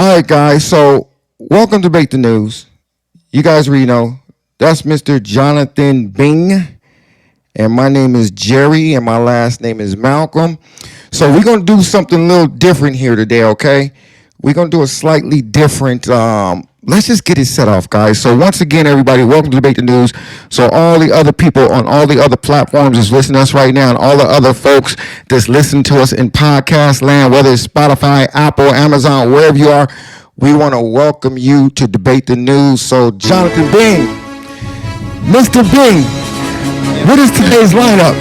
All right, guys. So, welcome to Bake the News. You guys already know that's Mr. Jonathan Bing, and my name is Jerry, and my last name is Malcolm. So, we're gonna do something a little different here today. Okay, we're gonna do a slightly different. Let's just get it set off, guys. So, once again, everybody, welcome to Debate the News. So, all the other people on all the other platforms is listening to us right now, and all the other folks that's listening to us in podcast land, whether it's Spotify, Apple, Amazon, wherever you are, we want to welcome you to Debate the News. So, Jonathan Bing, Mr. Bing, what is today's lineup?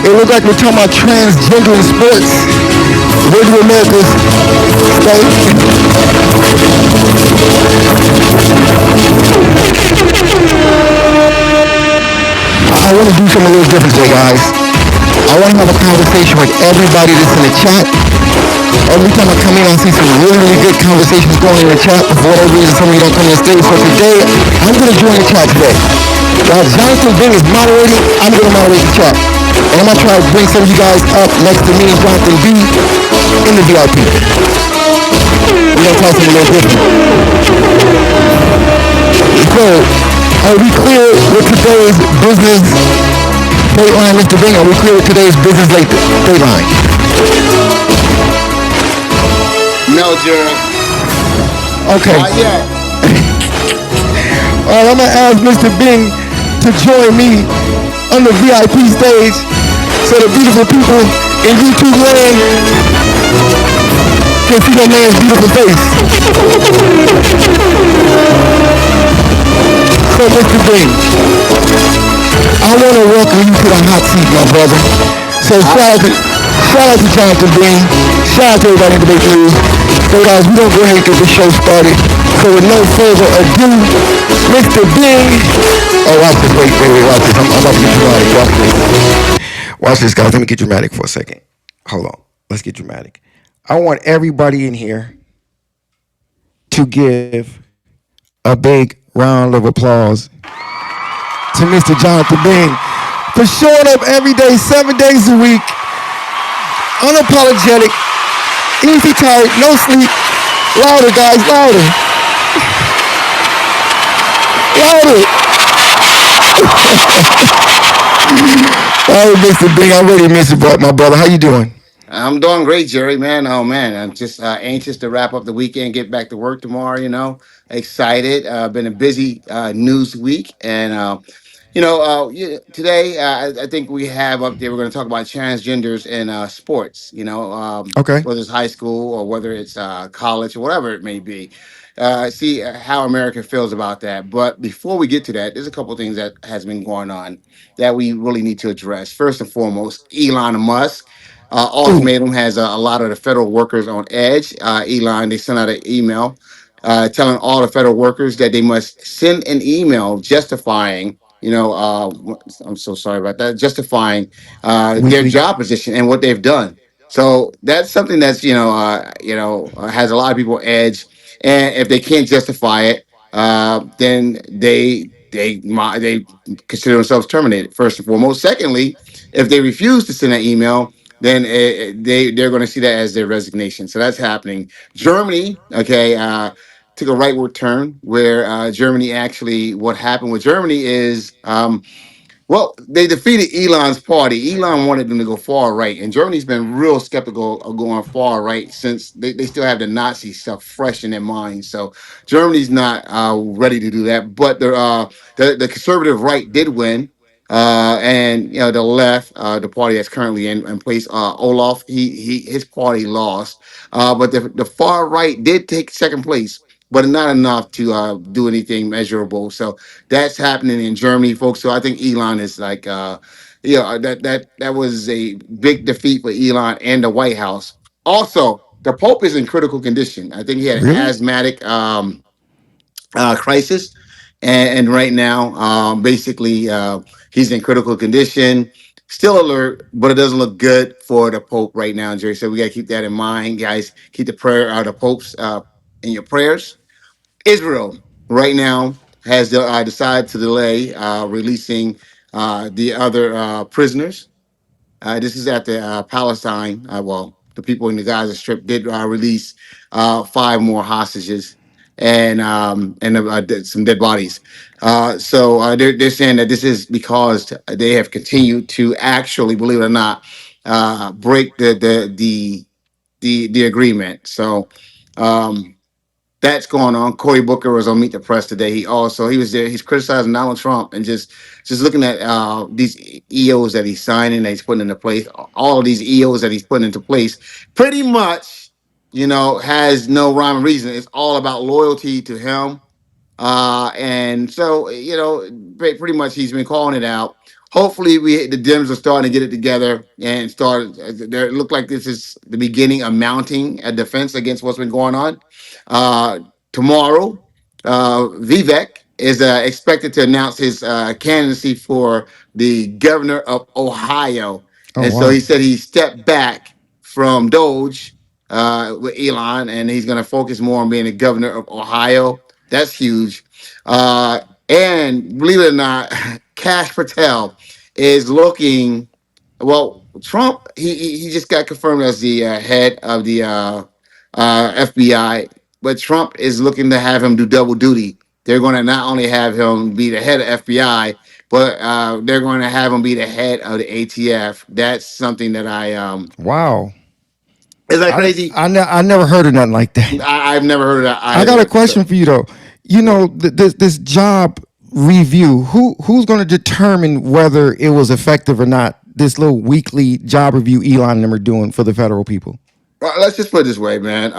It looks like we're talking about transgender and sports. Where do America's I want to do something a little different today, guys. I want to have a conversation with everybody that's in the chat. Every time I come in, I see some really good conversations going in the chat. For whatever reason, some of you don't come in the stage. So today, I'm going to join the chat today. While Jonathan Bing is moderating, I'm going to moderate the chat. And I'm going to try to bring some of you guys up next to me and Jonathan B in the VIP. We're going to try something a little different. So, are we clear with today's business dateline, Mr. Bing? Are we clear with today's business dateline? No, Jerry. Okay. Not yet. All right, I'm going to ask Mr. Bing to join me on the VIP stage so the beautiful people in YouTube land can see that man's beautiful face. So, Mr. Bing, I want to welcome you to the hot seat, my brother. So, shout out to Jonathan Bing. Shout out to everybody in the Debate News. So, guys, we're going to go ahead and get the show started. So, with no further ado, Mr. Bing. Oh, watch this. Wait, watch this. I'm about to get dramatic. Watch this. Watch this, guys. Let me get dramatic for a second. Hold on. Let's get dramatic. I want everybody in here to give a big round of applause to Mr. Jonathan Bing for showing up every day, 7 days a week, unapologetic, easy tired, no sleep. Louder, guys, louder. Louder. All right, Mr. Bing, I already miss you, my brother. How you doing? I'm doing great, Jerry, man. Oh, man. I'm just anxious to wrap up the weekend, get back to work tomorrow, Excited. Been a busy news week. And, today, I think we have up there, we're going to talk about transgenders in sports, Okay. whether it's high school or whether it's college or whatever it may be. See how America feels about that. But before we get to that, there's a couple of things that has been going on that we really need to address. First and foremost, Elon Musk. Ooh. Ultimatum has a lot of the federal workers on edge. Elon, they sent out an email telling all the federal workers that they must send an email justifying, I'm so sorry about that, justifying their We job position and what they've done. So that's something that's has a lot of people edge, and if they can't justify it, then they consider themselves terminated first and foremost. Secondly, if they refuse to send an email, then they're going to see that as their resignation. So that's happening. Germany, okay, took a rightward turn where Germany actually, what happened with Germany is, well, they defeated Elon's party. Elon wanted them to go far right, and Germany's been real skeptical of going far right since they still have the Nazi stuff fresh in their minds. So Germany's not ready to do that. But the conservative right did win. And the left, the party that's currently in place, Olaf, his party lost, but the far right did take second place, but not enough to do anything measurable. So that's happening in Germany, folks. So I think Elon is like, that was a big defeat for Elon and the White House. Also, the Pope is in critical condition. I think he had an really? asthmatic crisis, and right now, basically, he's in critical condition. Still alert, but it doesn't look good for the Pope right now, Jerry. So we got to keep that in mind, guys. Keep the Popes in your prayers. Israel right now has decided to delay releasing the other prisoners. This is at the Palestine, the people in the Gaza Strip did release five more hostages and some dead bodies. They're saying that this is because they have continued to actually, believe it or not, break the agreement. Um, that's going on. Cory Booker was on Meet the Press today. He was there. He's criticizing Donald Trump and just looking at these EOs that he's signing, that he's putting into place. All of these EOs that he's putting into place, pretty much, has no rhyme or reason. It's all about loyalty to him, and so, pretty much he's been calling it out. Hopefully, the Dems are starting to get it together and start. There it look like this is the beginning of mounting a defense against what's been going on. Uh, Tomorrow, Vivek is expected to announce his candidacy for the governor of Ohio, Oh and so wow. he said he stepped back from Doge with Elon, and he's going to focus more on being the governor of Ohio. That's huge. Uh, and believe it or not, Cash Patel is looking. Well, Trump, he just got confirmed as the head of the FBI, but Trump is looking to have him do double duty. They're going to not only have him be the head of FBI, but they're going to have him be the head of the ATF. That's something that Wow. is that crazy? I never heard of nothing like that. I've never heard of that I got a either. question for you though. You Yeah. know, this job review, who's going to determine whether it was effective or not? This little weekly job review Elon and them are doing for the federal people. Well, let's just put it this way, man.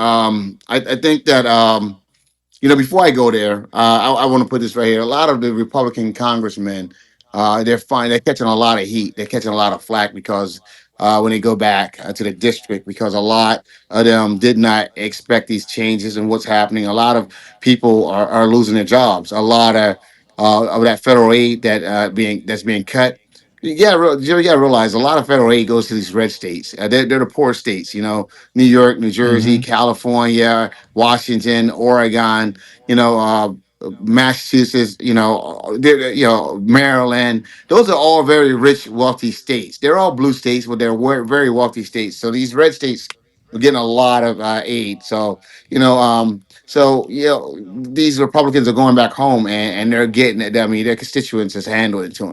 I think that before I go there, I want to put this right here. A lot of the Republican congressmen, they're catching a lot of heat. They're catching a lot of flack because when they go back to the district, because a lot of them did not expect these changes and what's happening. A lot of people are losing their jobs. A lot of that federal aid that's being cut. You gotta realize a lot of federal aid goes to these red states. They're the poor states, New York, New Jersey, Mm-hmm. California, Washington, Oregon, Massachusetts, Maryland. Those are all very rich, wealthy states. They're all blue states, but they're very wealthy states. So these red states are getting a lot of aid. These Republicans are going back home and they're getting it. I mean, their constituents is handing it to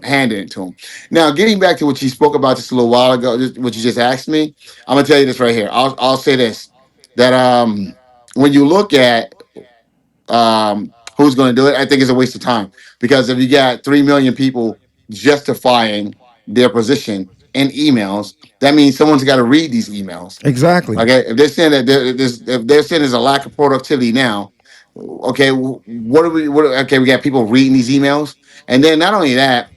them. Now, getting back to what you spoke about just a little while ago, what you just asked me, I'm gonna tell you this right here. I'll say this that when you look at who's going to do it, I think it's a waste of time because if you got 3 million people justifying their position in emails, that means someone's got to read these emails. Exactly. Okay, if they're saying that if they're saying there's a lack of productivity now, okay, what are we? Okay, we got people reading these emails, and then not only that,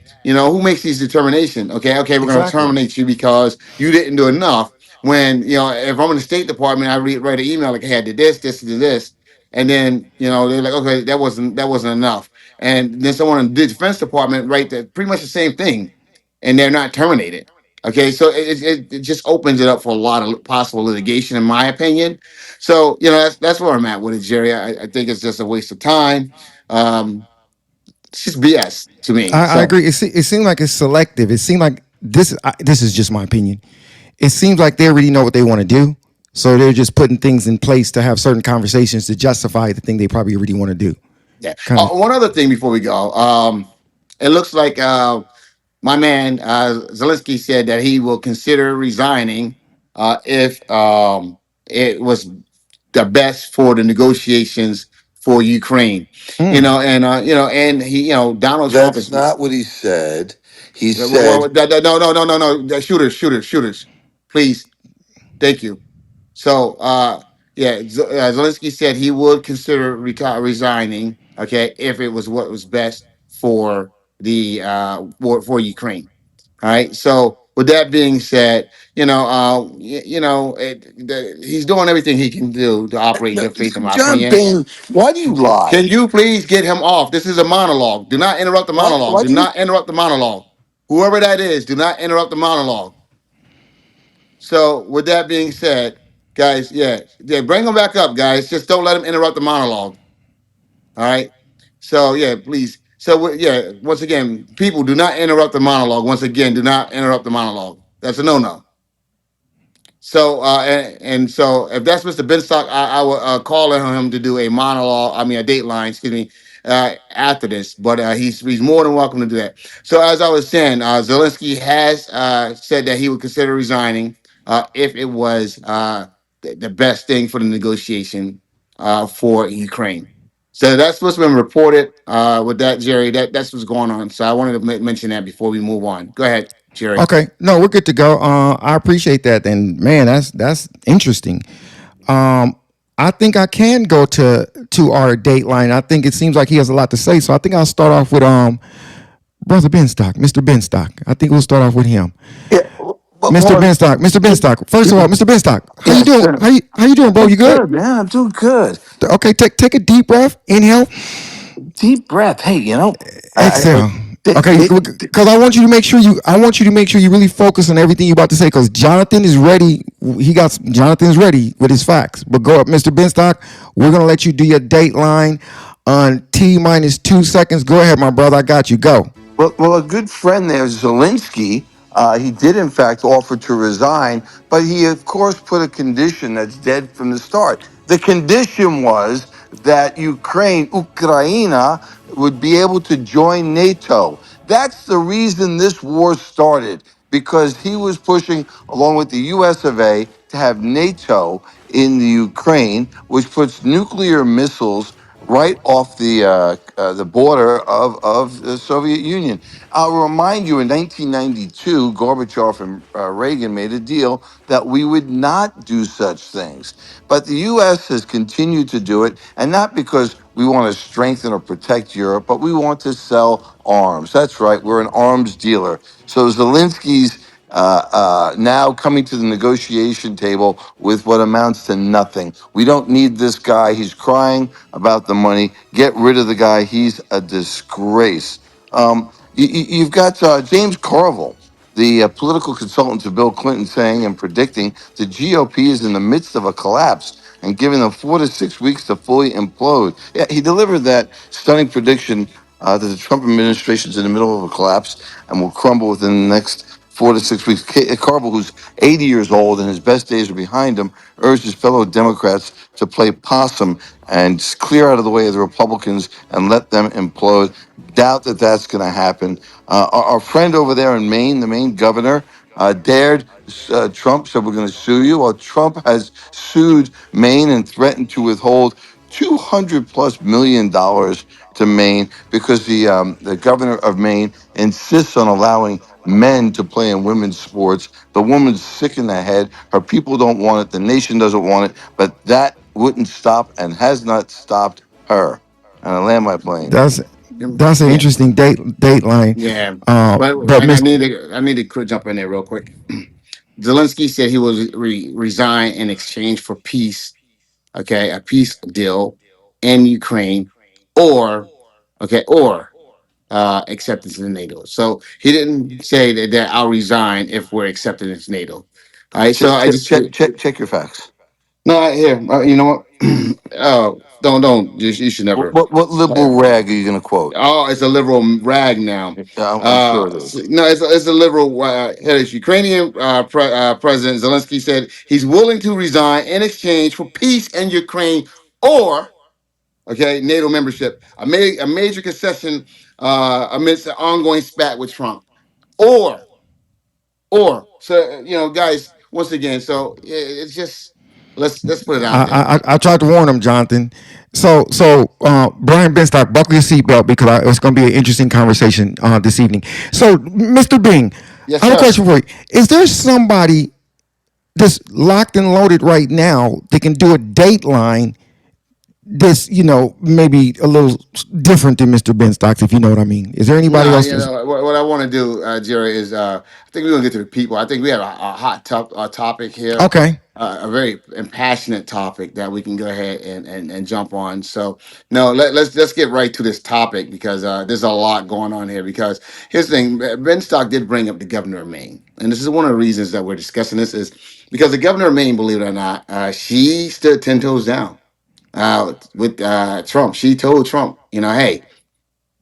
who makes these determinations? Okay, we're going to Exactly. terminate you because you didn't do enough. When if I'm in the State Department, I write an email like, "Hey, I did this, this, and this," and then they're like, "Okay, that wasn't enough," and then someone in the Defense Department write that pretty much the same thing, and they're not terminated. Okay, so it just opens it up for a lot of possible litigation, in my opinion. So that's where I'm at with it, Jerry. I think it's just a waste of time. Um, it's just BS to me. I So agree. It seemed like it's selective. It seemed like this is just my opinion. It seems like they already know what they want to do, so they're just putting things in place to have certain conversations to justify the thing they probably already want to do. yeah. Kind of. One other thing before we go. It looks like my man Zelensky said that he will consider resigning if it was the best for the negotiations for Ukraine. Mm. And he, Donald Trump That's is not what he said. He well, said, no, shooters, please, thank you. So, Zelensky said he would consider resigning, okay, if it was what was best for the for Ukraine. All right. So, with that being said, he's doing everything he can do to operate in no, good faith, in my John opinion. Bain, why do you Can lie? you please get him off? This is a monologue. Do not interrupt the monologue. Why Do do you? not interrupt the monologue. Whoever that is, do not interrupt the monologue. So, with that being said, guys, yeah, bring him back up, guys. Just don't let him interrupt the monologue. All right. So, yeah, please. So, once again, people do not interrupt the monologue. Once again, do not interrupt the monologue. That's a no-no. And so if that's Mr. Benstock, I will call on him to do a monologue. I mean, a Dateline, excuse me, after this. But he's more than welcome to do that. So as I was saying, Zelensky has said that he would consider resigning if it was the best thing for the negotiation for Ukraine. So that's what's been reported with that, Jerry. That's what's going on. So I wanted to mention that before we move on. Go ahead, Jerry. Okay, no, we're good to go. I appreciate that, and man, that's interesting. Um, I think I can go to our Dateline. I think it seems like he has a lot to say, so I think I'll start off with brother Benstock, Mr. Benstock. I think we'll start off with him, Yeah, but Mr. more. Benstock. Mr. Benstock. First of all, Mr. Benstock, how you Yes, doing? sir. How you doing, bro? I'm You good? good, man. I'm doing good. Okay, take a deep breath. Inhale. Deep breath. Hey, I Exhale. Okay, because I want you to make sure you really focus on everything you're about to say. Because Jonathan is ready. Jonathan's ready with his facts. But go up, Mr. Benstock. We're gonna let you do your Dateline on T minus 2 seconds. Go ahead, my brother. I got you. Go. well, a good friend there, Zelensky, he did in fact offer to resign, but he of course put a condition that's dead from the start. The condition was that Ukraine, would be able to join NATO. That's the reason this war started, because he was pushing, along with the US of A, to have NATO in the Ukraine, which puts nuclear missiles right off the border of the Soviet Union. I'll remind you, in 1992, Gorbachev and Reagan made a deal that we would not do such things. But the U.S. has continued to do it, and not because we want to strengthen or protect Europe, but we want to sell arms. That's right, we're an arms dealer. So Zelensky's now coming to the negotiation table with what amounts to nothing. We don't need this guy. He's crying about the money. Get rid of the guy. He's a disgrace. You've got James Carville, the political consultant to Bill Clinton, saying and predicting the GOP is in the midst of a collapse and giving them 4 to 6 weeks to fully implode. Yeah, he delivered that stunning prediction that the Trump administration is in the middle of a collapse and will crumble within the next 4 to 6 weeks. Carville, who's 80 years old and his best days are behind him, urged his fellow Democrats to play possum and clear out of the way of the Republicans and let them implode. Doubt that that's going to happen. Our friend over there in Maine, the Maine governor, dared Trump, said, "We're going to sue you." Well, Trump has sued Maine and threatened to withhold $200+ million to Maine because the governor of Maine insists on allowing men to play in women's sports. The woman's sick in the head. Her people don't want it. The nation doesn't want it. But that wouldn't stop and has not stopped her. And I land my plane. That's an Yeah. interesting Dateline. Yeah, but But I Mr. need to jump in there real quick. Zelensky said he will resign in exchange for peace. Okay, a peace deal in Ukraine, or or acceptance in NATO. So he didn't say that I'll resign if we're accepted into NATO. All right, so Check, I check, just check, check, check your facts. no here. You know what? Oh, don't you should never. What liberal rag are you going to quote? Oh, it's a liberal rag now. I'm sure it is. No, it's a liberal. His Ukrainian President Zelensky said he's willing to resign in exchange for peace in Ukraine or NATO membership, a major concession amidst the ongoing spat with Trump, or so guys. Once again, so it's just let's put it out there. I tried to warn him, Jonathan. Brian Benstock, buckle your seatbelt because it's going to be an interesting conversation this evening. So, Mr. Bing, Yes, I have a sir. question for you. Is there somebody that's locked and loaded right now that can do a Dateline this, maybe a little different than Mr. Benstock's, if you know what I mean? Is there anybody No, else that's what I want to do, Jerry, is I think we're gonna get to the people. I think we have a hot topic here, okay? a very passionate topic that we can go ahead and jump on. So no, let's get right to this topic because there's a lot going on here. Because here's the thing: Ben Stock did bring up the governor of Maine, and this is one of the reasons that we're discussing this is because the governor of Maine, believe it or not, she stood 10 toes down with Trump. She told Trump, hey,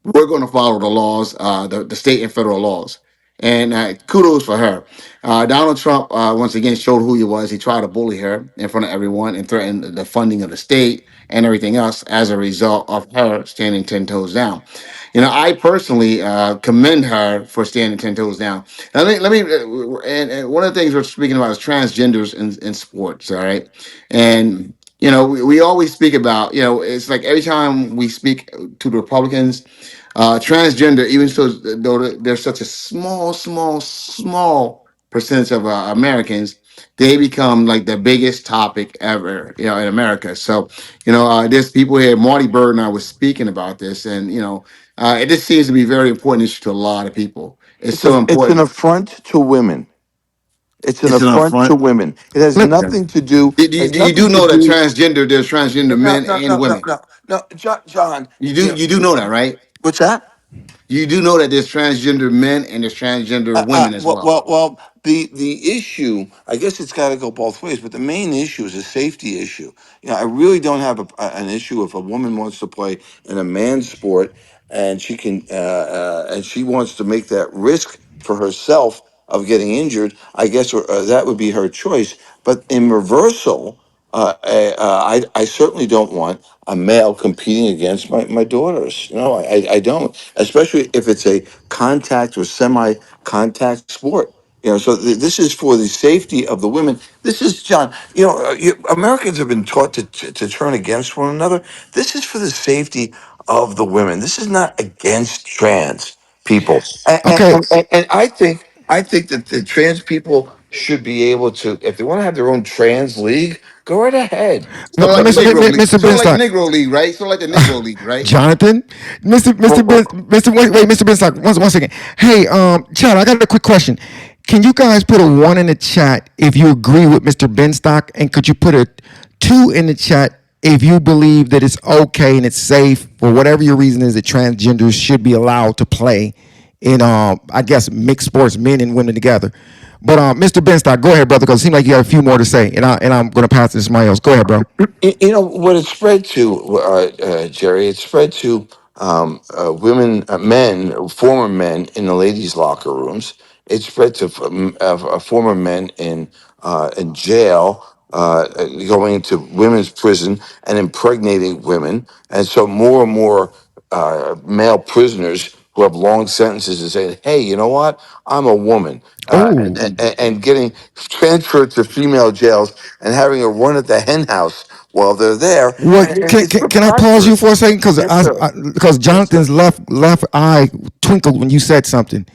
we're going to follow the laws, the state and federal laws. And kudos for her. Donald Trump once again showed who he was. He tried to bully her in front of everyone and threatened the funding of the state and everything else as a result of her standing 10 toes down. I personally commend her for standing 10 toes down. Now, and one of the things we're speaking about is transgenders in sports, all right? And, we always speak about, it's like every time we speak to the Republicans, transgender, even though they're such a small percentage of Americans, they become like the biggest topic ever, in America. So, there's people here. Marty Bird and I was speaking about this, and it just seems to be very important issue to a lot of people. It's It's a so it's an important. affront to women. It's an It's an affront to affront. women. It has Let, Okay. nothing to do. You, Has you nothing do to know that do. there's transgender No, men no, and no, no, women. no, no. John, You do know that, right? what's that? You do know that there's transgender men and there's transgender women as Well, well. well, well. The issue, I guess, it's got to go both ways. But the main issue is a safety issue. I really don't have an issue if a woman wants to play in a man's sport and she can, and she wants to make that risk for herself of getting injured. I guess that would be her choice. But in reversal, I certainly don't want a male competing against my daughters. I don't, especially if it's a contact or semi-contact sport. So this is for the safety of the women. This is John. Americans have been taught to turn against one another. This is for the safety of the women. This is not against trans people. And, and, okay, and, and and I think that the trans people should be able to, if they want to have their own trans league, go right ahead. Sort of like the Negro League, Mr. sort of like the Benstock, Negro League, right? Sort of like the Negro League, right? Jonathan, Mr. Wait, Mr. Benstock, one second. Hey, Chad, I got a quick question. Can you guys put a one in the chat if you agree with Mr. Benstock, and could you put a two in the chat if you believe that it's okay and it's safe for whatever your reason is that transgenders should be allowed to play in, I guess, mixed sports, men and women together. But Mr. Benstock, go ahead, brother, because it seems like you got a few more to say, and I'm going to pass this to somebody else. Go ahead, bro. What it spread to, Jerry. It spread to women, former men in the ladies' locker rooms. It spread to former men in jail, going into women's prison and impregnating women, and so more and more male prisoners who have long sentences and saying, "Hey, you know what? I'm a woman," Oh, and getting transferred to female jails and having a run at the hen house while they're there. what It's can I pause you for a preposterous. second? Because Yes, sir. because Yes, sir. Jonathan's left eye twinkled when you said something.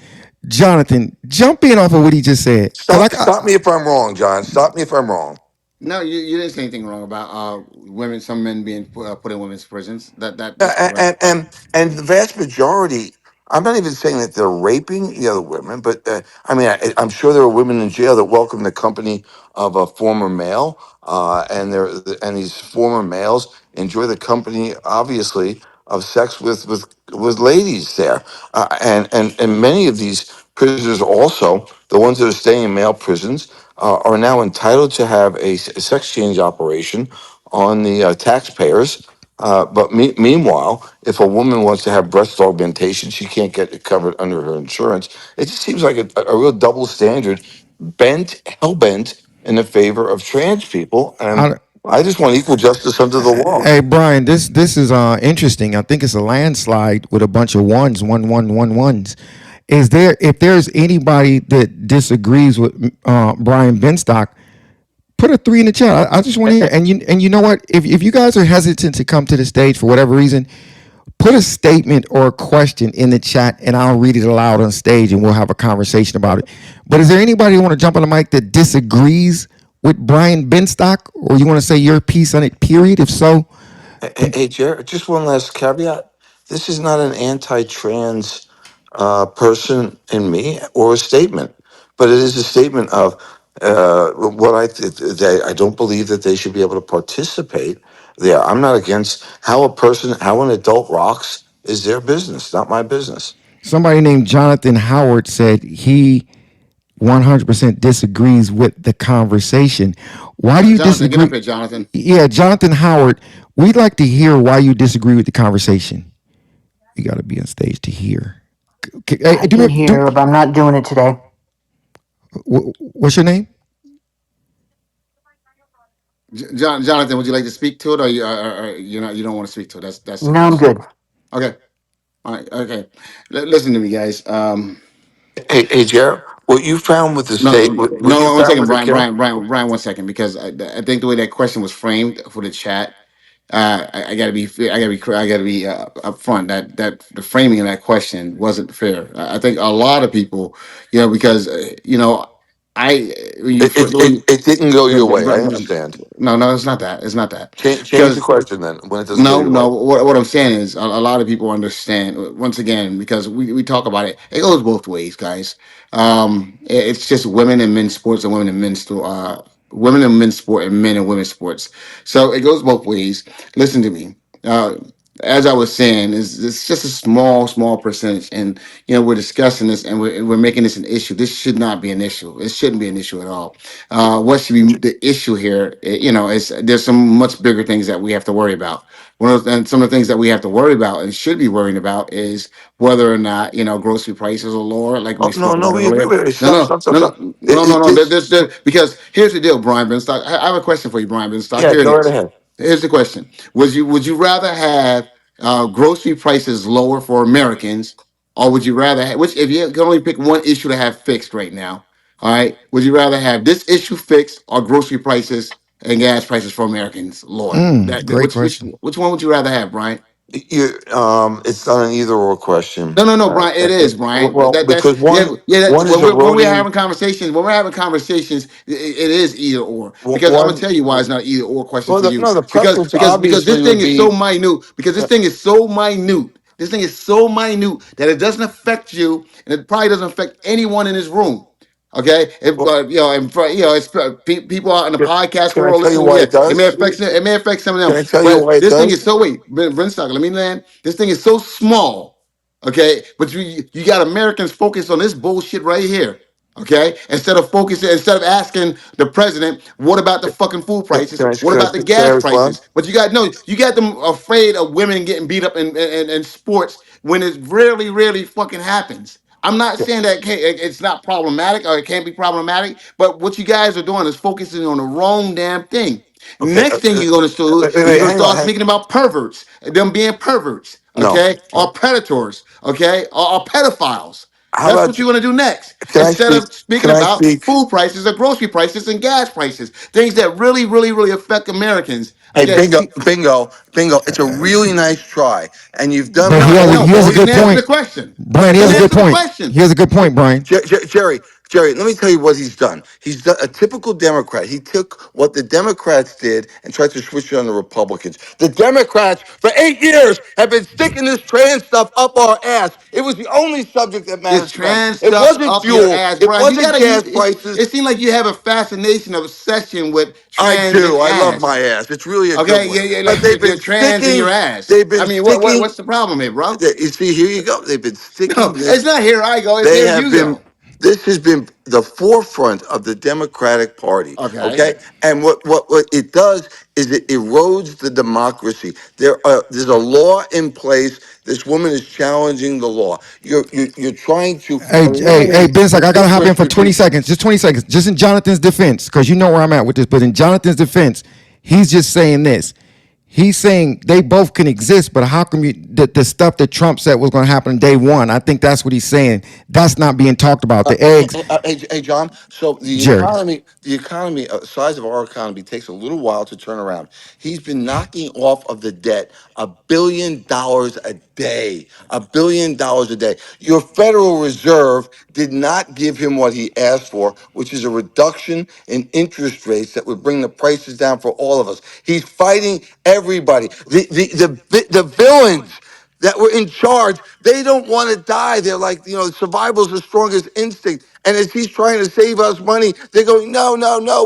Jonathan, jump in off of what he just said. Because Stop me if I'm wrong, John. Stop me if I'm wrong. No, you didn't say anything wrong about women. Some men being put in women's prisons. That's correct. And the vast majority, I'm not even saying that they're raping the other women, but I mean, I'm sure there are women in jail that welcome the company of a former male, and these former males enjoy the company, obviously, of sex with ladies there, and many of these prisoners also, the ones that are staying in male prisons, are now entitled to have a sex change operation on the taxpayers. But meanwhile, if a woman wants to have breast augmentation, she can't get it covered under her insurance. It just seems like a real double standard, hell bent in the favor of trans people. And I, I just want equal justice under the law. hey Brian, this is interesting. I think it's a landslide with a bunch of ones, one ones. Is there if there's anybody that disagrees with Brian Benstock, put a three in the chat. I just want to hear. And you know what? If you guys are hesitant to come to the stage for whatever reason, put a statement or a question in the chat, and I'll read it aloud on stage, and we'll have a conversation about it. But is there anybody who want to jump on the mic that disagrees with Brian Benstock, or you want to say your piece on it? Period. If so, Hey, Jared, just one last caveat. This is not an anti-trans person in me or a statement, but it is a statement of what I don't believe that they should be able to participate there. I'm not against how an adult rocks is their business, not my business. somebody named Jonathan Howard said he 100% disagrees with the conversation. Why do you Jonathan, get up disagree? here, Jonathan. Yeah, Jonathan Howard, we'd like to hear why you disagree with the conversation. You got to be on stage to hear. Hey, I can hear, but I'm not doing it today. what's your name? Jonathan, would you like to speak to it, or you don't want to speak to it? That's the No, I'm question. good. Okay, all right, okay. Listen to me, guys. Hey, Jared, what you found with the No, state, what you no, one found second, with the kid? Brian, 1 second, because I think the way that question was framed for the chat, I gotta be, I gotta be upfront. That the framing of that question wasn't fair. I think a lot of people, because I when you It, fr- it, when it, you, it didn't go your way. I no, understand. no, it's not that. It's not that. Change the question then when it doesn't go No, your way. no. What I'm saying is a lot of people understand once again because we talk about it. It goes both ways, guys. It's just women and men's sports and women and men's sport and men and women's sports. So it goes both ways. Listen to me. Uh, as I was saying, is it's just a small percentage, and we're discussing this and we're making this an issue. This should not be an issue. It shouldn't be an issue at all. What should be the issue here? Is there's some much bigger things that we have to worry about. And some of the things that we have to worry about and should be worrying about is whether or not grocery prices are lower, like we Oh no, spoke no, about we agree earlier. with it. No, Stop, no, stop, stop, no, stop. no, no, no, no. Because here's the deal, Brian Benstock. I have a question for you, Brian Benstock. Yeah, Here it go right is. ahead. Here's the question: would you rather have grocery prices lower for Americans, or would you rather have, which if you can only pick one issue to have fixed right now? All right, would you rather have this issue fixed or grocery prices and gas prices for Americans lower? Great Which question. which one would you rather have, Brian? It's not an either or question. No, no, no, Brian. It is, Brian. Well, That's because yeah, yeah. one is When we're eroding. having conversations, it is either or. Because I'm gonna One, tell you why it's not an either or question well, for you. no, the Because preference because because this obviously thing would is so be. minute. Because this thing is so minute. This thing is so minute that it doesn't affect you, and it probably doesn't affect anyone in this room. Okay, if Well, it's people out in the can, podcast can I world tell you listening. why Yeah, it does? it may affect some of Can them. I tell you But why it this thing is does? so wait, Brinstock, let me land. This thing is so small. Okay, but you got Americans focused on this bullshit right here. Okay, instead of asking the president, what about the fucking food prices? What about the Can I gas respond? prices? But you got them afraid of women getting beat up in sports when it rarely fucking happens. I'm not saying that it's not problematic or it can't be problematic, but what you guys are doing is focusing on the wrong damn thing. Okay, Next thing you're gonna do is wait, you're gonna hang on. start speaking about perverts, them being perverts, No. okay, or predators, okay, or pedophiles. How That's what about? you're gonna do next, Can I instead speak? of speaking Can I about speak? food prices or grocery prices and gas prices, things that really affect Americans. Hey, Okay, bingo. It's a really nice try, and you've done But he no, well. has a, no, he but has he a didn't good answer the point, question. Brian. He He has didn't a good answer the point. question. He has a good point, Brian. Jerry, let me tell you what he's done. He's done a typical Democrat. He took what the Democrats did and tried to switch it on the Republicans. The Democrats, for 8 years, have been sticking this trans stuff up our ass. It was the only subject that This mattered to them. trans It stuff wasn't up your fuel. ass, It bro. You wasn't gotta use gas it. prices. It seems like you have a fascination, obsession with I trans and do. I love ass. my ass. It's really a good Okay, one. yeah, But like they've you're been trans in your sticking. ass. They've I been mean, sticking. what's the problem here, bro? You see, here you go. They've been No, sticking it's this. not here I go. It's They here have you been. go. This has been the forefront of the Democratic Party. Okay. Okay, and what it does is it erodes the democracy. There's a law in place. This woman is challenging the law. You're trying to Hey, eliminate Ben's like, the I gotta hop in difference for 20 between. seconds, just 20 seconds, just in Jonathan's defense, because you know where I'm at with this. But in Jonathan's defense, he's just saying this. He's saying they both can exist, but how come the stuff that Trump said was going to happen day one? I think that's what he's saying. That's not being talked about. The eggs, Hey, John. So Jerry. size of our economy takes a little while to turn around. He's been knocking off of the debt $1 billion a day, $1 billion a day. Your Federal Reserve did not give him what he asked for, which is a reduction in interest rates that would bring the prices down for all of us. He's fighting everybody. The villains that were in charge, they don't want to die. They're like, survival's the strongest instinct. And as he's trying to save us money, they're going, no,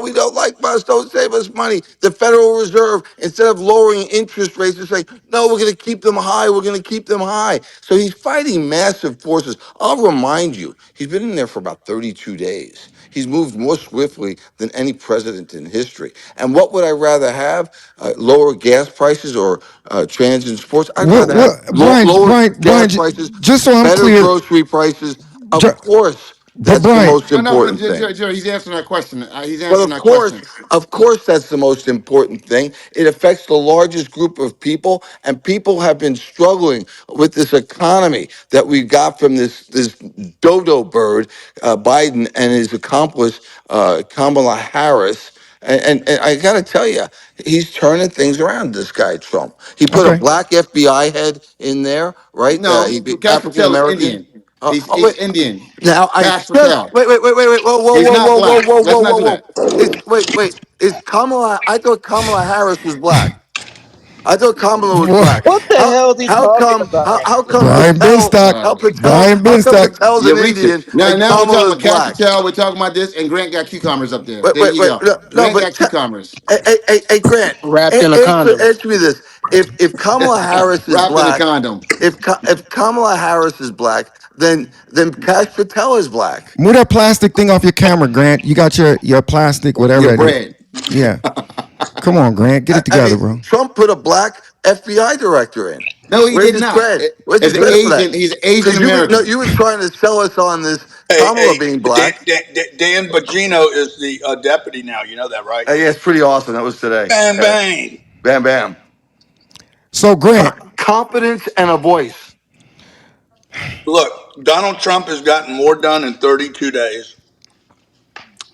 we don't like us. Don't save us money. The Federal Reserve, instead of lowering interest rates, is like, no, we're going to keep them high. We're going to keep them high. So he's fighting massive forces. I'll remind you, he's been in there for about 32 days. He's moved more swiftly than any president in history. And what would I rather have? Lower gas prices or trans and sports? I'd rather What, have lower Brian? gas prices, Just so I'm better clear, grocery prices. Of ju- course, but that's the Brian, most No, but important thing. Jerry, he's answering that question. He's But answering that question. of course, that's the most important thing. It affects the largest group of people, and people have been struggling with this economy that we got from this dodo bird, Biden, and his accomplice, Kamala Harris. And I got to tell you, he's turning things around. This guy Trump. He put a okay. black FBI head in there, right? No, He be Cash African Patel is American. Indian. Oh He's wait, Indian. now I Cash just Patel. wait. Whoa, whoa, He's whoa, not whoa, whoa, black. whoa, Let's whoa, not whoa, do whoa. that. Wait. Is Kamala? I thought Kamala Harris was black. I thought Kamala was Boy, black. What the hell is he How talking come? about? How come Brian Patel? Benstock, Uh, Brian How come Benstock. Patel's an you're reaching. Indian and Now we're talking Kamala is about Cash black? Patel. We're talking about this, and Grant got cucumbers up there. There you Wait. go. No, Grant but got cucumbers hey, Grant, Wrapped in a condom. answer me this: if Kamala Harris is wrapped in a black, condom. if Kamala Harris is black, then Cash Patel is black. Move that plastic thing off your camera, Grant. You got your plastic, whatever Your that is. bread. Yeah. Come on, Grant. Get it I together, mean, bro. Trump put a black FBI director in. No, he Where's did his not. cred? Where's the As an credit for that? Asian, he's Asian Because American. you was trying to sell us on this Hey, Kamala hey, being black. Dan Bongino is the deputy now. You know that, right? Yeah, it's pretty awesome. That was today. Bang, Yeah. bang. Bam, bam. So, Grant, Competence and a voice. Look, Donald Trump has gotten more done in 32 days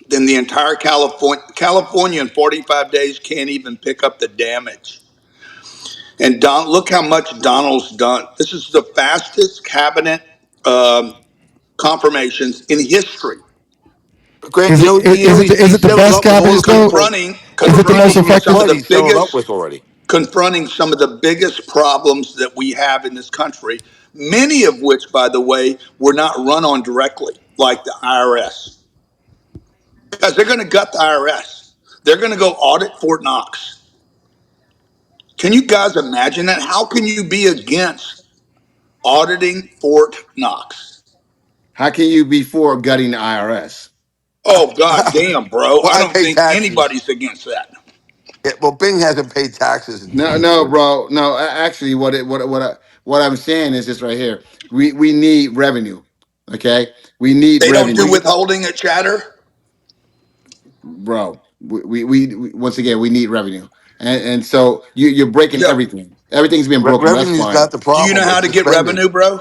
than the entire California in 45 days can't even pick up the damage. And look how much Donald's done. This is the fastest cabinet um, confirmations in history. Grant, you know, is he's it the settled best up with all cabinet the though? people, Confronting, Is all the it the people most from his some of effective? flood the he's settled up biggest with already. confronting some of the biggest problems that we have in this country, many of which, by the way, were not run on directly, like the IRS, because they're going to gut the IRS. They're going to go audit Fort Knox. Can you guys imagine that? How can you be against auditing Fort Knox? How can you be for gutting the IRS? Oh, God damn, bro. Well, I I don't pay think taxes. anybody's against that. Yeah, well, Bing hasn't paid taxes in No, 20 no, years. bro. No, actually, what I'm saying is this right here. We need revenue. Okay, we need They don't do revenue, withholding at Chatter. bro. We once again we need revenue, and so you're breaking Jeff, everything. Everything's being broken. That's Revenue's why. not the do you know problem. how It's to the get spending. revenue, bro?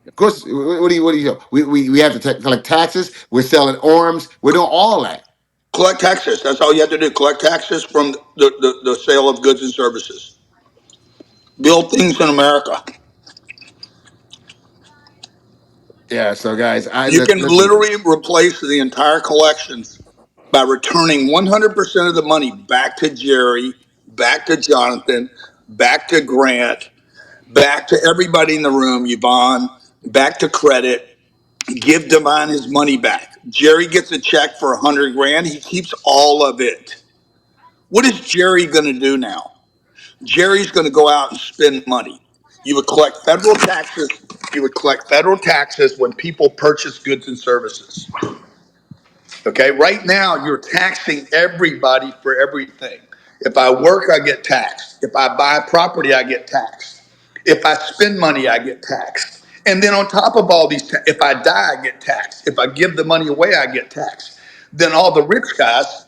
Of course, what do you? We have to collect taxes. We're selling arms. We're doing all that. Collect taxes. That's all you have to do. Collect taxes from the sale of goods and services. Build things in America. Yeah. So guys, You can listen. literally replace the entire collections by returning 100% of the money back to Jerry, back to Jonathan, back to Grant, back to everybody in the room, Yvonne, back to credit. Give Divine his money back. Jerry gets a check for 100 grand. He keeps all of it. What is Jerry going to do now? Jerry's going to go out and spend money. You would collect federal taxes. You would collect federal taxes when people purchase goods and services. Okay, right now you're taxing everybody for everything. If I work, I get taxed. If I buy property, I get taxed. If I spend money, I get taxed. And then on top of all these, if I die, I get taxed. If I give the money away, I get taxed. Then all the rich guys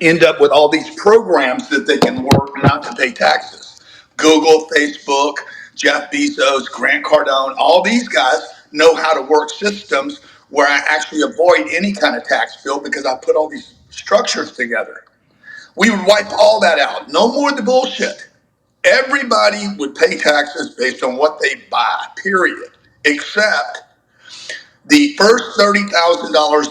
end up with all these programs that they can work not to pay taxes. Google, Facebook, Jeff Bezos, Grant Cardone, all these guys know how to work systems where I actually avoid any kind of tax bill because I put all these structures together. We would wipe all that out. No more of the bullshit. Everybody would pay taxes based on what they buy, period. Except the first $30,000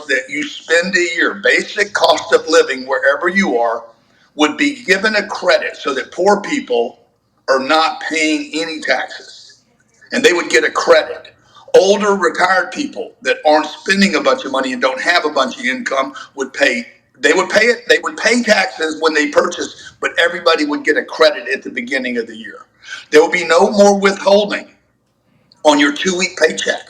that you spend a year, basic cost of living wherever you are, would be given a credit so that poor people are not paying any taxes. And they would get a credit. Older retired people that aren't spending a bunch of money and don't have a bunch of income would pay. They would pay it. They would pay taxes when they purchase, but everybody would get a credit at the beginning of the year. There will be no more withholding on your 2-week paycheck.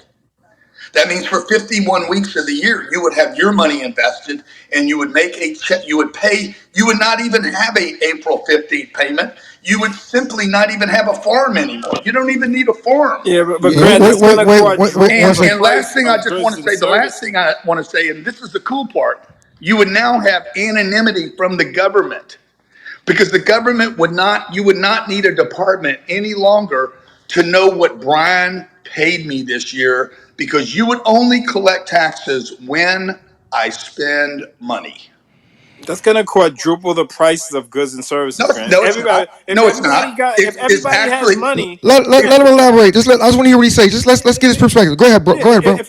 That means for 51 weeks of the year, you would have your money invested and you would make a check. You would pay. You would not even have a April 15th payment. You would simply not even have a farm anymore. You don't even need a farm. Yeah, but Wait, Grant, wait, that's wait, gonna wait, wait, wait, quadruple one the second. And last price thing I of just goods want to and say, the last services. thing I want to say, and this is the cool part, you would now have anonymity from the government because the government would not, you would not need a department any longer to know what Brian paid me this year because you would only collect taxes when I spend money. That's gonna quadruple the prices of goods and No, services, it's, Grant. no, it's Everybody, not. if No, it's everybody not. got, if It's everybody has actually, money, Let him elaborate. I just want to hear what he say. Just let's get his perspective. Go ahead, bro. yeah, Go ahead, bro.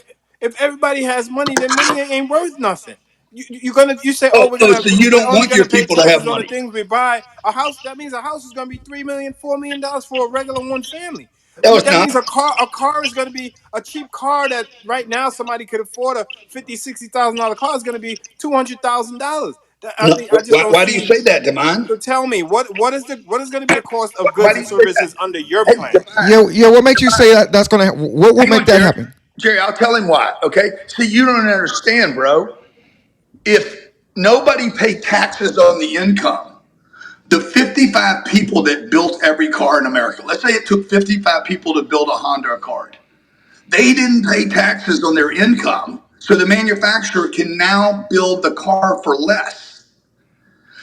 if everybody has money, then money ain't worth nothing. You say, oh, so you we're don't only want your gonna pay people to have taxes on the money. things we buy. A house, that means a house is gonna be $3 million, $4 million for a regular one family. No, it's That not. means a car is gonna be a cheap car that right now somebody could afford a $50,000, $60,000 car is gonna be $200,000. I No, mean, I just don't why do you see. say that, Demond? So tell me, what is going to be the cost of Why goods do and you say that? services under your Hey, plan? Yeah, Demond, yeah. What makes you say that? That's gonna. What will hang make on, that Jerry. happen? Jerry, I'll tell him why. Okay. See, you don't understand, bro. If nobody paid taxes on the income, the 55 people that built every car in America, let's say it took 55 people to build a Honda Accord, they didn't pay taxes on their income. So the manufacturer can now build the car for less.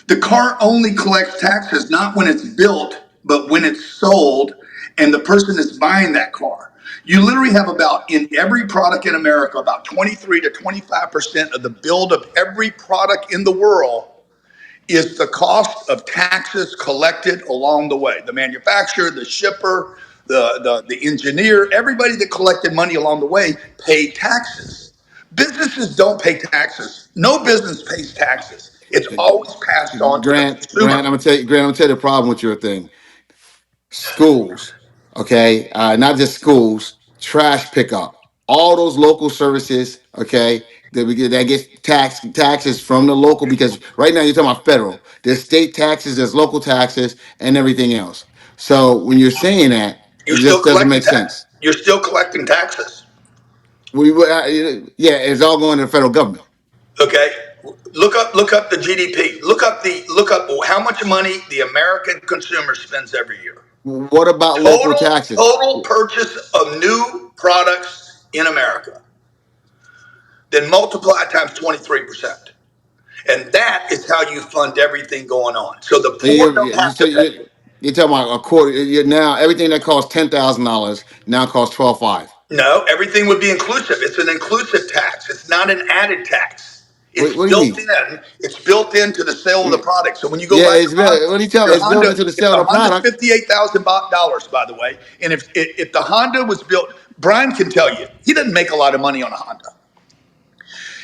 The car only collects taxes not when it's built, but when it's sold and the person is buying that car. You literally have about in every product in America, about 23 to 25% of the build of every product in the world is the cost of taxes collected along the way. The manufacturer, the shipper, the engineer, everybody that collected money along the way paid taxes. Businesses don't pay taxes. No business pays taxes. It's always passed on to the Grant, consumer. I'm gonna tell you the problem with your thing. Schools, okay, not just schools, trash pickup, all those local services, okay, that gets taxes from the local because right now you're talking about federal. There's state taxes, there's local taxes, and everything else. So when you're saying that, You're it still just doesn't collecting make tax. sense. You're still collecting taxes. Yeah, it's all going to the federal government. Okay. Look up the GDP. Look up how much money the American consumer spends every year. What about local Total taxes? total purchase of new products in America, then multiply times 23%. And that is how you fund everything going on. So the So poor don't have to pay. you're talking about a quarter. You're now everything that costs $10,000 now costs 12.5. No, everything would be inclusive. It's an inclusive tax. It's not an added tax. It's What do you built mean? in. It's built into the sale of the product. So when you go Yeah, buy your Honda, what do you tell me? your It's built Honda, into the if sale the of the Honda's product. $58,000, by the way, and if the Honda was built, Brian can tell you, he doesn't make a lot of money on a Honda.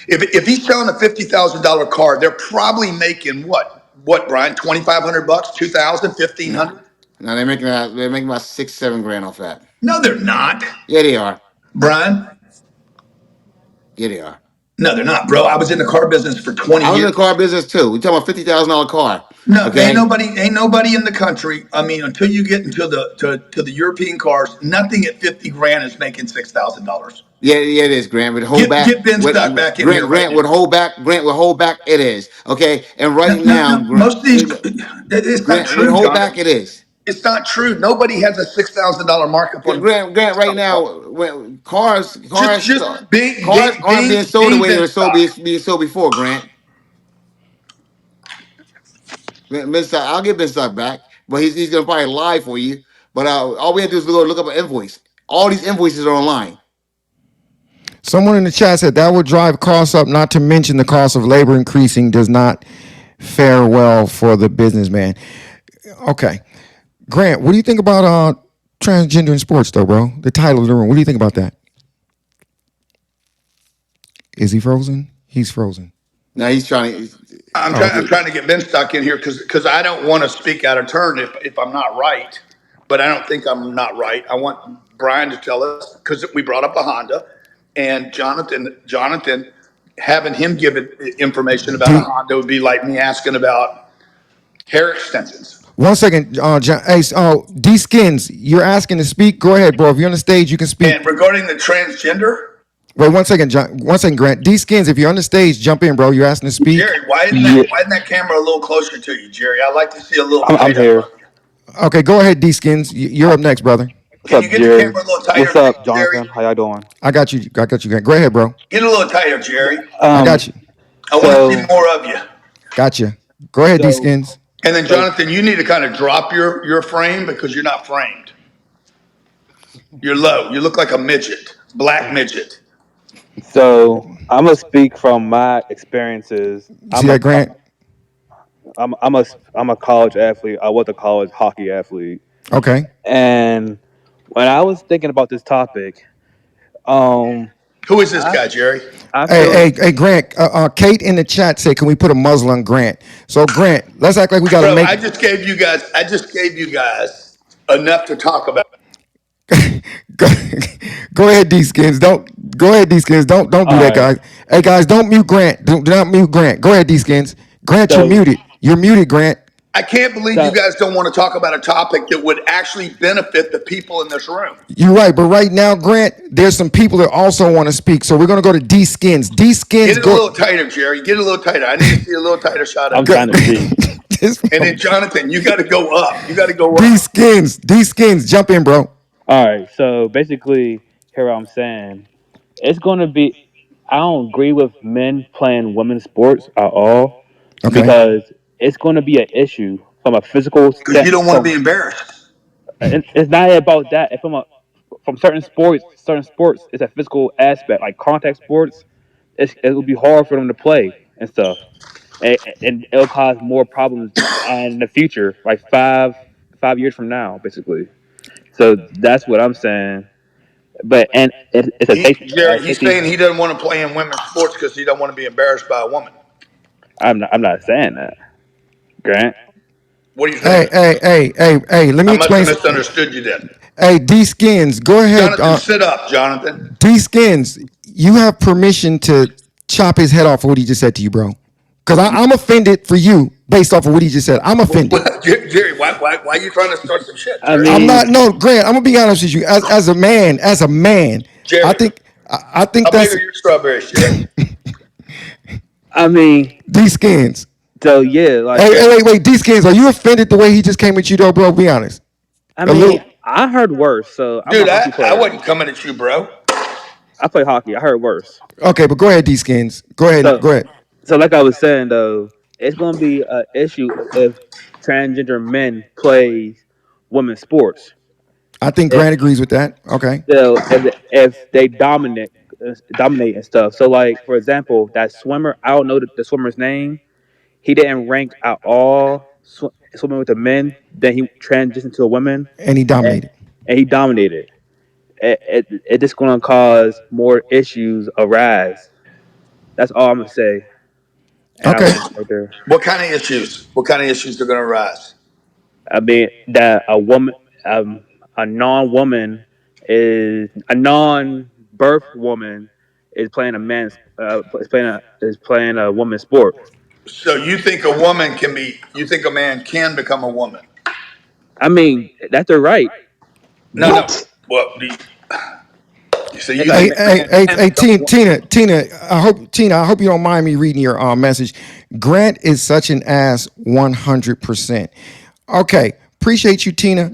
If he's selling a $50,000 car, they're probably making what Brian, 2,500 bucks, 2,000, No, 1,500. no, they're making about 6, 7 grand off that. No, they're not, Yeah, they are. Brian. Yeah, they are. No, they're not, bro. I was in the car business for 20 I was in the years. car business too. We talking about $50,000 car. No, Okay. ain't nobody in the country. I mean, until you get into the European cars, nothing at 50 grand is making $6,000. Yeah, yeah, it is, Grant. With hold Get back, Benstock back in here right Grant now. would hold back, Grant would hold back. It is okay. And No, right no, now, no. Most of these, it's not Grant would true, hold back. Jonathan. It is. It's not true. Nobody has a $6,000 markup on a Grant, right $50,000 car. now, when cars, Just cars aren't being sold the being way they were Benstock. being sold before. Grant, Benstock, I'll give Benstock back, but he's gonna probably lie for you. But all we have to do is go look up an invoice. All these invoices are online. Someone in the chat said that would drive costs up. Not to mention the cost of labor increasing does not fare well for the businessman. Okay, Grant, what do you think about transgender in sports, though, bro? The title of the room. What do you think about that? Is he frozen? He's frozen. Now he's trying to. Oh, I'm trying to get Benstock in here because I don't want to speak out of turn if I'm not right, but I don't think I'm not right. I want Brian to tell us because we brought up a Honda, and Jonathan having him give information about a D, Honda would be like me asking about hair extensions. one second, hey, DSkinnz, you're asking to speak. Go ahead, bro. If you're on the stage, you can speak. And regarding the transgender, Wait 1 second, John. 1 second, Grant. DSkinnz, if you're on the stage, jump in, bro. You're asking to speak. Jerry, why isn't that Yeah, why isn't that camera a little closer to you, Jerry? I like to see a little I'm tight up here. on you. Okay, go ahead, DSkinnz. You're up next, brother. What's Can you up, get the Jerry? camera a little tighter, What's up, Jerry? Jonathan? How y'all doing? I got you. I got you, Grant. Go ahead, bro. Get a little tighter, Jerry. I Um, got you. I want to see so, more of you. Gotcha. Go ahead, so, DSkinnz. And then, so, Jonathan, you need to kind of drop your frame because you're not framed. You're low. You look like a midget, black midget. I'm gonna speak from my experiences. See that, Grant? I'm a college athlete. I was a college hockey athlete, Okay. and when I was thinking about this topic, um, Who is this I guy, Jerry? I Hey, feel hey, hey, Grant. Kate in the chat said, "Can we put a muzzle on Grant?" So, Grant, let's act like we got to Bro, make. I just gave you guys enough to talk about. go, go ahead, DSkinnz. Don't go ahead, DSkinnz. Don't do all that, right. guys. Hey, guys, don't mute Grant. Do not mute Grant. Go ahead, DSkinnz. Grant, you're So, muted. You're muted, Grant. I can't believe you so guys don't want to talk about a topic that would actually benefit the people in this room. You're right, but right now, Grant, there's some people that also want to speak. So we're gonna go to DSkinnz. Get DSkinnz, it a go. little tighter, Jerry. Get it a little tighter. I need to see a little tighter shot of I'm you. Go trying to speak. this, And then, Jonathan, you got to go up. You got to go up. DSkinnz, jump in, bro. All right. So basically, here what I'm saying, it's gonna be. I don't agree with men playing women's sports at all Okay. because it's going to be an issue from a physical Because step. you don't want to be embarrassed. It's not about that. If from certain sports, it's a physical aspect. Like contact sports, it will be hard for them to play and stuff, and it'll cause more problems and in the future, like 5 years from now, basically. So that's what I'm saying. But and it's a Jerry, he's safety. saying he doesn't want to play in women's sports because he don't want to be embarrassed by a woman. I'm not saying that, Grant. What are you Hey, saying? hey, hey, hey, hey. Let me I must have explain. misunderstood you then. Hey, DSkinnz, go ahead. Jonathan, sit up, Jonathan. DSkinnz, you have permission to chop his head off for what he just said to you, bro. Because I'm offended for you based off of what he just said. I'm offended. Jerry, why are you trying to start some shit, I Jerry? I'm not. mean, No, Grant. I'm gonna be honest with you. As a man, I Jerry, think I think how big that's are your strawberries, Jerry? I mean, D skins. so yeah, like Hey, hey, wait. D skins. Are you offended the way he just came at you, though, bro? Be honest. I A mean, little. I heard worse. So I'm a Dude, hockey I player. wasn't coming at you, bro. I play hockey. I heard worse. Okay, but go ahead, D skins. Go ahead. So, Go ahead. so like I was saying though, it's gonna be an issue if transgender men plays women's sports. I think If Grant agrees with that. Okay. if they dominate and stuff. So like for example, that swimmer, I don't know the swimmer's name. He didn't rank at all swimming with the men. Then he transitioned to a woman, And he and, dominated. and he dominated. It just going to cause more issues arise. That's all I'm gonna say, and I Okay. land right there. What kind of issues? What kind of issues are going to arise? I mean that a non-woman a non-birth woman is playing a man's is playing a woman's sport. So you think a woman can be? You think a man can become a woman? I mean that's their right. No, no. What? Well, so If you a Hey, think man, a hey, man hey, can hey, become a woman? Tina. I hope you don't mind me reading your message. Grant is such an ass, 100%. Okay, appreciate you, Tina.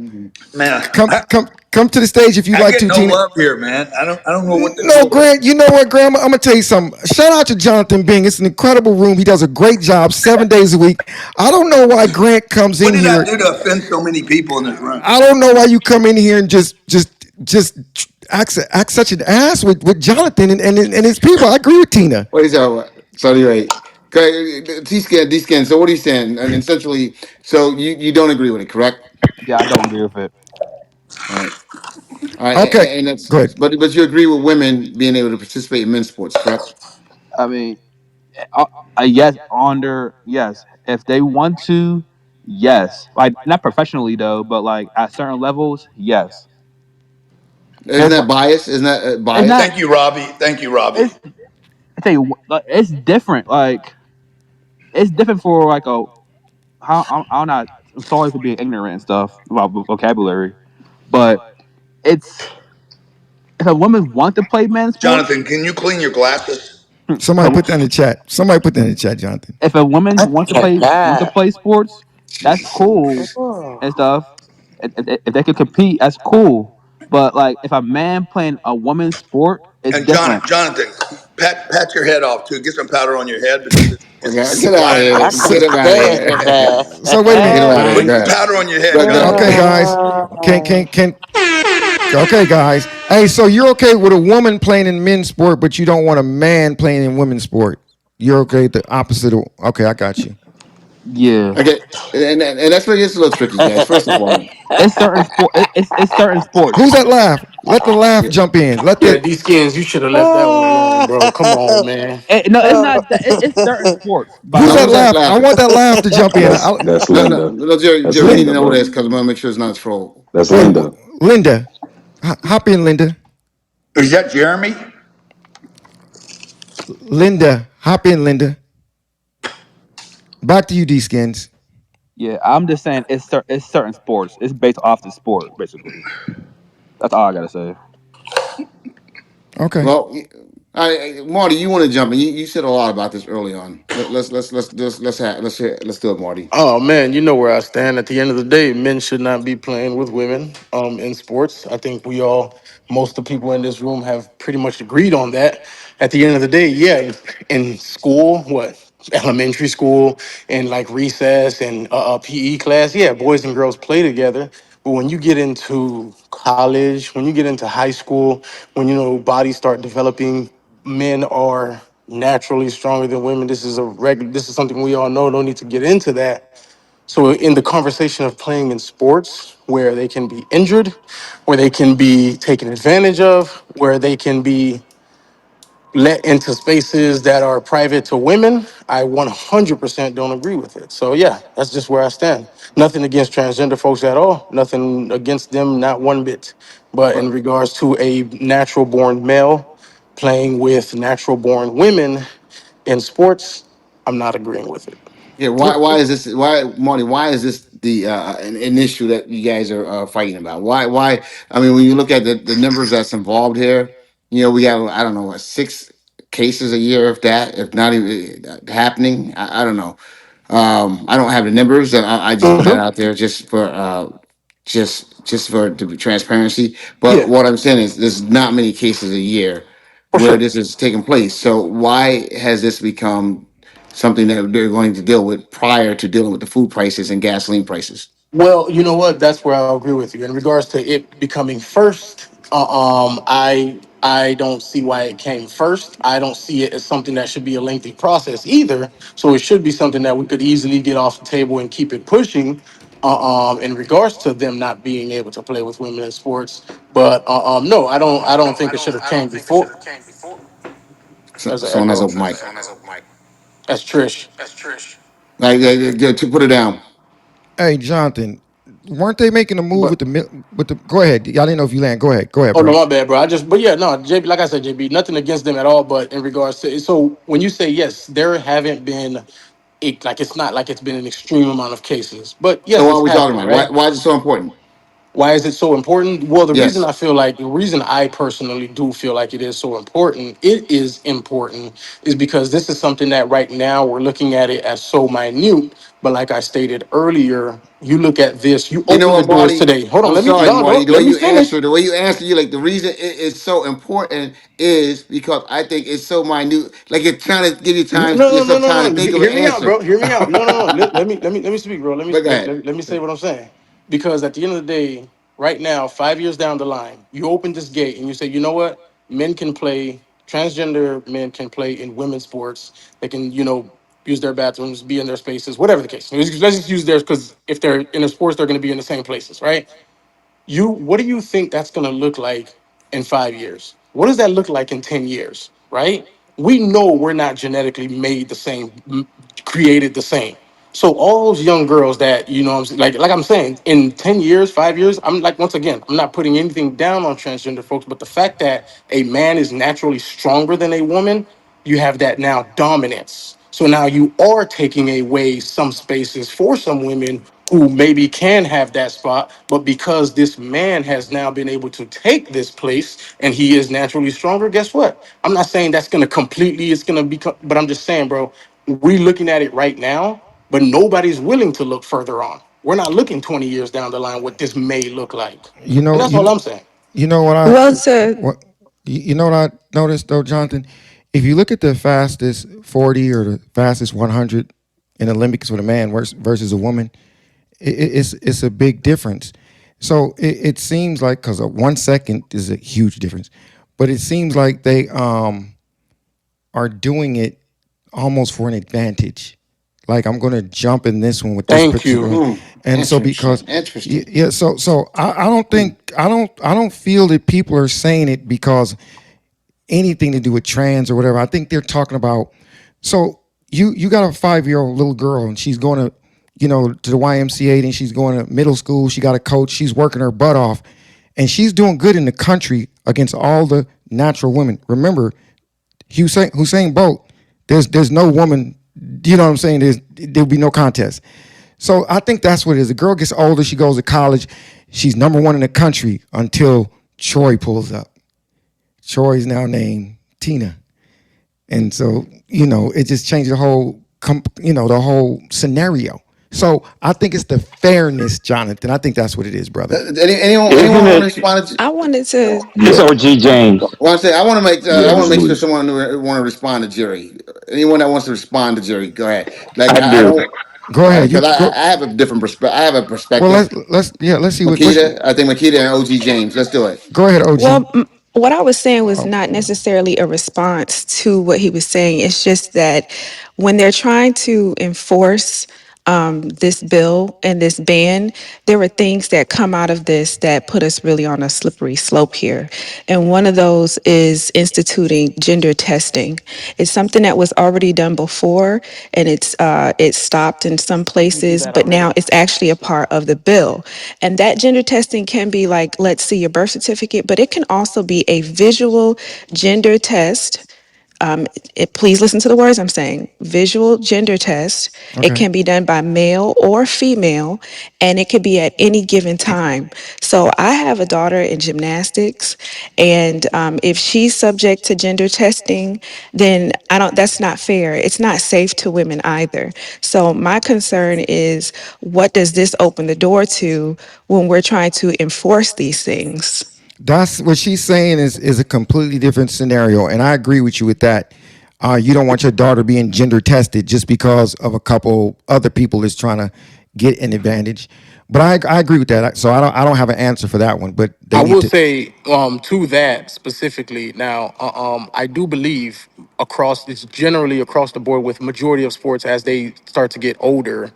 Man, Come to the stage if you'd I like get to, no Tina. love here, man. I don't know what the No, deal is. Grant, you know what, Graham? I'm gonna tell you something. Shout out to Jonathan Bing. It's an incredible room. He does a great job 7 days a week. I don't know why Grant comes What in did I here. do to offend so many people in this room? I don't know why you come in here and just act such an ass with Jonathan and his people. I agree with Tina. What is that? So anyway, D-scan. So what are you saying? And essentially, so you don't agree with it, correct? yeah, I don't agree with it. All right. All right, Okay, and that's good. but you agree with women being able to participate in men's sports, correct? I mean, uh, yes, under yes, if they want to, yes, like not professionally though, but like at certain levels, yes. Isn't If that bias? Isn't that it's bias? not, Thank you, Robbie. Thank you, Robbie. it's I tell you, like, it's different. Like it's different for like a how I'm not. I'm sorry for being ignorant and stuff about vocabulary, but it's if a woman want to play men's sports, Jonathan, can you clean your glasses? Somebody put that in the chat. Somebody put that in the chat, Jonathan. if a woman want to play sports, that's Jeez. cool and stuff. If they can compete, that's cool. But like if a man playing a woman's sport, it's And different. Jonathan, pat your head off too. Get some powder on your head because it's Get out of drying here. out. Get him out of here. So wait a Get minute. him out of here. Put Go ahead. powder on your head, Go Jonathan. ahead. Okay, guys. Can okay, guys. Hey, so you're okay with a woman playing in men's sport, but you don't want a man playing in women's sport. You're okay with the opposite of okay, I got you. Yeah, Okay, and that's where it gets a little tricky, guys. First of all, it's certain sport. It's certain sports. Who's that laugh? Let the laugh jump in. Let Yeah, the DSkinnz, you should have left that one alone, bro. Come on, man. No, it's not that. It's certain sports. By who's now the that who's way, that laugh? I laughing? want that laugh to jump in. That's No, no, Linda. no, Jerry, That's Jerry, we need to Linda, know bro. this because we want to make sure it's not a troll. That's Wait, Linda. Linda. Hop in, Linda. Is that Jeremy? Linda. Hop in, Linda. Back to you, D Skins. yeah, I'm just saying it's certain sports. It's based off the sport, basically. That's all I gotta say. Okay. Well, Marty, you want to jump in? You said a lot about this early on. Let's do it, Marty. Oh man, you know where I stand. At the end of the day, men should not be playing with women in sports. I think we all, most of the people in this room, have pretty much agreed on that. At the end of the day, yeah, in school, what elementary school and like recess and PE class, yeah, boys and girls play together. But when you get into college, when you get into high school, when you know bodies start developing, men are naturally stronger than women. This is a regular. This is something we all know. No need to get into that. So in the conversation of playing in sports, where they can be injured, where they can be taken advantage of, where they can be let into spaces that are private to women, I 100% don't agree with it. So yeah, that's just where I stand. Nothing against transgender folks at all. Nothing against them, not one bit. But in But regards to a natural born male playing with natural born women in sports, I'm not agreeing with it. yeah, why is this? Why, Marty? Why is this the an issue that you guys are fighting about? Why? I mean, when you look at the numbers that's involved here, we have I don't know what 6 cases a year, if that, if not even happening. I don't know. I don't have the numbers, and I just put that Mhm. out there just for to be transparency. But Yeah, what I'm saying is, there's not many cases a year for where sure. this is taking place. So why has this become something that they're going to deal with prior to dealing with the food prices and gasoline prices? Well, you know what? That's where I'll agree with you. In regards to it becoming first, I don't see why it came first. I don't see it as something that should be a lengthy process either. So it should be something that we could easily get off the table and keep it pushing. In regards to them not being able to play with women in sports, but no, I don't. I don't think it should have came before. So, As an someone has echo, open mic. that's Trish. Like, to put it down. Hey, Jonathan. Weren't they making a move But with the? Go ahead. I didn't know if you land. Go ahead. Go ahead, oh no, bro. my bad, bro. But yeah, no, JB. Like I said, JB, nothing against them at all. But in regards to so when you say yes, there haven't been like it's not like it's been an extreme amount of cases, but So yes, what are it's we talking happened, about? right? Why is it so important? Why is it so important? Well, Yes. the reason I personally do feel like it is so important, it is important, is because this is something that right now we're looking at it as so minute. But like I stated earlier, you look at this, you You know open the what, doors Marty? today. Hold on, I'm let me, sorry, no, Marty. no, let me finish. The way you answer, you like the reason it is so important is because I think it's so minute. Like it's trying to give you No, time, no, no, yourself no, time to no. think of an Hear me out, answer. bro. Hear me out. No, no, no. But Let me speak, bro. go ahead. Let me say what I'm saying. Because at the end of the day, right now, 5 years down the line, you open this gate and you say, you know what? Men can play, transgender men can play in women's sports. They can, use their bathrooms, be in their spaces, whatever the case. Let's just use theirs because if they're in the sports, they're going to be in the same places, right? What do you think that's going to look like in 5 years? What does that look like in 10 years? Right? We know we're not genetically made the same, created the same. So all those young girls that I'm saying, like I'm saying, in 10 years, 5 years, I'm like, once again, I'm not putting anything down on transgender folks, but the fact that a man is naturally stronger than a woman, you have that now dominance. So now you are taking away some spaces for some women who maybe can have that spot, but because this man has now been able to take this place and he is naturally stronger, guess what? I'm not saying that's gonna completely, it's gonna become, but I'm just saying, bro, we looking at it right now, but nobody's willing to look further on. We're not looking 20 years down the line what this may look like. You And know, that's all I'm saying. you know what I Well, to what you know what I noticed though, Jonathan. If you look at the fastest 40 or the fastest 100 in Olympics with a man versus a woman, it's a big difference. So it seems like because 1 second is a huge difference, but it seems like they are doing it almost for an advantage. Like I'm going to jump in this one with this Thank particular you. one, and so Interesting. because Interesting. yeah, so I don't think I don't feel that people are saying it because anything to do with trans or whatever. I think they're talking about. So you got a 5-year-old little girl and she's going to, to the YMCA and she's going to middle school. She got a coach. She's working her butt off, and she's doing good in the country against all the natural women. Remember, Hussein Bolt. There's no woman. You know what I'm saying? There'll be no contest. So I think that's what it is. The girl gets older. She goes to college. She's number one in the country until Troy pulls up. Troy's now named Tina, and so it just changed the whole the whole scenario. So I think it's the fairness, Jonathan. I think that's what it is, brother. Anyone Isn't want to it? respond to? I wanted to. It's OG James. Well, I say I Yeah, want to this is make sure Louis. someone want to respond to Jerry. Anyone that wants to respond to Jerry, go ahead. Like I I do. don't Go ahead. You because go. I have a different perspective. I have a Well, perspective. let's see what. Makita, I think Makita and OG James. Let's do it. Go ahead, OG. Well, what I was saying was not necessarily a response to what he was saying. It's just that when they're trying to enforce this bill and this ban, there were things that come out of this that put us really on a slippery slope here. And one of those is instituting gender testing. It's something that was already done before, and it's stopped in some We do places, that but now already. it's actually a part of the bill. And that gender testing can be like, let's see your birth certificate, but it can also be a visual gender test. Please listen to the words I'm saying. Visual gender test. It Okay. can be done by male or female, and it could be at any given time. So I have a daughter in gymnastics, and if she's subject to gender testing, then I don't. That's not fair. It's not safe to women either. So my concern is, what does this open the door to when we're trying to enforce these things? That's what she's saying is a completely different scenario, and I agree with you with that. You don't want your daughter being gender tested just because of a couple other people that's trying to get an advantage. But I agree with that. So I don't have an answer for that one. But they I need will to. say to that specifically. Now, I do believe across it's generally across the board with majority of sports as they start to get older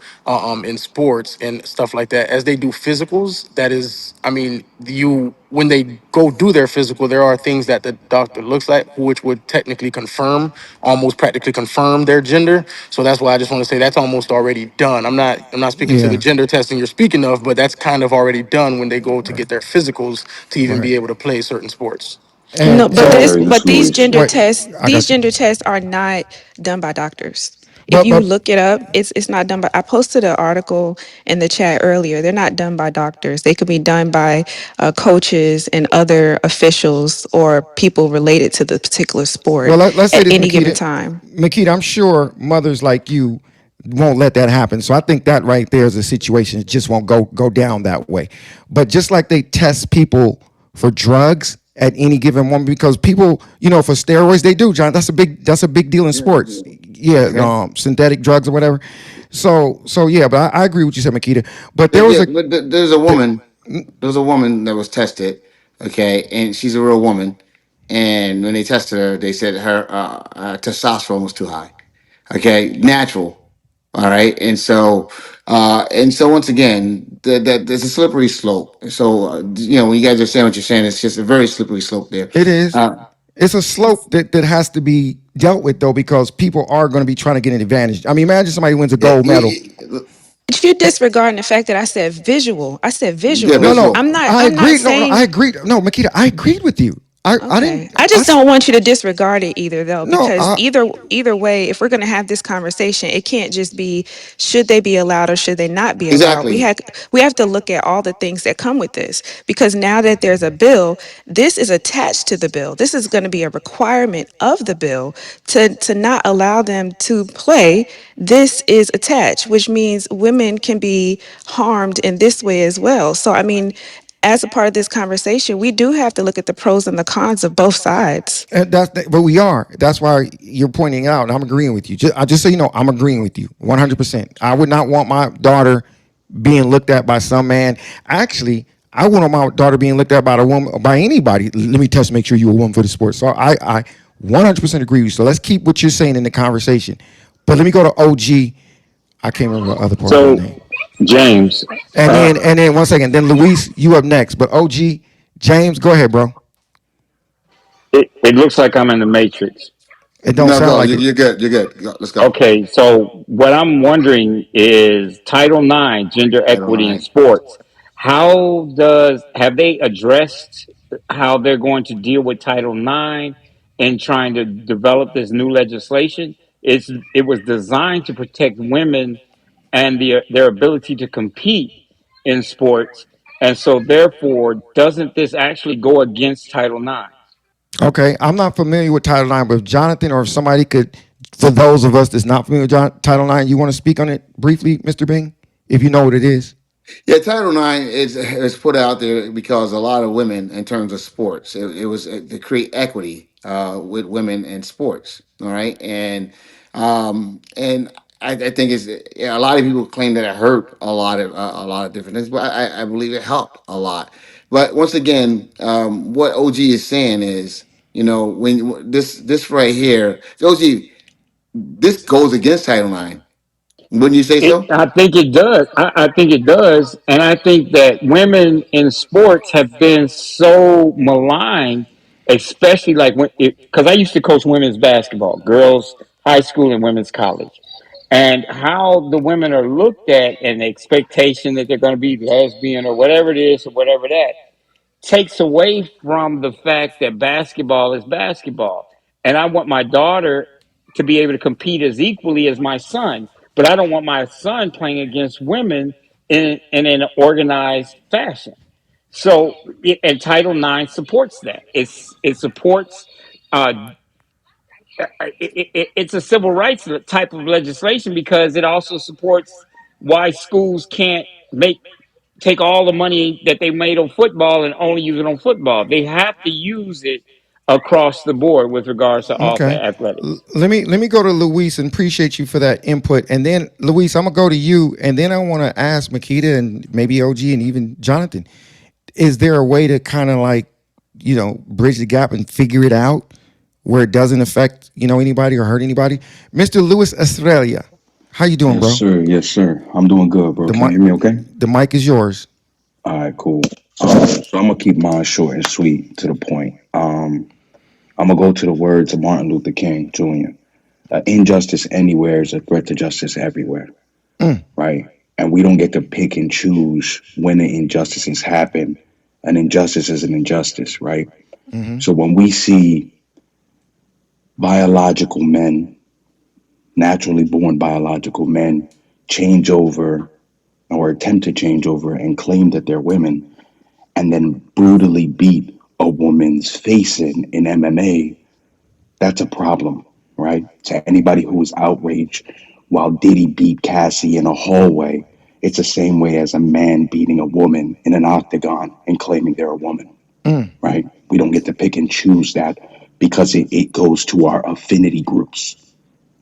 in sports and stuff like that. As they do physicals, that is, I mean, you when they go do their physical, there are things that the doctor looks at which would technically confirm, almost practically confirm their gender. So that's why I just want to say that's almost already done. I'm not speaking to the Yeah. gender testing you're speaking of, but that's kind of already done when they go to get their physicals to even Right. be able to play certain sports. No, And but so this, Jerry, this but is Louis. I these got you. gender tests are not done by doctors. If But you but look it up, it's not done by. I posted an article in the chat earlier. They're not done by doctors. They could be done by coaches and other officials or people related to the particular well, sport let's say at this, any given Makita. time. Makita, I'm sure mothers like you won't let that happen. So I think that right there is a situation that just won't go down that way. But just like they test people for drugs at any given moment, because people, for steroids, they do, John. That's a big deal in sports. Yeah, Okay. synthetic drugs or whatever. So yeah, but I agree with you said, Makita. But there was Yeah, a but there's a woman. There was a woman that was tested. Okay, and she's a real woman. And when they tested her, they said her testosterone was too high. Okay, natural. All right, and so once again, there's a slippery slope. So when you guys are saying what you're saying, it's just a very slippery slope there. It is. Uh, It's a slope that has to be dealt with though, because people are going to be trying to get an advantage. I mean, imagine somebody wins a yeah, gold medal. But you're disregarding the fact that I said visual. I said yeah, visual. No, no, visual. I I'm not agree. No, no, I saying agreed. No, Makita, I agreed with you. I Okay. didn't. I just don't want you to disregard it either though, No. because either way, if we're going to have this conversation, it can't just be should they be allowed or should they not be allowed. Exactly. We have to look at all the things that come with this, because now that there's a bill, this is attached to the bill. This is going to be a requirement of the bill to not allow them to play. This is attached, which means women can be harmed in this way as well. So I mean, as a part of this conversation, we do have to look at the pros and the cons of both sides. And but we are. That's why you're pointing it out, and I'm agreeing with you. Just so you know, I'm agreeing with you 100%. I would not want my daughter being looked at by some man. Actually, I wouldn't want my daughter being looked at by a woman, by anybody. Let me test, make sure you're a woman for the sport. So I 100% agree with you. So let's keep what you're saying in the conversation. But let me go to OG. I can't remember the other part of your So, name. James, And then 1 second. Then Luis, you up next. But OG, James, go ahead, bro. it looks like I'm in the Matrix. It don't No, sound go. like it. You're good. You're good. Let's go. Okay, so what I'm wondering is Title IX, gender I don't equity in know. sports. Have they addressed how they're going to deal with Title IX in trying to develop this new legislation? It was designed to protect women and their ability to compete in sports, and so therefore, doesn't this actually go against Title IX? Okay, I'm not familiar with Title IX, but if Jonathan or if somebody could, for those of us that's not familiar with Title IX, you want to speak on it briefly, Mr. Bing, if you know what it is? Yeah, Title IX is put out there because a lot of women, in terms of sports, it was to create equity with women in sports. All right, and I think it's, yeah, a lot of people claim that it hurt a lot of different things, but I believe it helped a lot. But once again, what OG is saying is, when this right here, OG, this goes against Title IX. Wouldn't you say so? I think it does. I think it does. And I think that women in sports have been so maligned, especially like because I used to coach women's basketball, girls high school and women's college. And how the women are looked at and the expectation that they're going to be lesbian or whatever it is or whatever that takes away from the fact that basketball is basketball. And I want my daughter to be able to compete as equally as my son, but I don't want my son playing against women in an organized fashion. So, and Title IX supports that. It supports. It's a civil rights type of legislation because it also supports why schools can't make take all the money that they made on football and only use it on football. They have to use it across the board with regards to all Okay. athletics. Let me go to Luis and appreciate you for that input. And then Luis, I'm gonna go to you, and then I want to ask Makeda and maybe OG and even Jonathan. Is there a way to kind of like, bridge the gap and figure it out where it doesn't affect, anybody or hurt anybody? Mr. Luis Estrella, how you doing, Yes, bro? sir. Yes, sir. I'm doing good, bro. The Can you mic, hear me okay? the mic is yours. All right, cool. So I'm gonna keep mine short and sweet to the point. I'm gonna go to the words of Martin Luther King Jr. Injustice anywhere is a threat to justice everywhere, Mm, right? And we don't get to pick and choose when the injustices happen. An injustice is an injustice, right? hmm So when we see biological men, naturally born biological men, change over or attempt to change over and claim that they're women, and then brutally beat a woman's face in MMA, that's a problem, right? To anybody who is outraged while Diddy beat Cassie in a hallway, it's the same way as a man beating a woman in an octagon and claiming they're a woman, mm. right? We don't get to pick and choose that because it goes to our affinity groups,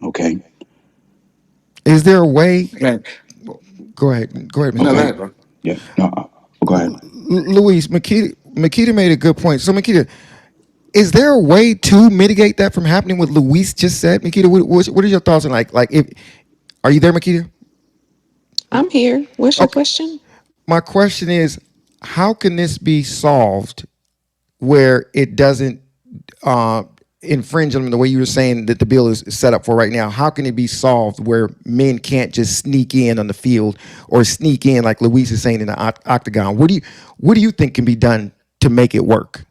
okay? Is there a way? Okay. Go ahead, Mr. No, go Okay. Bing. ahead, bro. Yeah. No, go ahead. Luis, Makeda made a good point. So Makeda, is there a way to mitigate that from happening? What Luis just said, Makeda, what are your thoughts on like if are you there, Makeda? I'm here. What's your Okay, question? my question is, how can this be solved where it doesn't uh, infringe on the way you were saying that the bill is set up for right now? How can it be solved where men can't just sneak in on the field or sneak in like Luis is saying in the octagon? What do you think can be done to make it work?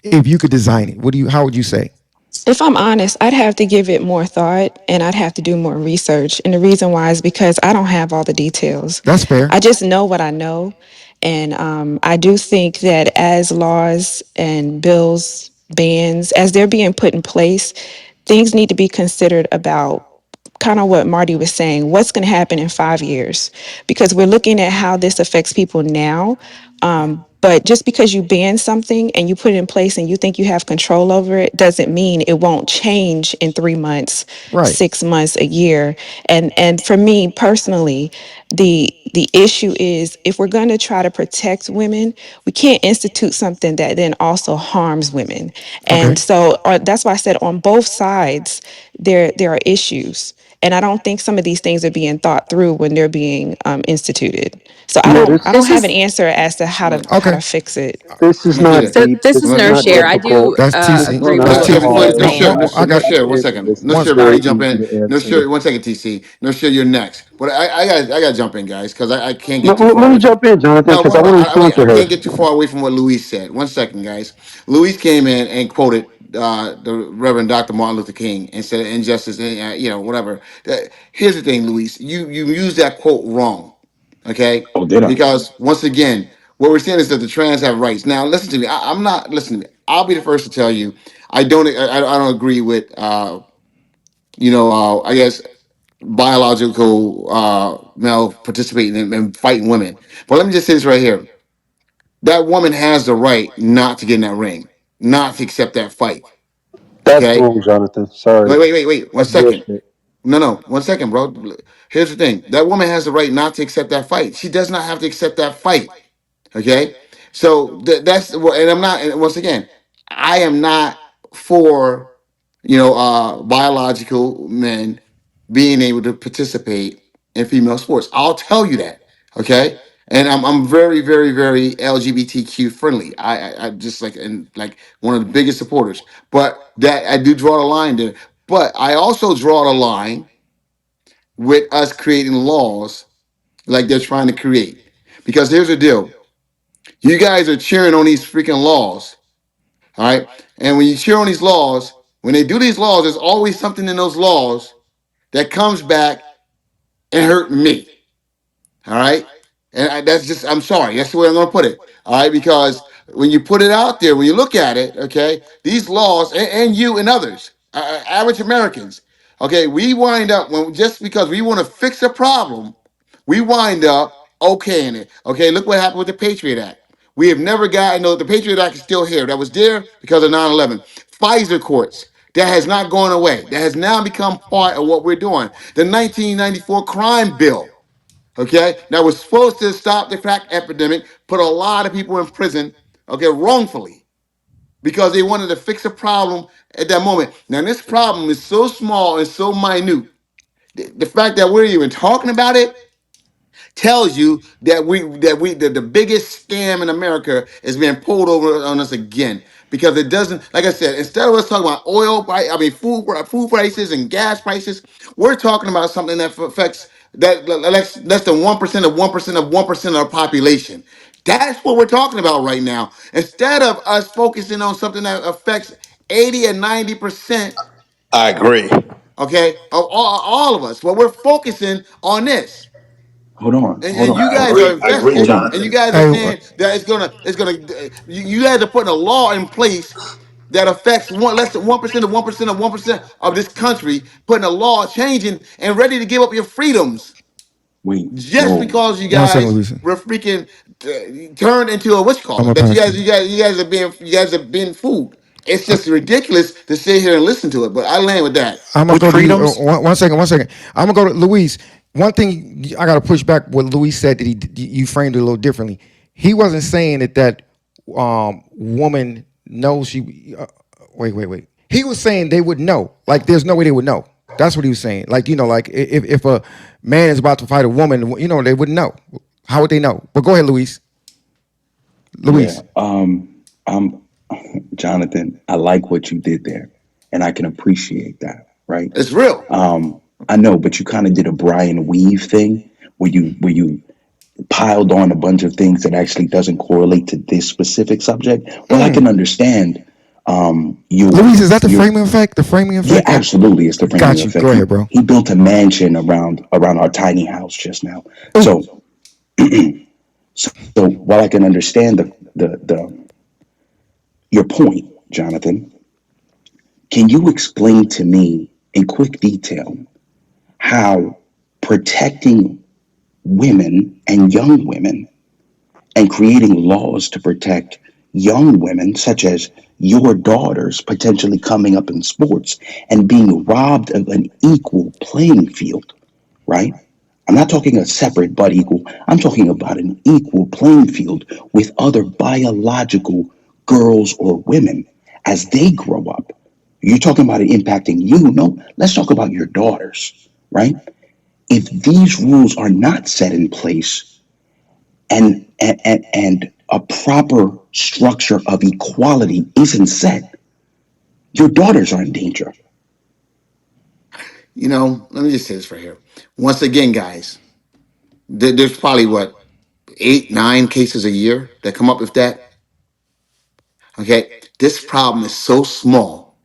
If you could design it, how would you say? If I'm honest, I'd have to give it more thought and I'd have to do more research. And the reason why is because I don't have all the details. That's fair. I just know what I know. And I do think that as laws and bills, bans, as they're being put in place, things need to be considered about kind of what Marty was saying, what's going to happen in 5 years? Because we're looking at how this affects people now. But just because you ban something and you put it in place and you think you have control over it doesn't mean it won't change in 3 months, Right. 6 months, a year. And for me personally, the issue is if we're going to try to protect women, we can't institute something that then also harms women. Okay. And so that's why I said on both sides there are issues. And I don't think some of these things are being thought through when they're being instituted. So I Yeah, don't this have an answer as to how Okay. to fix it. this is not Makita. So deep. this This is is no not share. I difficult. do That's This TC. is agree not with No, That's what T, TC. before Paul is no Hold, sure, saying. no, hold, I no got sure. One it's, second, it's no not sure. very Marty, jump in. easy to No answer. sure. 1 second, TC. No sure. You're next. But I got to jump in, guys, because I can't No, get too far let me away from. jump in, Jonathan, No, because I want to I mean respond to I her. can't get too far away from what Luis said. 1 second, guys. Luis came in and quoted the Reverend Dr. Martin Luther King and said injustice, whatever. Here's the thing, Luis. You used that quote wrong, okay? Oh, did I? Because once again, what we're saying is that the trans have rights. Now, listen to me. I'm not listening. I'll be the first to tell you, I don't agree with, I guess biological male participating and fighting women. But let me just say this right here: that woman has the right not to get in that ring, not to accept that fight. That's Okay? wrong, Jonathan. Sorry. Wait. One That's second. bullshit. No. 1 second, bro. Here's the thing: that woman has the right not to accept that fight. She does not have to accept that fight. Okay, so that's and I'm not. And once again, I am not for biological men being able to participate in female sports. I'll tell you that. Okay, and I'm very very very LGBTQ friendly. I just like one of the biggest supporters. But that I do draw the line there. But I also draw the line with us creating laws like they're trying to create. Because here's the deal: you guys are cheering on these freaking laws, all right? And when you cheer on these laws, when they do these laws, there's always something in those laws that comes back and hurt me, all right? And that's just, I'm sorry, that's the way I'm gonna put it, all right? Because when you put it out there, when you look at it, okay, these laws, and you and others, average Americans, okay, we wind up when just because we want to fix a problem, we wind up okaying it. Okay, look what happened with the Patriot Act. We have never gotten, no, the Patriot Act is still here. That was there because of 9/11. Pfizer courts, that has not gone away. That has now become part of what we're doing. The 1994 crime bill, okay, that was supposed to stop the crack epidemic, put a lot of people in prison, okay, wrongfully, because they wanted to fix a problem at that moment. Now, this problem is so small and so minute. The fact that we're even talking about it tells you that the biggest scam in America is being pulled over on us again, because it doesn't, like I said, instead of us talking about food prices and gas prices, we're talking about something that affects that less than 1% of 1% of 1% of our population. That's what we're talking about right now. Instead of us focusing on something that affects 80 and 90%, I agree. okay, of all of us, well, we're focusing on this. Hold on, And you I guys are agree. I agree, hold invested, on. and you Jonathan. guys are Hey, saying that you guys are putting a law in place that affects less than 1% of 1% of 1% of this country, putting a law changing and ready to give up your freedoms Wait, just bro. because you 1 second, guys Luisa. were freaking turned into a what you I'm call gonna it. That pass this. you guys are being fooled. It's just ridiculous to sit here and listen to it. But I land with that. I'm gonna With go to you. freedoms. 1 second. 1 second. I'm gonna go to Luis. One thing I gotta push back what Luis said that you framed it a little differently. He wasn't saying that woman knows she. Wait. He was saying they would know. Like there's no way they would know. That's what he was saying. Like like if a man is about to fight a woman, they wouldn't know. How would they know? But go ahead, Luis. Yeah. Luis. I'm Jonathan. I like what you did there, and I can appreciate that. Right. It's real. I know, but you kind of did a Brian Weave thing where you piled on a bunch of things that actually doesn't correlate to this specific subject. Well, I can understand You Luis, is that the you framing effect? The framing Yeah, effect? absolutely. It's the framing Got you. Go effect. He ahead, bro. he built a mansion around our tiny house just now. Oh, So while I can understand the your point, Jonathan, can you explain to me in quick detail how protecting women and young women and creating laws to protect young women, such as your daughters potentially coming up in sports and being robbed of an equal playing field, right? I'm not talking a separate but equal. I'm talking about an equal playing field with other biological girls or women as they grow up. You're talking about it impacting you. No, let's talk about your daughters, right? If these rules are not set in place and a proper structure of equality isn't set, your daughters are in danger. Let me just say this right here. Once again, guys, there's probably what, 8, 9 cases a year that come up with that. Okay, this problem is so small,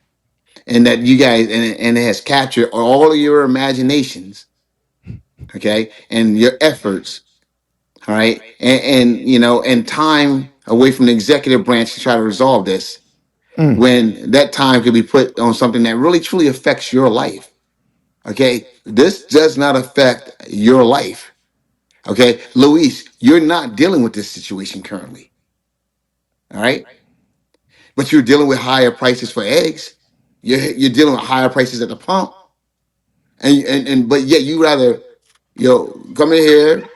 and that you guys and it has captured all of your imaginations, okay, and your efforts, all right, and time away from the executive branch to try to resolve this, when that time could be put on something that really truly affects your life. Okay, this does not affect your life. Okay, Luis, you're not dealing with this situation currently, all right, but you're dealing with higher prices for eggs. You're dealing with higher prices at the pump, and but yet you rather come in here,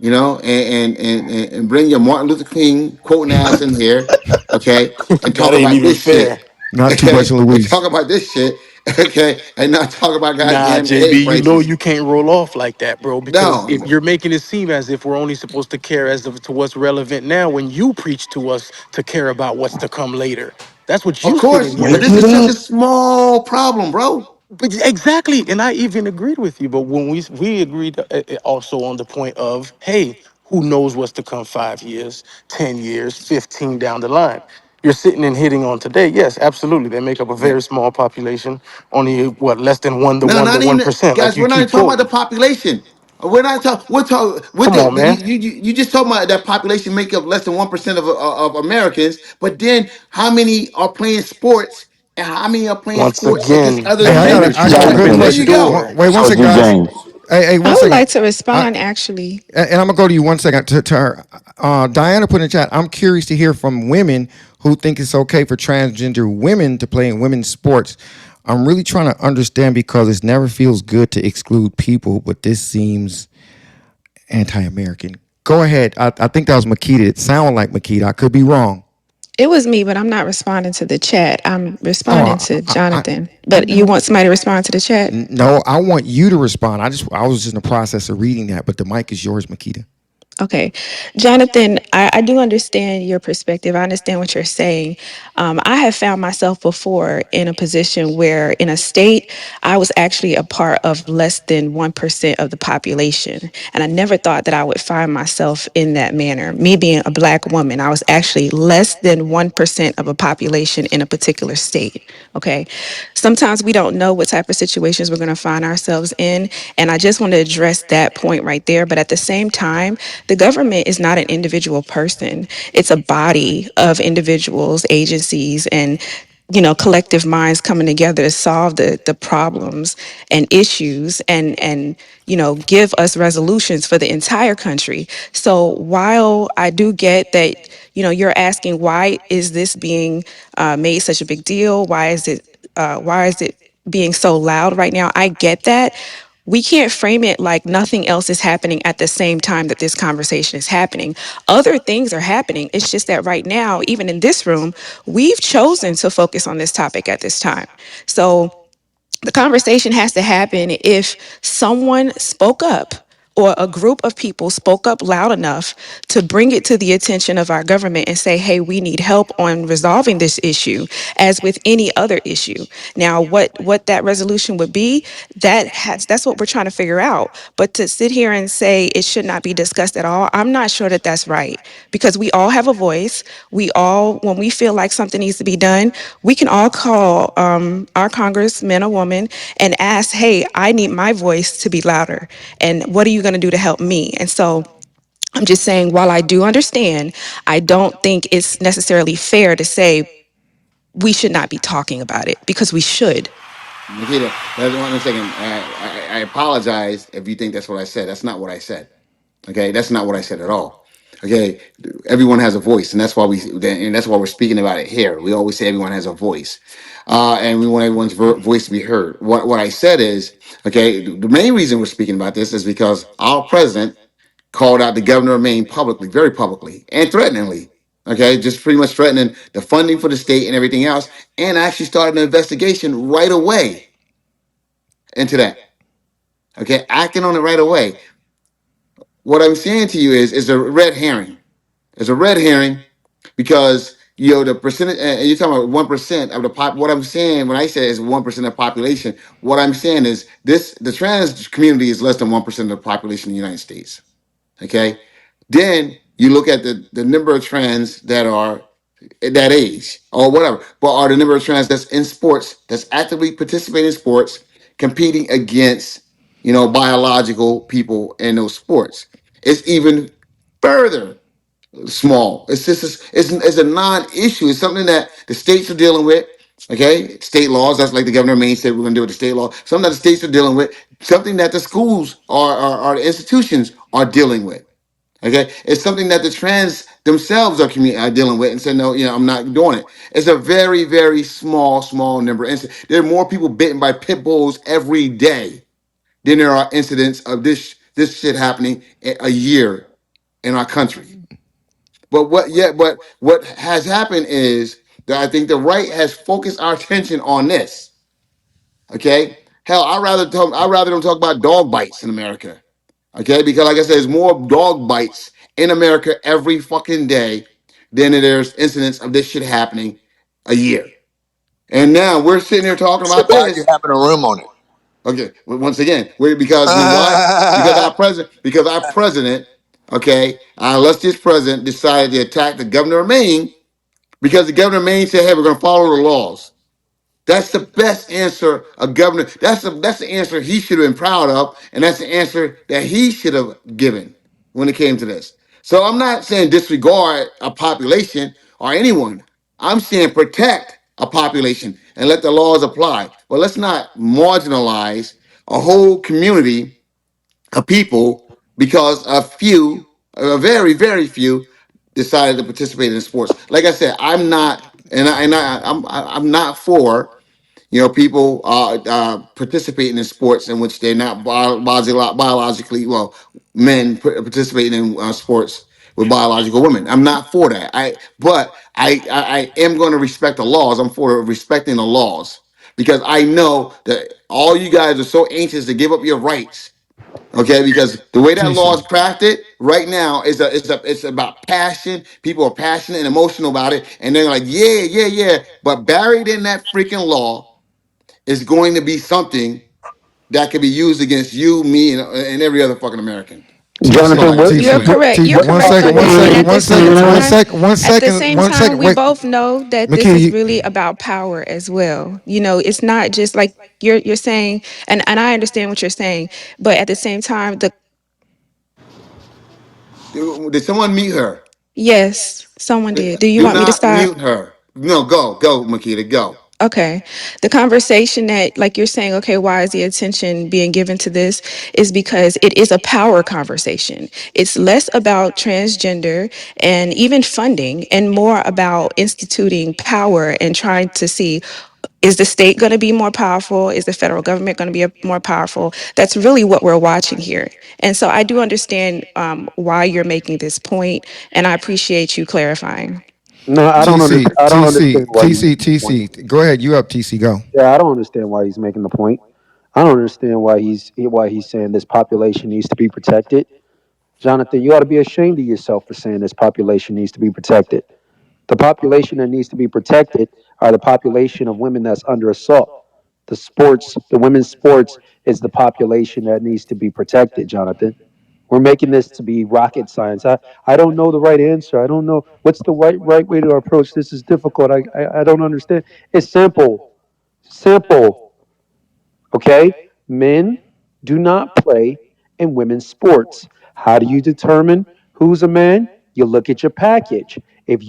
and bring your Martin Luther King quoting ass in here, okay, and That talk ain't about even this fair. shit, not too much, okay, and talk Luis. about this shit, okay, and not talk about Nah, goddamn JB, egg you know prices. you can't roll off like that, bro, because No, if you're making it seem as if we're only supposed to care as to what's relevant now when you preach to us to care about what's to come later. That's what of you sitting course, but here. Wake this it is such up. a small problem, bro. But exactly, and I even agreed with you. But when we agreed also on the point of, hey, who knows what's to come 5 years, 10 years, 15 down the line. You're sitting and hitting on today. Yes, absolutely. They make up a Yeah. very small population, only what less than one to No, one to not one even percent, like guys. you We're not keep even talking about the quoting. population. We're not talking. We're talking. With Come the on, man. you just talking about that population make up less than 1% of Americans. But then how many are playing sports and how many are playing Once sports against again, other Hey, the genders? I got a management good Jonathan, There next you question. go. door. Wait one second, guys. OGJames. Hey, I one would second. like to I, respond actually. and I'm gonna go to you one second to her. Diana put in the chat. I'm curious to hear from women who think it's okay for transgender women to play in women's sports. I'm really trying to understand because it never feels good to exclude people, but this seems anti-American. Go ahead. I think that was Makeda. It sounded like Makeda. I could be wrong. It was me, but I'm not responding to the chat. I'm Oh, responding to I Jonathan. I But you know. want somebody to respond to the chat? No, I want you to respond. I was just in the process of reading that, but the mic is yours, Makeda. Okay. Jonathan, I do understand your perspective. I understand what you're saying. I have found myself before in a position where in a state, I was actually a part of less than 1% of the population. And I never thought that I would find myself in that manner. Me being a Black woman, I was actually less than 1% of a population in a particular state. Okay. Sometimes we don't know what type of situations we're going to find ourselves in. And I just want to address that point right there. But at the same time, the government is not an individual person, it's a body of individuals, agencies, and collective minds coming together to solve the problems and issues and give us resolutions for the entire country. So while I do get that you're asking why is this being made such a big deal, why is it being so loud right now, I get that. We can't frame it like nothing else is happening at the same time that this conversation is happening. Other things are happening. It's just that right now, even in this room, we've chosen to focus on this topic at this time. So the conversation has to happen if someone spoke up or a group of people spoke up loud enough to bring it to the attention of our government and say, hey, we need help on resolving this issue, as with any other issue. Now, what that resolution would be, that's what we're trying to figure out. But to sit here and say it should not be discussed at all, I'm not sure that that's right, because we all have a voice. We all, when we feel like something needs to be done, we can all call our congressman or woman and ask, hey, I need my voice to be louder. And what are you going to do to help me? And so I'm just saying, while I do understand, I don't think it's necessarily fair to say we should not be talking about it, because we should. Makeda, that's one second. I apologize if you think that's what I said. That's not what I said. Okay, that's not what I said at all. Okay, everyone has a voice, and that's why we're speaking about it here. We always say everyone has a voice, and we want everyone's voice to be heard. What I said is, okay, the main reason we're speaking about this is because our president called out the governor of Maine publicly, very publicly, and threateningly. Okay, just pretty much threatening the funding for the state and everything else, and actually started an investigation right away into that. Okay, acting on it right away. What I'm saying to you is a red herring. It's a red herring because the percentage, and you're talking about 1% of the pop. What I'm saying when I say is 1% of the population, what I'm saying is the trans community is less than 1% of the population in the United States. Okay, then you look at the number of trans that are at that age or whatever, but are the number of trans that's in sports, that's actively participating in sports, competing against biological people in those sports. It's even further small. It's a non-issue. It's something that the states are dealing with. Okay, state laws. That's like the governor of Maine said we're going to do with the state law. Something that the states are dealing with. Something that the schools are the institutions are dealing with. Okay, it's something that the trans themselves are dealing with and said, no, I'm not doing it. It's a very, very small number. There are more people bitten by pit bulls every day than there are incidents of this shit happening a year in our country. But what has happened is that I think the right has focused our attention on this. Okay, hell, I'd rather them talk about dog bites in America. Okay, because like I said, there's more dog bites in America every fucking day than there's incidents of this shit happening a year. And now we're sitting here talking So about why are you this. having a room on it? Okay, well, once again, because you know why? Because our president, okay, our illustrious president decided to attack the governor of Maine because the governor of Maine said, "Hey, we're going to follow the laws." That's the best answer a governor. That's the answer he should have been proud of, and that's the answer that he should have given when it came to this. So I'm not saying disregard a population or anyone. I'm saying protect a population and let the laws apply. But let's not marginalize a whole community of people because a very very few, decided to participate in sports. Like I said, I'm not, I'm not for people participating in sports in which they're not biologically well, men participating in sports with biological women. I'm not for that. I am going to respect the laws. I'm for respecting the laws because I know that all you guys are so anxious to give up your rights. Okay, because the way that law is TC. crafted right now it's about passion. People are passionate and emotional about it, and they're like, yeah. But buried in that freaking law is going to be something that can be used against you, me, and every other fucking American. That's all Jonathan, I got to what, say. You're TC. Land. correct. You're what, One correct second. on One that. And second. at the One same second. One time, second. One at the second. same One time, second. we Wait, both know that this is Makeda. really about power as well. It's not just like you're saying, and I understand what you're saying, but at the same time, the Did someone mute her? yes, someone did. Do you Do want me to not stop? mute her. No, go, Makita, go. Okay. The conversation that, like you're saying, okay, why is the attention being given to this? Is because it is a power conversation. It's less about transgender and even funding and more about instituting power and trying to see, is the state going to be more powerful? Is the federal government going to be more powerful? That's really what we're watching here. And so I do understand why you're making this point, and I appreciate you clarifying. no, I don't TC. understand. I don't TC. understand why he's TC. making the point. TC. Go ahead. You up, TC. Go. Yeah, I don't understand why he's making the point. I don't understand why he's saying this population needs to be protected. Jonathan, you ought to be ashamed of yourself for saying this population needs to be protected. The population that needs to be protected are the population of women that's under assault. The women's sports is the population that needs to be protected, Jonathan. We're making this to be rocket science. I don't know the right answer. I don't know what's the right way to approach this. Is difficult. I don't understand. It's simple. Simple. Okay? Men do not play in women's sports. How do you determine who's a man? You look at your package. If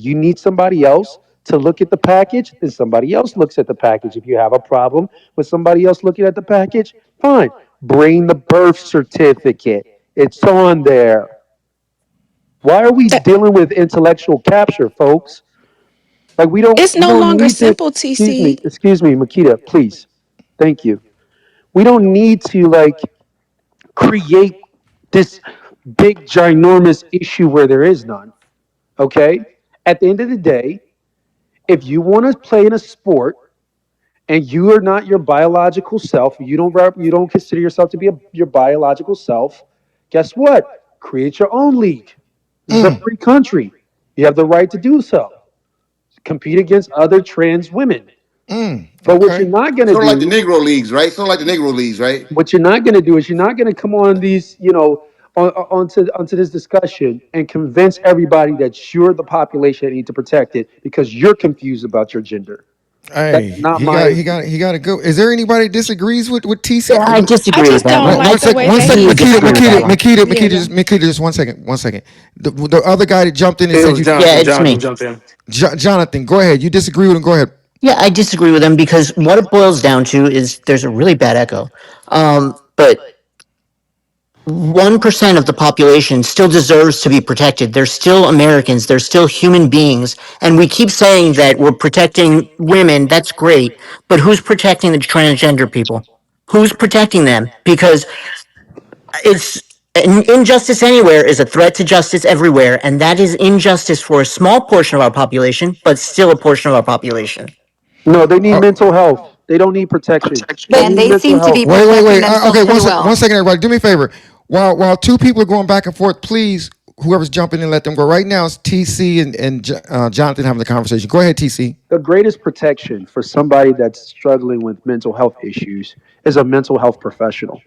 you need somebody else to look at the package, then somebody else looks at the package. If you have a problem with somebody else looking at the package, fine. Bring the birth certificate. It's on there. Why are we That dealing with intellectual capture, folks? Like we don't it's we no don't longer need to simple, TC. excuse me, Makita, please. Thank you. We don't need to create this big ginormous issue where there is none. Okay? At the end of the day, if you want to play in a sport and you are not your biological self, you don't consider yourself to be your biological self, guess what? Create your own league. This is a free country. You have the right to do so. Compete against other trans women. But what you're Okay. not going to Sort of like the do Negro leagues, right? Sort of like the Negro leagues, right? What you're not going to do is you're not going to come on these, onto this discussion and convince everybody that you're the population that need to protect it because you're confused about your gender. That's Hey, not my. he got to go. Is there anybody disagrees with TC? Yeah, I I disagree with just that don't one. One like the second, way one that second, Completely he's Makita, disagree with that Makita, one. talking. Makita, Yeah, Makita, yeah. just one second, one second. The other guy that jumped in and It said was you, Yeah, Jonathan. it's Jonathan me. jumped in. Jonathan, go ahead. You disagree with him. Go ahead. Yeah, I disagree with him because what it boils down to is there's a really bad echo. But 1% of the population still deserves to be protected. They're still Americans. They're still human beings. And we keep saying that we're protecting women. That's great. But who's protecting the transgender people? Who's protecting them? Because it's injustice anywhere is a threat to justice everywhere. And that is injustice for a small portion of our population, but still a portion of our population. No, they need Uh, mental health. They don't need protection. They And need they mental seem to health. be protecting wait. themselves Okay, pretty one well. second, everybody. Do me a favor. While two people are going back and forth, please, whoever's jumping in, let them go. Right now, it's TC and Jonathan having the conversation. Go ahead, TC. The greatest protection for somebody that's struggling with mental health issues is a mental health professional.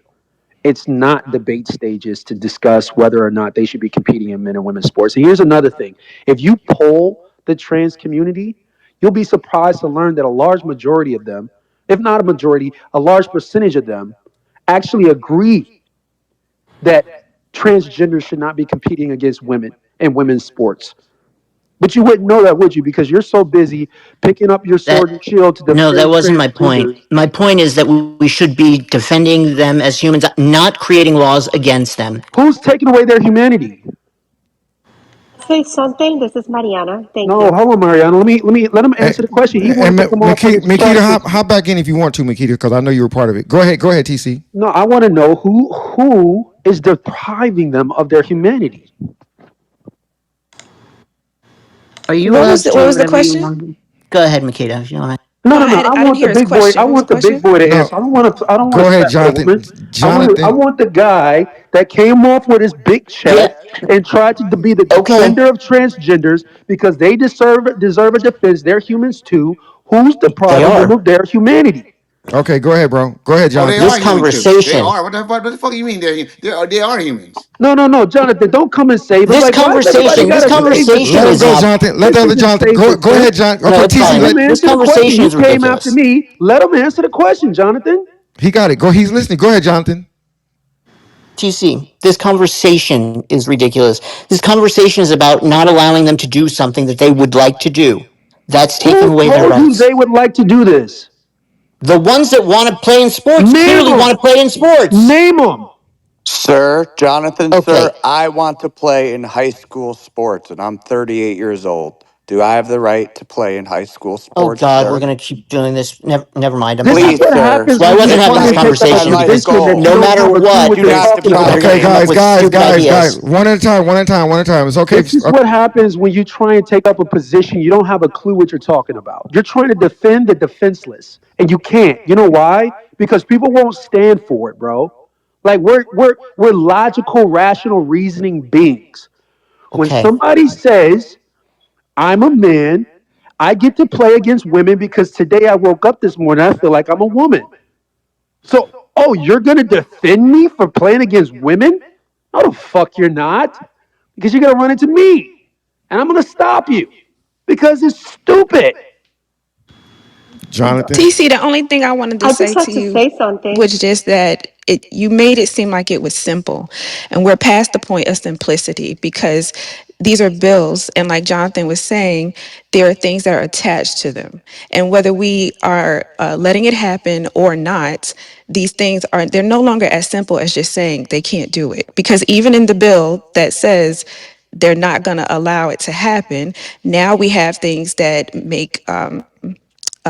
It's not debate stages to discuss whether or not they should be competing in men and women's sports. And here's another thing. If you poll the trans community, you'll be surprised to learn that a large majority of them, if not a majority, a large percentage of them actually agree that transgenders should not be competing against women in women's sports. But you wouldn't know that, would you? Because you're so busy picking up your sword That and shield to No, that defend wasn't my point. transgenders. My point is that we should be defending them as humans, not creating laws against them. Who's taking away their humanity? Say something. This is Mariana. Thank No, you. hold on, Mariana. Let him answer the question. He wanted And to come off with his Makita, tribalism. hop back in if you want to, Makita, because I know you were part of it. Go ahead, TC. No, I want to know who is depriving them of their humanity. Are you What was allowed to do the whatever you question? want? Go ahead, Makeda, if you want. No, No, no, no. I I didn't want the hear his big boy. question. I What was the want the big question? boy to No, answer. I don't want to. I don't want go a ahead, fat little woman. Jonathan. I Jonathan. want the guy that came off with his big Yeah. chest and tried to be the Okay. defender of transgenders because they deserve a defense. They're humans too. Who's They depriving them are. of their humanity? Okay, go ahead, bro. Go ahead, Oh, they Jonathan. are This human too. They conversation. are. What the fuck you mean? They are humans. No, no, no, Jonathan. Don't come and save us. This Like, why does everybody conversation. got This to save the conversation Let him is go, trans? hap- Jonathan. Let the This other isn't Jonathan safe for go. Go trans. ahead, John. No, Okay, it's TC. Let fine. him Let This answer the question. conversation You is came after ridiculous. me. Let him answer the question, Jonathan. he got it. Go. He's listening. Go ahead, Jonathan. TC, this conversation is ridiculous. This conversation is about not allowing them to do something that they would like to do. That's taking Who away their told you rights. they would like to do this? The ones that want to play in sports Name clearly want to them. play in sports. Name them. Sir, Jonathan, sir, Okay. I want to play in high school sports and I'm 38 years old. Do I have the right to play in high school Oh sports, God, we're sir? gonna keep doing this. Never mind. This is I'm. Please, what sir. happens Well, I when you wasn't It's having try this and my take it's up a my conversation. life's position that you No goal. don't matter have a clue what, what You you're have to talking protect about. Okay, you're coming up guys, with me. guys, stupid guys, guys. ideas. One at a time. One at a time. One at a time. It's okay. This is Okay. what happens when you try and take up a position you don't have a clue what you're talking about. You're trying to defend the defenseless, and you can't. You know why? because people won't stand for it, bro. Like we're logical, rational, reasoning beings. When Okay. somebody says, "I'm a man, I get to play against women because today I woke up this morning, I feel like I'm a woman." So, oh, you're gonna defend me for playing against women? No, the fuck you're not, because you're gonna run into me, and I'm gonna stop you because it's stupid. Jonathan. TC, the only thing I wanted to I say just to have to you say something. was just that you made it seem like it was simple. And we're past the point of simplicity because these are bills. And like Jonathan was saying, there are things that are attached to them. And whether we are letting it happen or not, these things are, they're no longer as simple as just saying they can't do it. Because even in the bill that says they're not going to allow it to happen, now we have things that make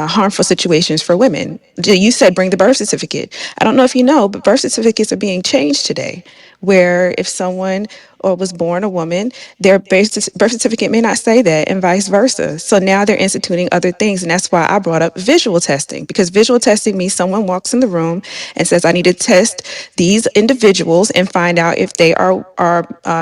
harmful situations for women. You said bring the birth certificate. I don't know if you know, but birth certificates are being changed today, where if someone or was born a woman, their birth certificate may not say that, and vice versa. So now they're instituting other things, and that's why I brought up visual testing, because visual testing means someone walks in the room and says, "I need to test these individuals and find out if they are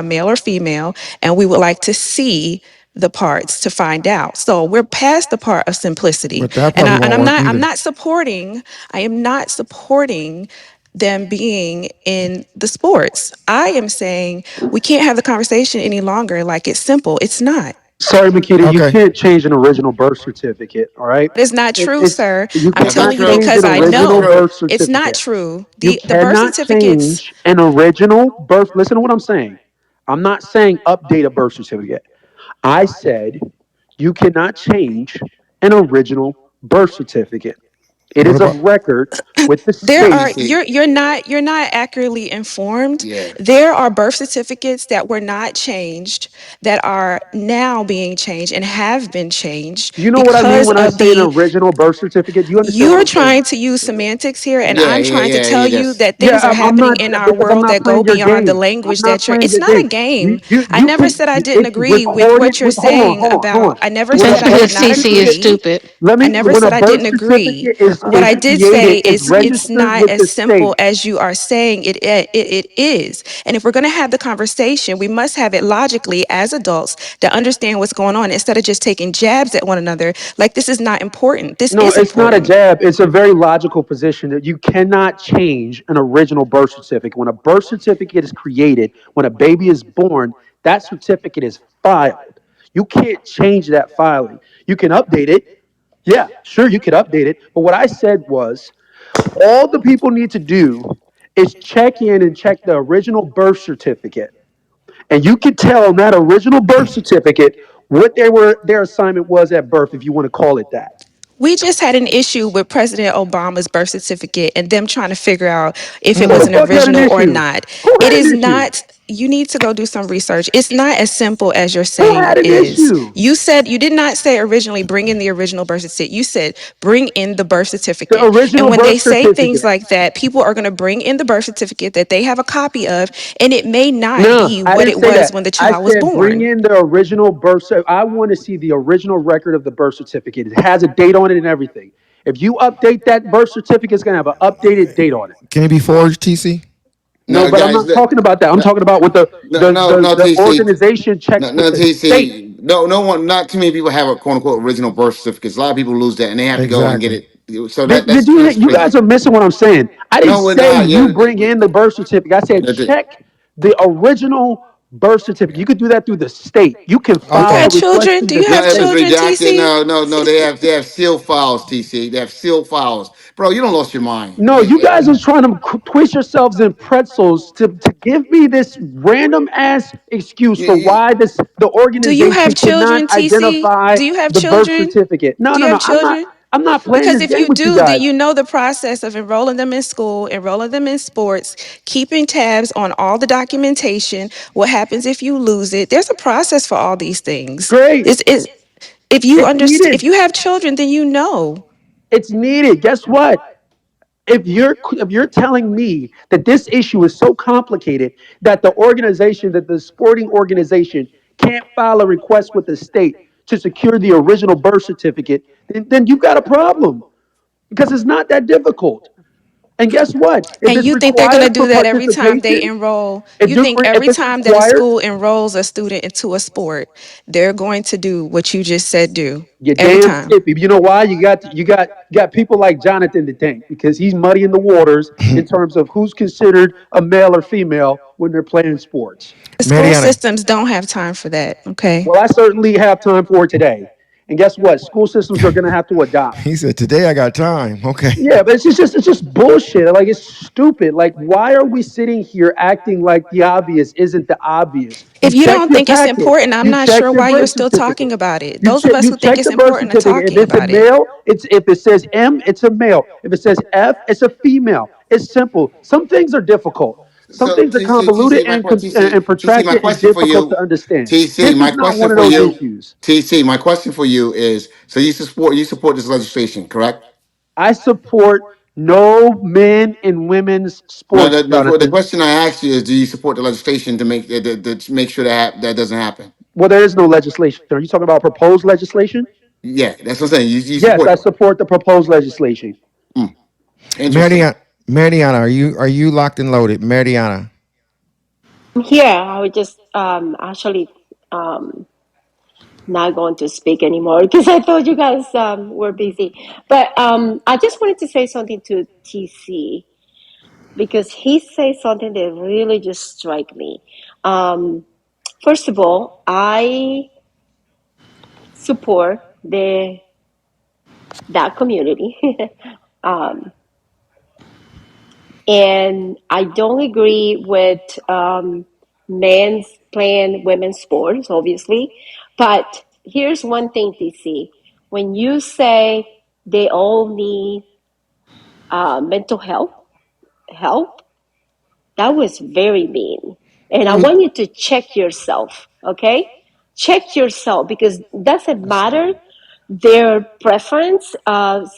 male or female, and we would like to see the parts to find out." So we're past the part of simplicity. But that And probably and won't I'm work not I'm either. not supporting I am not supporting them being in the sports. I am saying we can't have the conversation any longer like it's simple. It's not. Sorry, Makita, you Okay. can't change an original birth certificate. All right, That is not true, it's sir. you I'm That's not cannot telling you true. change because an I That's not original know true. birth it's not certificate. true. You The birth cannot certificates. change an original birth. Listen to what I'm saying. I'm not saying update a birth certificate. I said you cannot change an original birth certificate. It What is of about record with the There state. are TC. you're not accurately informed. Yeah. There are birth certificates that were not changed that are now being changed and have been changed Do you know what I mean because when I of say an the original birth certificate? Do you understand what you're I'm saying? trying to use semantics here, and Yeah, I'm yeah, trying to yeah, tell he you does. that Yeah, things are I'm happening not in our because I'm world not that go playing your beyond the game. I'm language not that you're. playing It's your not a game. game. I You never can. said I didn't It's agree with recorded. what you're Hold on, saying hold on, hold about. on. I never When Just a said I did because birth not CC is certificate, agree. stupid. let I me. never When a said I birth didn't agree. certificate is What is I did created, say it's is it's registered not with as the simple state. as you are saying it is. And if we're going to have the conversation, we must have it logically as adults to understand what's going on instead of just taking jabs at one another like this is not important. This No, is it's not a important. jab. It's a very logical position that you cannot change an original birth certificate. When a birth certificate is created, when a baby is born, that certificate is filed. You can't change that filing. You can update it. Yeah, sure, you could update it. But what I said was all the people need to do is check in and check the original birth certificate. And you could tell on that original birth certificate what their assignment was at birth, if you want to call it that. We just had an issue with President Obama's birth certificate and them trying to figure out if it Who was the an fuck had an original or issue? not. Who It had an is issue? not, you need to go do some research. It's not as simple as you're Who saying had it an is. issue? You said, you did not say originally bring in the original birth certificate. You said bring in the birth The certificate. And original when they birth say things certificate. like that, people are going to bring in the birth certificate that they have a copy of, and it may not No, be I what didn't it say was that. when the I child was said bring born. in the original birth certificate. I want to see the original record of the birth certificate. It has a date on it and everything. If you update that birth certificate, it's going to have an updated date on it. can it be forged, TC? No, No, but I'm guys. not talking about that. I'm No, talking about what no, no, no, the TC. organization No, checks with no, the state. TC. No, no one. Not too many people have a quote unquote original birth certificates. A lot of people lose that, and they have to go and get Exactly. it. So Did you that's you guys crazy. are missing what I'm saying? I didn't No, we're say not. you Yeah. bring in the birth certificate. I said check the original birth certificate. You could do that through the state. You can Do you file Okay. a have request children? through Do the you No, have it was state. children, redacted. TC? No, no, no. They have sealed files, TC. They have sealed files, bro. You don't lost your mind. No, you guys are trying to twist yourselves in pretzels to give me this random ass excuse You, for you, why the Do you organization have cannot children, TC? identify Do you have the birth children? certificate. No, Do no, you no. have children? I'm not playing Because this if game you with you do, then guys. you know the process of enrolling them in school, enrolling them in sports, keeping tabs on all the documentation, what happens if you lose it. There's a process for all these things. Great. This is if you It's understand, needed. if you have children, then you know. It's needed. Guess what? If you're telling me that this issue is so complicated that the sporting organization can't file a request with the state to secure the original birth certificate, then you've got a problem because it's not that difficult. And guess what? If And it's you think they're going to required for do that every time they participation, enroll? You think if every it's time that a required, school enrolls a student into a sport, they're going to do what you just said do you're every damn time? skippy. You know why? You got people like Jonathan the Tank because he's muddying the waters in terms of who's considered a male or female when they're playing sports. The school Mariana, systems don't have time for that, okay? Well, I certainly have time for it today. And guess what? School systems are going to have to adopt. he said, today I got time. Okay. Yeah, but it's just bullshit. Like it's stupid. Like why are we sitting here acting like the obvious isn't the obvious? You If you check don't your think it's packet. important, I'm You not check sure your why you're birth still talking certificate. about it. You Those of check us you who think check it's the birth important are certificate. If talking it's a about it. male, it's if it says M, it's a male. If it says F, it's a female. It's simple. Some things are difficult. Some So things are convoluted and TC, my protracted and question for difficult to you, understand. TC, This my is not question one of for those you, issues. TC, my question for you is: so you support this legislation, correct? I support no men and women's No, sports, the Jonathan. question I asked you is: do you support the legislation to make sure that doesn't happen? Well, there is no legislation. Are you talking about proposed legislation? Yeah, that's what I'm saying. You Yes, support I it. support the proposed legislation. Hmm, interesting. Mariana, are you locked and loaded? Mariana. I'm here. I was just actually um, not going to speak anymore because I thought you guys were busy. But I just wanted to say something to TC because he said something that really just struck me. Um, First of all, I support the that community. um, and I don't agree with men's playing women's sports, obviously. But here's one thing, TC. When you say they all need mental help, that was very mean. And I Well, want you to check yourself, okay? Check yourself because it doesn't matter their preference,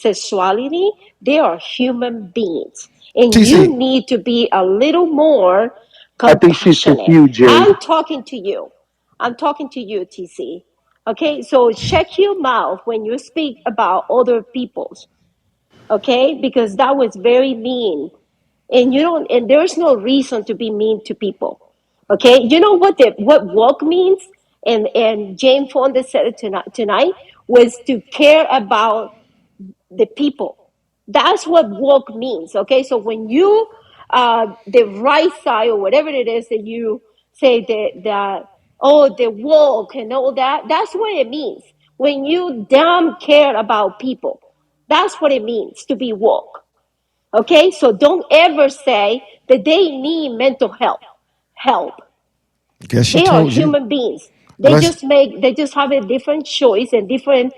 sexuality, they are human beings. And TC, you need to be a little more I think she's compassionate. confused, Jerry. I'm talking to you. I'm talking to you, TC. Okay, so check your mouth when you speak about other people's, okay? Because that was very mean and you don't and there's no reason to be mean to people, okay? You know what woke means, and Jane Fonda said it tonight was to care about the people. That's what woke means, okay? So when you the right side or whatever it is that you say that oh the woke and all that, that's what it means. When you damn care about people, that's what it means to be woke. Okay, so don't ever say that they need mental help. guess she They are told you. human beings. Let's They just have a different choice and different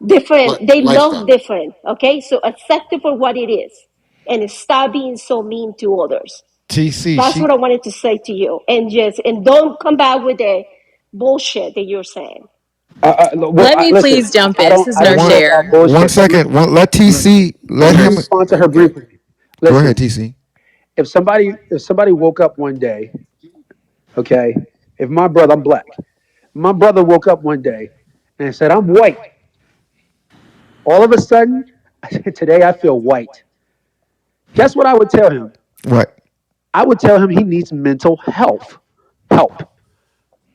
different. They love Lifestyle. different. Okay, so accept it for what it is, and stop being so mean to others. TC. That's what I wanted to say to you, and don't come back with the bullshit that you're saying. Let me Listen. please jump I in. don't. This is I no don't know one about share. one bullshit, but second. Let TC let let me him. respond to her Okay. briefly. Go ahead, Listen. TC. If somebody woke up one day, okay, if my brother, I'm black. My brother woke up one day and said, "I'm white." All of a sudden, today I feel white. Guess what I would tell him? What? I would tell him he needs mental health help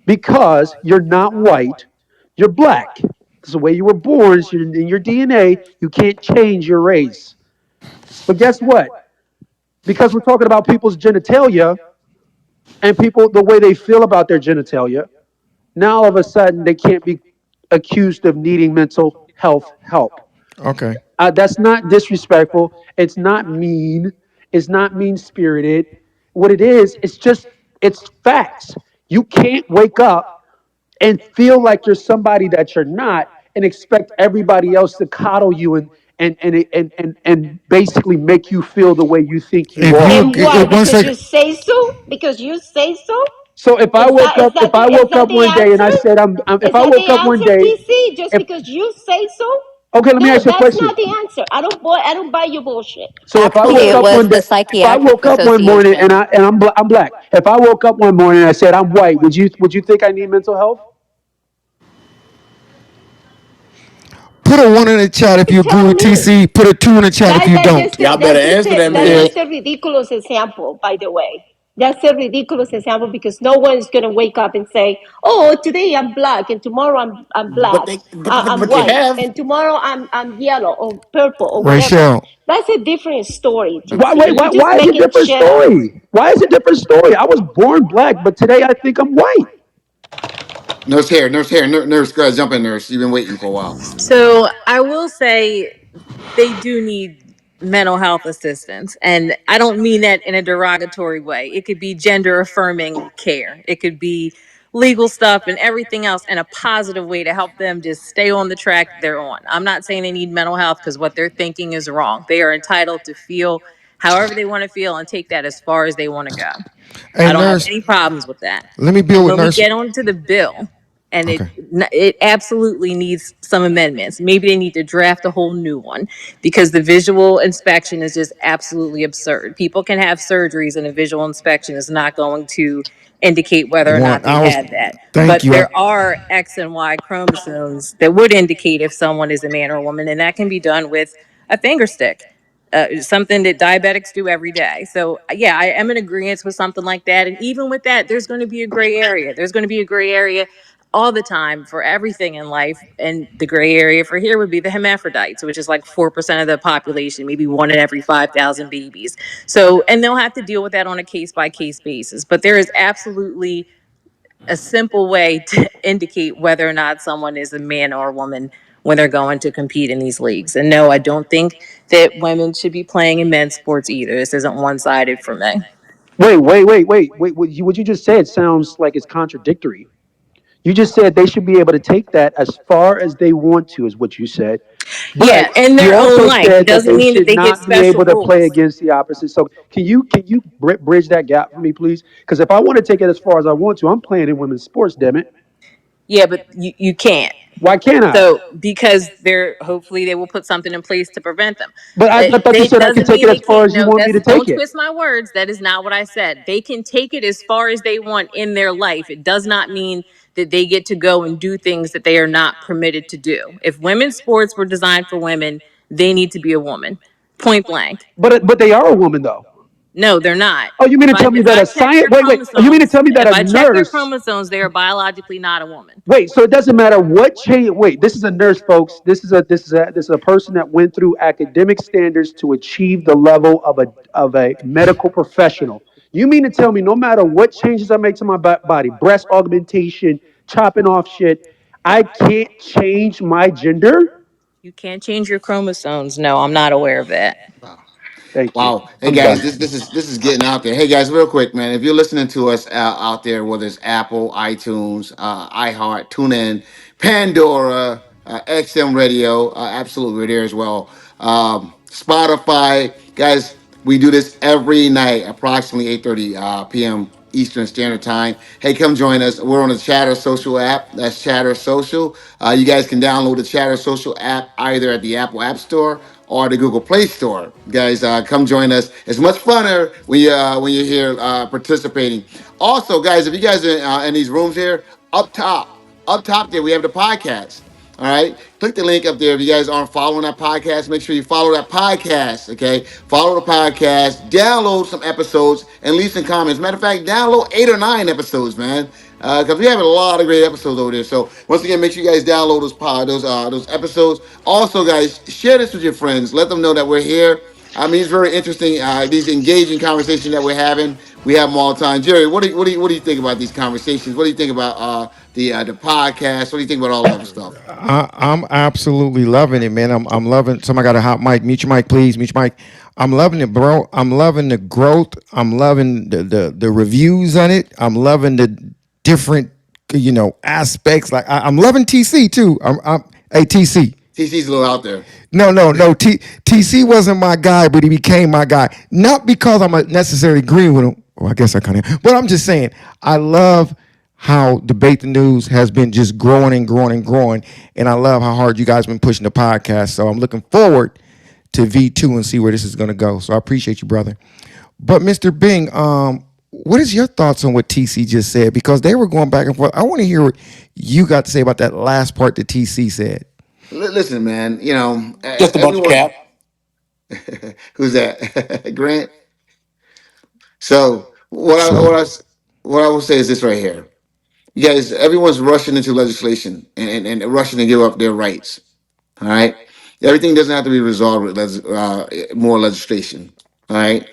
because you're not white, you're black. It's the way you were born. It's in your DNA. You can't change your race. But guess what? Because we're talking about people's genitalia and people the way they feel about their genitalia, now all of a sudden they can't be accused of needing mental health help. Okay. That's not disrespectful. It's not mean. It's not mean spirited. What it is, it's facts. You can't wake up and feel like you're somebody that you're not and expect everybody else to coddle you and basically make you feel the way you think you If you are. And why? one Because you second. say so? Because you say so? So if I woke up, if I Is woke that up the one day and I answer? said if Is I that the woke up one answer, day, TC? Just if because you say so? okay, let me No, ask you a that's question. not the answer. I don't buy your bullshit. So if I Actually, woke it up one was day, the if I Psychiatric woke up one morning and Association. I'm black, if I woke up one morning and I said I'm white, would you think I need mental health? Put a one in the chat if you agree Tell with me. TC. Put a two in the chat if That you that just don't. Y'all better that's just answer a, that that's man. just a ridiculous example, by the way. That's a ridiculous example because no one is gonna wake up and say, "Oh, today I'm black, and tomorrow I'm But black, they but but, I'm but they white, have. and tomorrow I'm yellow or purple or whatever." Rachelle, That's a different story, Why? TC. Wait. You just Why is it making different shit up. story? Why is it different story? I was born black, but today I think I'm white. Nurse, go ahead, jump in, nurse. You've been waiting for a while. So I will say they do need mental health assistance. And I don't mean that in a derogatory way. It could be gender affirming care, it could be legal stuff and everything else in a positive way to help them just stay on the track they're on. I'm not saying they need mental health because what they're thinking is wrong. They are entitled to feel however they want to feel and take that as far as they want to go. hey I don't have nurse, any problems with that. let me build with When we nurse. get onto the bill, and Okay. it absolutely needs some amendments. Maybe they need to draft a whole new one because the visual inspection is just absolutely absurd. People can have surgeries, and a visual inspection is not going to indicate whether or One, not they I was. had that. Thank But you. there are X and Y chromosomes that would indicate if someone is a man or a woman, and that can be done with a finger stick, something that diabetics do every day. So yeah, I am in agreement with something like that. And even with that, there's going to be a gray area. There's going to be a gray area all the time for everything in life. And the gray area for here would be the hermaphrodites, which is like 4% of the population, maybe one in every 5,000 babies. So, and they'll have to deal with that on a case by case basis. But there is absolutely a simple way to indicate whether or not someone is a man or a woman when they're going to compete in these leagues. And no, I don't think that women should be playing in men's sports either. This isn't one sided for me. Wait. What you just said sounds like it's contradictory. You just said they should be able to take that as far as they want to, is what you said. But Yeah, in you their own also life. It said that doesn't they mean that should they get not be special able to play rules. against the opposite. So can you bridge that gap for me, please? Because if I want to take it as far as I want to, I'm playing in women's sports. Damn it! Yeah, but you can't. Why can't I? So because they're hopefully they will put something in place to prevent them. But I thought you They said I could doesn't take mean it they as far can't. as you No, want me to that's take don't it. twist my words. That is not what I said. They can take it as far as they want in their life. It does not mean that they get to go and do things that they are not permitted to do. If women's sports were designed for women, they need to be a woman. Point blank. But they are a woman though. No, they're not. Oh, you mean to tell me If that I a check science? their Wait. Oh, you mean to chromosomes, tell me that if a I check their nurse? chromosomes, they are biologically not a woman. Wait, so it doesn't matter what change. Wait, this is a nurse, folks. This is a person that went through academic standards to achieve the level of a medical professional. You mean to tell me no matter what changes I make to my body, breast augmentation, chopping off shit, I can't change my gender? You can't change your chromosomes. No, I'm not aware of that. Wow. Thank you. Wow. Hey I'm guys, done. this is getting out there. Hey guys, real quick, man. If you're listening to us out there, whether it's Apple, iTunes, iHeart, TuneIn, Pandora, XM Radio, absolutely we're there as well. Spotify, guys. We do this every night, approximately 8:30 p.m. Eastern Standard Time. Hey, come join us. We're on the Chatter Social app. That's Chatter Social. You guys can download the Chatter Social app either at the Apple App Store or the Google Play Store. Guys, come join us. It's much funner when you're here participating. Also, guys, if you guys are in these rooms here, up top there, we have the podcast. All right. Click the link up there. If you guys aren't following that podcast, make sure you follow that podcast. Okay. Follow the podcast, download some episodes, and leave some comments. Matter of fact, download 8 or 9 episodes, man. Because we have a lot of great episodes over there. So once again, make sure you guys download those episodes. Also, guys, share this with your friends. Let them know that we're here. I mean, it's very interesting. These engaging conversations that we're having, we have them all the time. Jerry, what do you think about these conversations? What do you think about the podcast? What do you think about all that stuff? I'm absolutely loving it, man. I'm loving. Somebody got a hot mic. Mute your mic, please. Mute your mic. I'm loving it, bro. I'm loving the growth. I'm loving the reviews on it. I'm loving the different aspects. Like I'm loving TC too. I'm hey TC. TC's a little out there. No. TC wasn't my guy, but he became my guy. Not because I'm necessarily agreeing with him. Well, I guess I kind of. But I'm just saying, I love how Debate the News has been just growing and growing and growing, and I love how hard you guys been pushing the podcast. So I'm looking forward to V2 and see where this is going to go. So I appreciate you, brother. But Mr. Bing, what is your thoughts on what TC just said? Because they were going back and forth. I want to hear what you got to say about that last part that TC said. Listen, man. Just a bunch of Everyone. cap. Who's that? Grant. So So, what I will say is this right here. You guys, everyone's rushing into legislation and rushing to give up their rights. All right. Everything doesn't have to be resolved with more legislation. All right.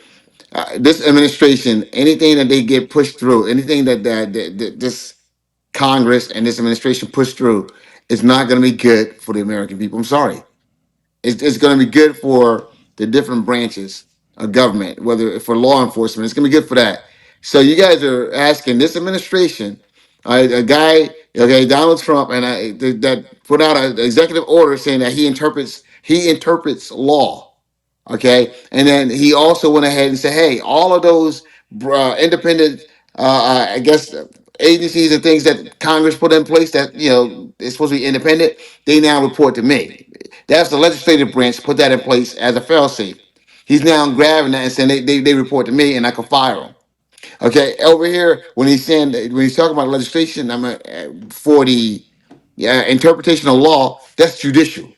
This administration, anything that they get pushed through, anything that this Congress and this administration pushed through, is not going to be good for the American people. I'm sorry. It's going to be good for the different branches of government, whether for law enforcement, it's going to be good for that. So you guys are asking this administration, a guy, okay, Donald Trump, and that put out an executive order saying that he interprets law. Okay, and then he also went ahead and said, "Hey, all of those independent, I guess, agencies and things that Congress put in place that is supposed to be independent, they now report to me." That's the legislative branch put that in place as a failsafe. He's now grabbing that and saying they report to me and I can fire them. Okay, over here when he's talking about legislation, for the interpretation of law. That's judicial.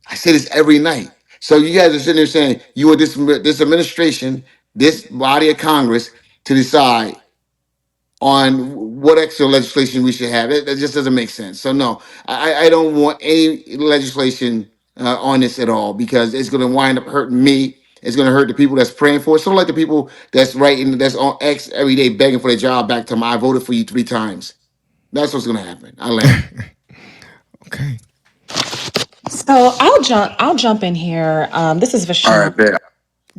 I say this every night. So you guys are sitting there saying you want this administration, this body of Congress to decide on what extra legislation we should have. That just doesn't make sense. So no, I don't want any legislation on this at all because it's going to wind up hurting me. It's going to hurt the people that's praying for it. Sort of like the people that's writing, that's on X every day begging for their job back to them. I voted for you 3 times. That's what's going to happen. I land. okay. So I'll jump in here. This is All Vashon. right, bet. Go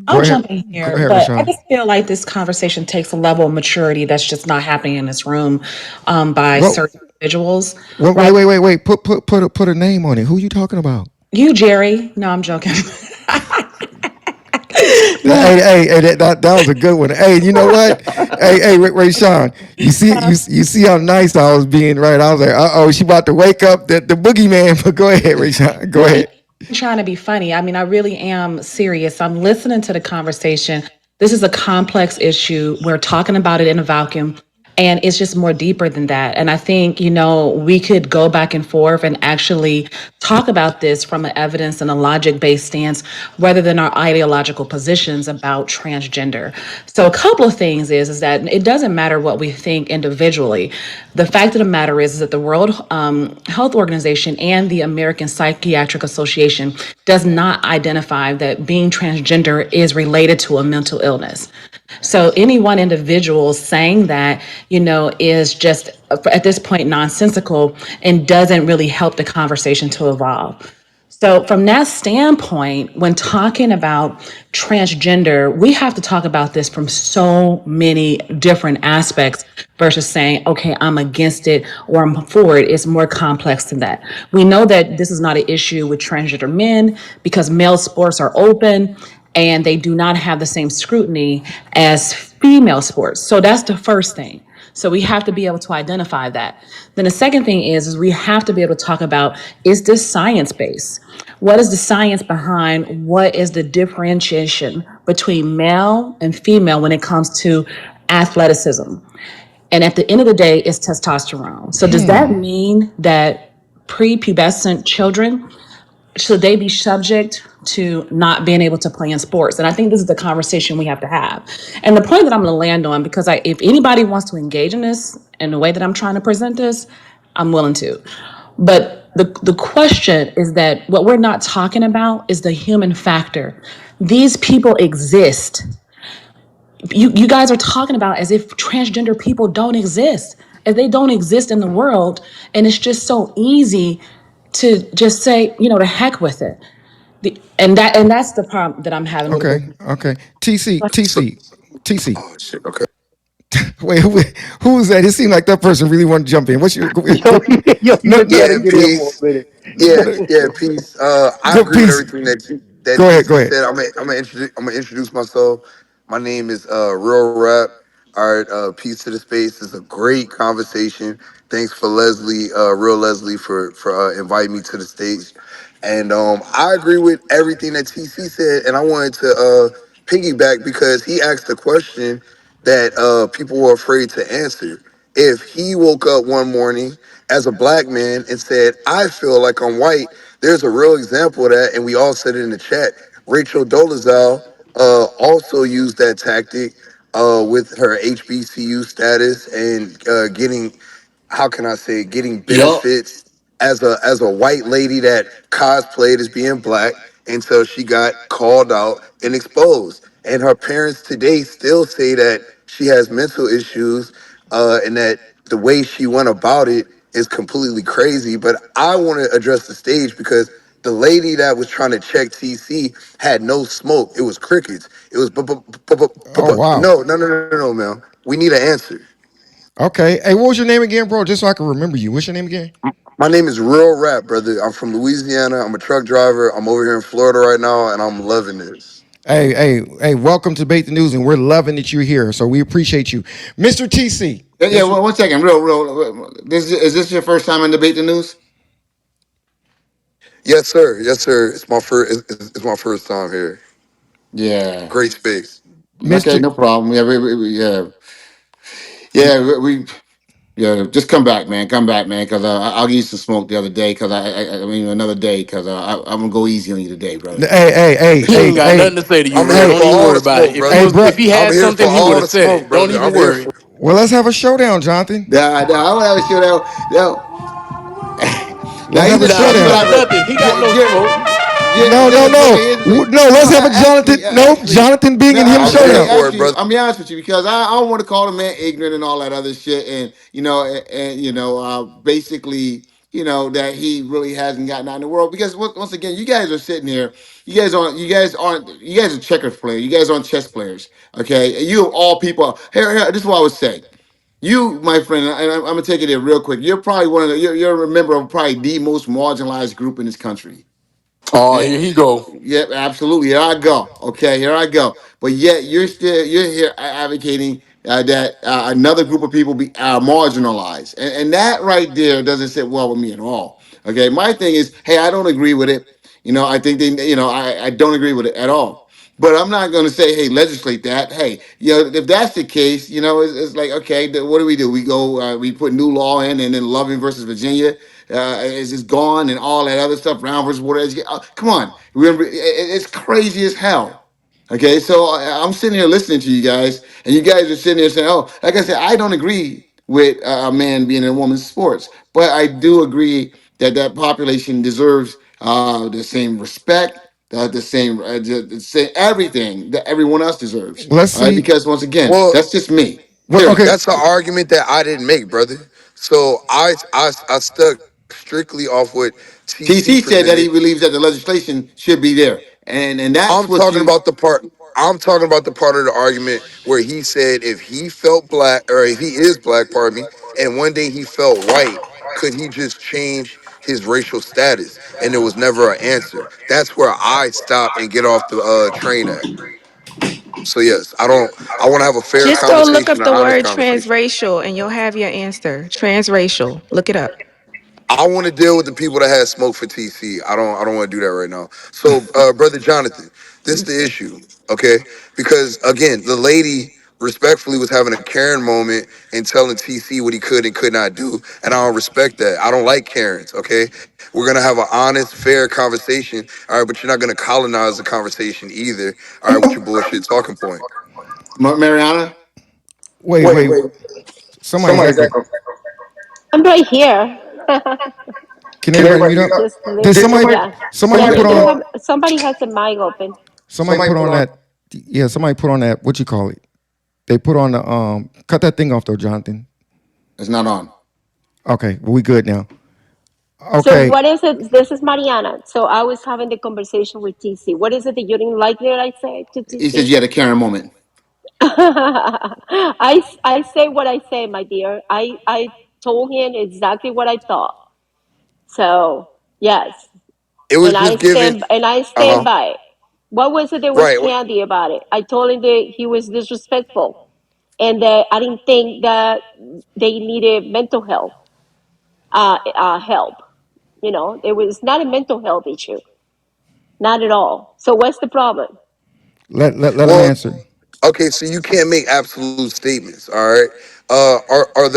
I'll ahead. jump in Go here, ahead, but I Rashawn. just feel like this conversation takes a level of maturity that's just not happening in this room by Well, certain individuals, wait, wait, right? wait, wait, wait. Put a name on it. Who you talking about? You, Jerry. No, I'm joking. Hey, No, hey, hey, that was a good one. Hey, you know what? Hey, Ray Sean, you see how nice I was being, right? I was like, oh, she about to wake up the boogeyman. But go ahead, Ray Sean. Go no, ahead. I'm trying to be funny. I mean, I really am serious. I'm listening to the conversation. This is a complex issue. We're talking about it in a vacuum, and it's just more deeper than that. And I think, we could go back and forth and actually talk about this from an evidence and a logic based stance rather than our ideological positions about transgender. So, a couple of things is that it doesn't matter what we think individually. The fact of the matter is that the World Health Organization and the American Psychiatric Association does not identify that being transgender is related to a mental illness. So any one individual saying that, is just at this point nonsensical and doesn't really help the conversation to evolve. So, from that standpoint, when talking about transgender, we have to talk about this from so many different aspects versus saying, okay, I'm against it or I'm for it. It's more complex than that. We know that this is not an issue with transgender men because male sports are open and they do not have the same scrutiny as female sports. So, that's the first thing. So we have to be able to identify that. Then the second thing is we have to be able to talk about, is this science based? What is the science behind what is the differentiation between male and female when it comes to athleticism? And at the end of the day, it's testosterone. So does that mean that prepubescent children should they be subject to not being able to play in sports? And I think this is the conversation we have to have. And the point that I'm going to land on, because if anybody wants to engage in this in the way that I'm trying to present this, I'm willing to. But the question is that what we're not talking about is the human factor. These people exist. You guys are talking about as if transgender people don't exist, as they don't exist in the world. And it's just so easy to just say, to heck with it. And that's the problem that I'm having with Okay, this. okay. TC. Oh shit. Okay. Wait, who was that? It seemed like that person really wanted to jump in. What's your go, Yo, go, yo, you no, been no, trying to Yeah, get in for peace. a minute. Yeah, yeah, peace. I go, agree with peace. everything that Go ahead, go TC ahead. said. I'm gonna introduce myself. My name is Real Rap. All right, peace to the space. It's a great conversation. Thanks for Leslie, Real Leslie, for inviting me to the stage. And I agree with everything that TC said. And I wanted to piggyback because he asked a question that people were afraid to answer. If he woke up one morning as a black man and said, "I feel like I'm white," There's a real example of that, and we all said it in the chat. Rachel Dolezal also used that tactic with her HBCU status and getting, how can I say, getting Yup. benefits as a white lady that cosplayed as being black until she got called out and exposed. And her parents today still say that she has mental issues and that the way she went about it is completely crazy. But I want to address the stage because the lady that was trying to check TC had no smoke. It was crickets. It was Oh wow. no, man. We need an answer. Okay. Hey, what was your name again, bro? Just so I can remember you. What's your name again? My name is Real Rap, brother. I'm from Louisiana. I'm a truck driver. I'm over here in Florida right now, and I'm loving this. Hey, welcome to Debate the News, and we're loving that you're here. So we appreciate you. Mr. TC. Yeah, yeah. One second, real. Is this your first time in debate the news? Yes, sir. Yes, sir. It's my first. It's my first time here. Yeah. Great space. Okay, Mr. no problem. Yeah, yeah, yeah. Just come back, man. Come back, man. Because I'll give you some smoke the other day. Because I mean another day. Because I'm gonna go easy on you today, brother. He ain't got nothing to say to you, I'm bro. here Hey, Don't for even all worry the about it. smoke, If he hey, brother. was, bro. if he I'm had here for something, he would all have the said smoke, it. Don't brother. even I'm here worry. for. Well, let's have a showdown, Jonathan. I want to have a show now. Now Let's have a Nah, here's he what showdown. got I nothing. He got no Jerry, smoke. Okay, here's the thing. No. No, Let's have a Jonathan. No, Jonathan Bing no, and him I'm here showdown. for it, brother. I'm be honest with you because I don't want to call the man ignorant and all that other shit, and basically, that he really hasn't gotten out in the world because once again, you guys are sitting here, you guys are checkers players, you guys aren't chess players, okay? And you of all people, here, this is what I would say. You, my friend, and I'm gonna take it there real quick. You're probably you're a member of probably the most marginalized group in this country. Oh, Yeah, here he go. yeah, absolutely. Here I go. Okay, here I go. But yet you're here advocating that another group of people be marginalized, and that right there doesn't sit well with me at all. Okay, my thing is, hey, I don't agree with it. I think I don't agree with it at all. But I'm not going to say, hey, legislate that. Hey, if that's the case, it's like, okay, what do? We go, we put new law in, and then Loving versus Virginia is just gone, and all that other stuff, Brown versus Water. Come on, remember, it's crazy as hell. Okay, so I'm sitting here listening to you guys, and you guys are sitting there saying, "Oh, like I said, I don't agree with a man being in a woman's sports, but I do agree that that population deserves the same respect, the same everything that everyone else deserves. Let's All right, see. because once again, Well, that's just me. What? Period. Okay. that's an argument that I didn't make, brother. So I stuck strictly off what TC TC said that he presented. believes that the legislation should be there, and that's I'm what talking you. about the part. I'm talking about the part of the argument where he said if he felt black, or if he is black, pardon me, and one day he felt white, could he just change his racial status? And there was never an answer. That's where I stop and get off the train at. So yes, I don't. I want to have a fair Just go look conversation, up an the honest word conversation. transracial and you'll have your answer. Transracial. Look it up. I want to deal with the people that had smoke for TC. I don't want to do that right now. So, brother Jonathan, this is the issue, okay? Because again, the lady respectfully was having a Karen moment and telling TC what he could and could not do, and I don't respect that. I don't like Karens, okay? We're gonna have an honest, fair conversation, all right? But you're not gonna colonize the conversation either, all right? With your bullshit talking point. Mariana, Wait. Somebody's echoing. I'm right here. Can everybody mute up? Just Did listen. somebody? Yeah. Somebody Yeah, put you on. have somebody has the mic open. Somebody put on that. Yeah. Somebody put on that. What you call it? They put on the. Cut that thing off though, Jonathan. it's not on. Okay. Well, we good now. So Okay. what is it? This is Mariana. So I was having the conversation with TC. What is it that you didn't like that I said to He says TC? you had a Karen moment. I say what I say, my dear. I told him exactly what I thought. So yes, It was just given. and I Uh stand huh. by it. What was it that was Right. candy about it? I told him that he was disrespectful and that I didn't think that they needed mental health help. It was not a mental health issue, not at all. So what's the problem? Let him Well, answer. okay, so you can't make absolute statements. All right. Are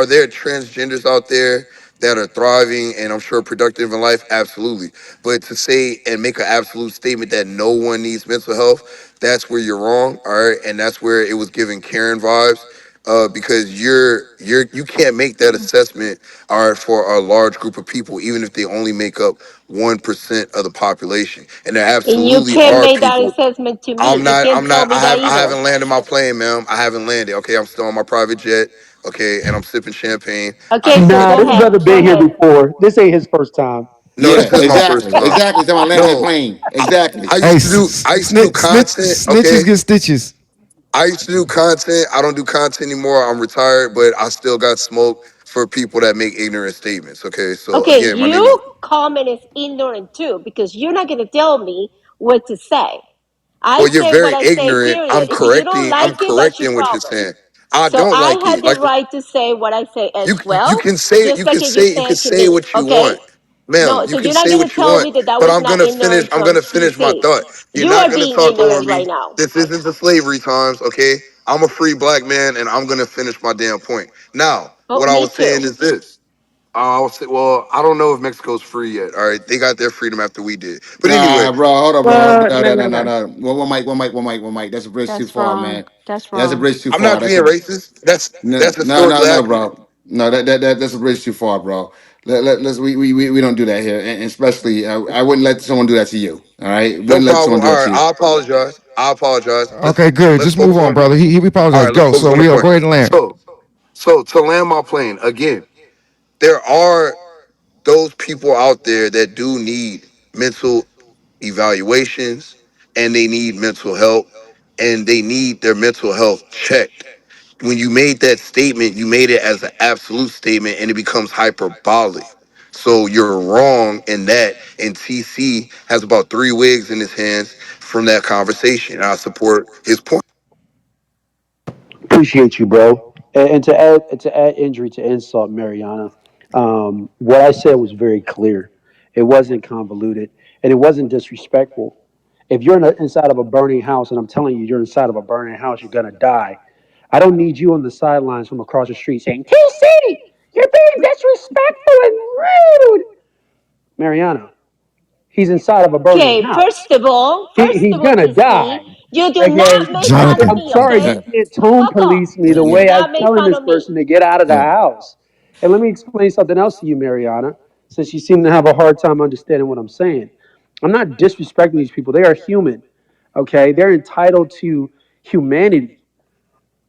there transgenders out there that are thriving and I'm sure productive in life, absolutely. But to say and make an absolute statement that no one needs mental health, that's where you're wrong. All right, and that's where it was giving Karen vibes. Because you can't make that assessment, all right, for a large group of people, even if they only make up 1% of the population, and there And you absolutely can't are make that people. assessment to I'm me. You not. can't I'm tell not. me that I either. haven't landed my plane, ma'am. I haven't landed. Okay, I'm still on my private jet. Okay, and I'm sipping champagne. I Okay, am so Nah, go this ahead. grateful. brother Go been here ahead. before. This ain't his first time. No, Yeah, this is my first exactly. time. Exactly. Someone land that No, plane. I, Exactly. I used Hey, to do. I used to do content. snitches Okay, get stitches. I used to do content. I don't do content anymore. I'm retired, but I still got smoke for people that make ignorant statements. Okay, so Okay, again, my name is. you comment is ignorant too because you're not going to tell me what to say. I Well, you're say what very I say, ignorant. period. If you don't I'm like it, that's your correcting what you're problem. saying. I So don't I like have it. the Like right to say what I say as you well, can say just like you you can said to say me. what you Okay? want, ma'am. No, You so can you're not say going to what you tell want, me that that but was not ignorant I'm from gonna finish my TC. thought. You're You not are gonna being talk over ignorant me. right now. This isn't the slavery times, okay? I'm a free black man, and I'm gonna finish my damn point. Now, Oh, what I me was saying too. is this. I was say, well, I don't know if Mexico's free yet. All right, they got their freedom after we did. But anyway, Nah, bro. Hold up, bro. Well, No, no, no, no, no, no, no. no. One mic, one mic, one mic, one mic. That's a bridge too That's far, wrong. man. That's That's a wrong. bridge too I'm far. not being racist. No, That's no, no, historically no, accurate. bro. No, that's a bridge too far, bro. Let's we don't do that here, and especially I wouldn't let someone do that to you. All right, No wouldn't let someone problem. do that All to right, you. I apologize. I apologize. Okay, good. Let's Just move focus on, on. brother. He All apologized. right, let's Go. focus So on the we'll point. go ahead and land. So to land my plane again, there are those people out there that do need mental evaluations and they need mental help and they need their mental health checked. When you made that statement, you made it as an absolute statement and it becomes hyperbolic. So you're wrong in that. And TC has about 3 wigs in his hands from that conversation. I support his point. Appreciate you, bro. And to add injury to insult, Mariana, what I said was very clear. It wasn't convoluted, and it wasn't disrespectful. If you're inside of a burning house, and I'm telling you, you're inside of a burning house, you're gonna die. I don't need you on the sidelines from across the street saying, "TC, you're being disrespectful and rude." Mariana, he's inside of a burning Okay, house. He's first of all, gonna TC, die. you do Okay. not make fun of Jonathan. I'm me, sorry okay? you can't tone Fuck off. police me the You do way I was not make telling fun this of me. person to get out of the house. And let me explain something else to you, Mariana, since you seem to have a hard time understanding what I'm saying. I'm not disrespecting these people. They are human. Okay. They're entitled to humanity.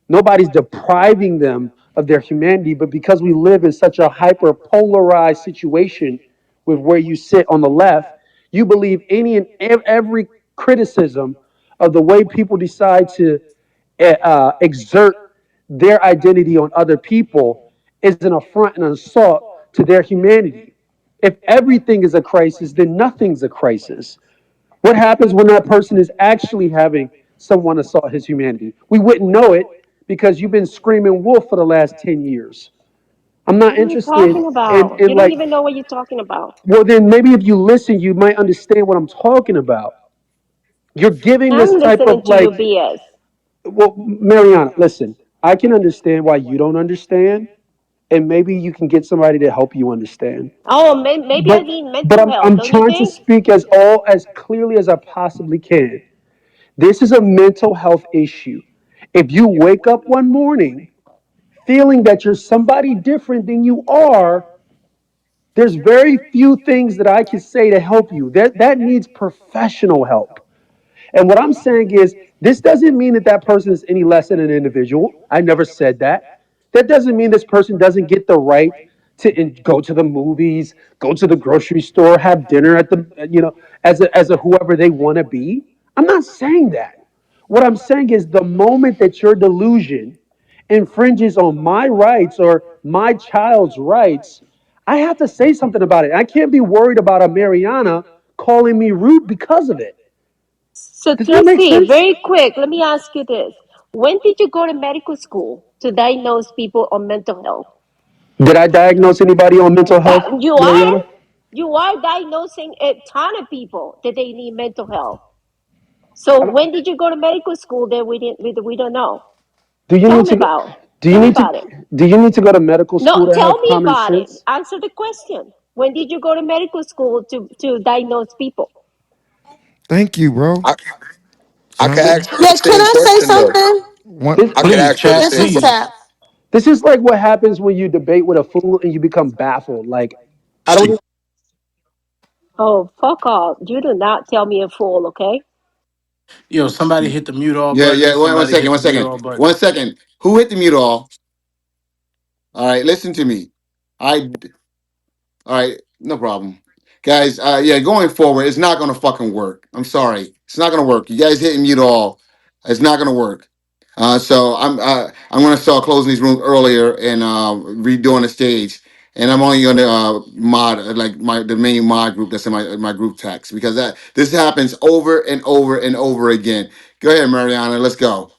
Nobody's depriving them of their humanity, but because we live in such a hyper polarized situation with where you sit on the left, you believe any and every criticism of the way people decide to exert their identity on other people is an affront and an assault to their humanity. If everything is a crisis, then nothing's a crisis. What happens when that person is actually having someone assault his humanity? We wouldn't know it because you've been screaming wolf for the last 10 years. I'm not What are you interested talking in, about? in You don't like, even know what you're talking about. well, then maybe if you listen, you might understand what I'm talking about. You're giving this I'm type listening of to you, like, BS. well, Mariana, listen, I can understand why you don't understand, and maybe you can get somebody to help you understand. Oh, maybe I But need but mental I'm health, I'm don't you trying to think? speak as clearly as I possibly can. This is a mental health issue. If you wake up one morning feeling that you're somebody different than you are, there's very few things that I can say to help you. That needs professional help. And what I'm saying is, this doesn't mean that that person is any less than an individual. I never said that. That doesn't mean this person doesn't get the right to go to the movies, go to the grocery store, have dinner at the, as a whoever they want to be. I'm not saying that. What I'm saying is the moment that your delusion infringes on my rights or my child's rights, I have to say something about it. I can't be worried about a Mariana calling me rude because of it. So, Does that make TC, sense? very quick, let me ask you this. When did you go to medical school to diagnose people on mental health? Did I diagnose anybody on mental health, You are? Mariana? You are diagnosing a ton of people that they need mental health. So I don't- when did you go to medical school that we don't know? Do you Tell need me to? about. Do you Tell me need to about it. do you need to go to medical school No, to tell have me common about it. sense? Answer the question. When did you go to medical school to diagnose people? Thank you, bro. I, I could Jonathan. ask her the Yeah, can same I say question though. something? One, This I could Please, ask her the chat, This same is question. please. Tap. this is like what happens when you debate with a fool and you become baffled. Like I don't. Oh, fuck off. You do not tell me a fool, okay? Yo, somebody hit the mute all Yeah, button. yeah. One Somebody second, hit one the mute second, all button. one second. Who hit the mute all? All right, listen to me. I All right, no problem, guys. Yeah, going forward, it's not gonna fucking work. I'm sorry, it's not gonna work. You guys hitting mute all, it's not gonna work. So I'm gonna start closing these rooms earlier and redoing the stage. And I'm only gonna mod like the main mod group that's in my group text because that this happens over and over and over again. Go ahead, Mariana. Let's go.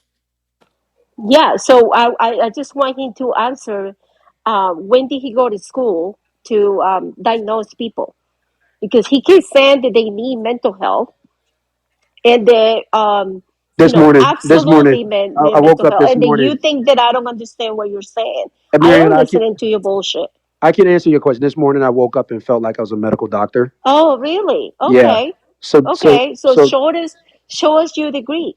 Yeah, so I just want him to answer when did he go to school to diagnose people? Because he keeps saying that they need mental health and they, This morning, this morning, absolutely I need woke mental up health. this And then you morning. think that I don't understand what you're saying. And I Marianne, am listening to your bullshit. I can answer your question. This morning, I woke up and felt like I was a medical doctor. Oh, really? Yeah. Okay. So so Okay. So so. show us your degree.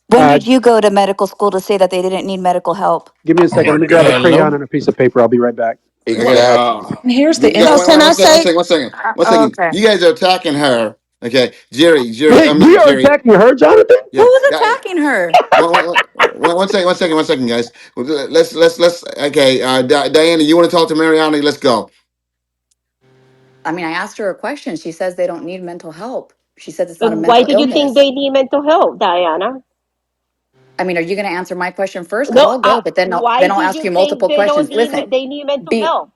When Uh, did you go to medical school to say that they didn't need medical help? Give me a second. Let me grab a crayon Hello? and a piece of paper. I'll be right back. Okay. Exactly. And here's the You got So can I interesting. one say? second, one second, one Oh, second. okay. You guys are attacking her. Okay, Jerry. I Wait, we mean are Jerry. attacking her, Jonathan? Yeah, Who's guy. attacking her? One second, guys. Let's. Okay, Diana, you want to talk to Mariana? Let's go. I mean, I asked her a question. She says they don't need mental help. She says it's not a Why mental do you think illness. they need mental health, Diana? I mean, are you going to answer my question first? Because No, I'll go, but then why then I'll do ask you you think multiple questions. Listen, they need mental health?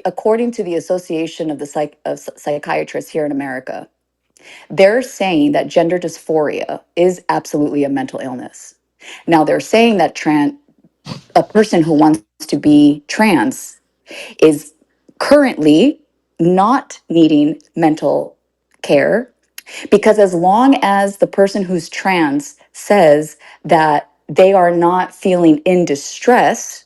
according to the Association of the Psychiatrists here in America, they're saying that gender dysphoria is absolutely a mental illness. Now, they're saying that a person who wants to be trans is currently not needing mental care because as long as the person who's trans says that they are not feeling in distress,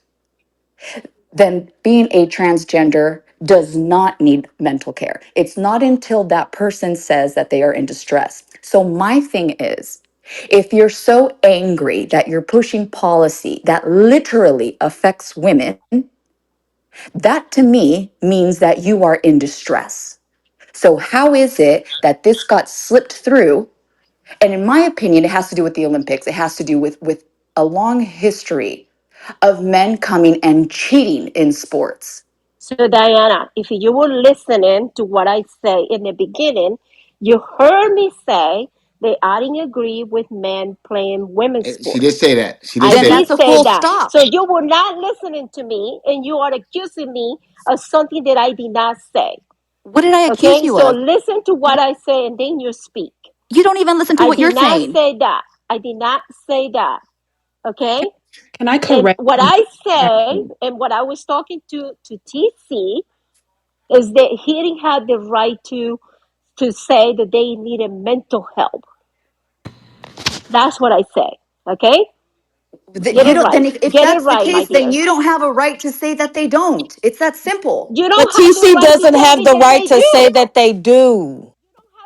then being a transgender does not need mental care. It's not until that person says that they are in distress. So, my thing is, if you're so angry that you're pushing policy that literally affects women, that to me means that you are in distress. So, how is it that this got slipped through? And in my opinion, it has to do with the Olympics. It has to do with a long history of men coming and cheating in sports. So, Diana, if you were listening to what I say in the beginning, you heard me say that I didn't agree with men playing women's She did sports. say that. She did I Then say did that. that's a say full that. stop. So you were not listening to me and you are accusing me of something that I did not say. What did I accuse Okay? you So of? listen to what I say and then you speak. You don't even listen to I what did you're not saying. say that. I did not say that. Okay? Can I And correct what something I that say happened? and what I was talking to TC is that he didn't have the right to say that they needed mental help. That's what I say. Okay? That Get you it don't. Then right. if Get it that's the right, my case, then dear. you don't have a right to say that they don't. It's that simple. You But don't have the TC right to doesn't tell have me the that right they to say do. that they do.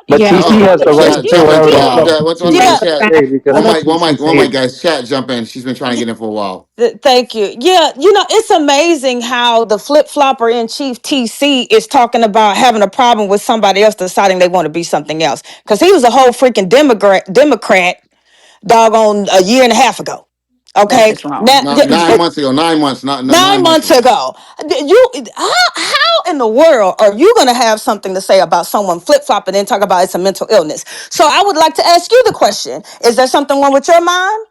But You Yeah, don't have TC to Oh, tell has me the that they right to chat, say jump do. in. whatever the Yeah. fuck Once again, Yeah. TC chat. say because One that's mic, what TC one mic, say. guys. Chat, jump in. She's been trying to get in for a while. Thank you. Yeah, it's amazing how the flip flopper in chief TC is talking about having a problem with somebody else deciding they want to be something else. Because he was a whole freaking Democrat doggone a year and a half ago. That's Okay. just wrong. Now, No, 9 months ago. 9 months. Not nine 9 months months ago. ago, how in the world are you going to have something to say about someone flip flopping and talk about it's a mental illness? So I would like to ask you the question: is there something wrong with your mind?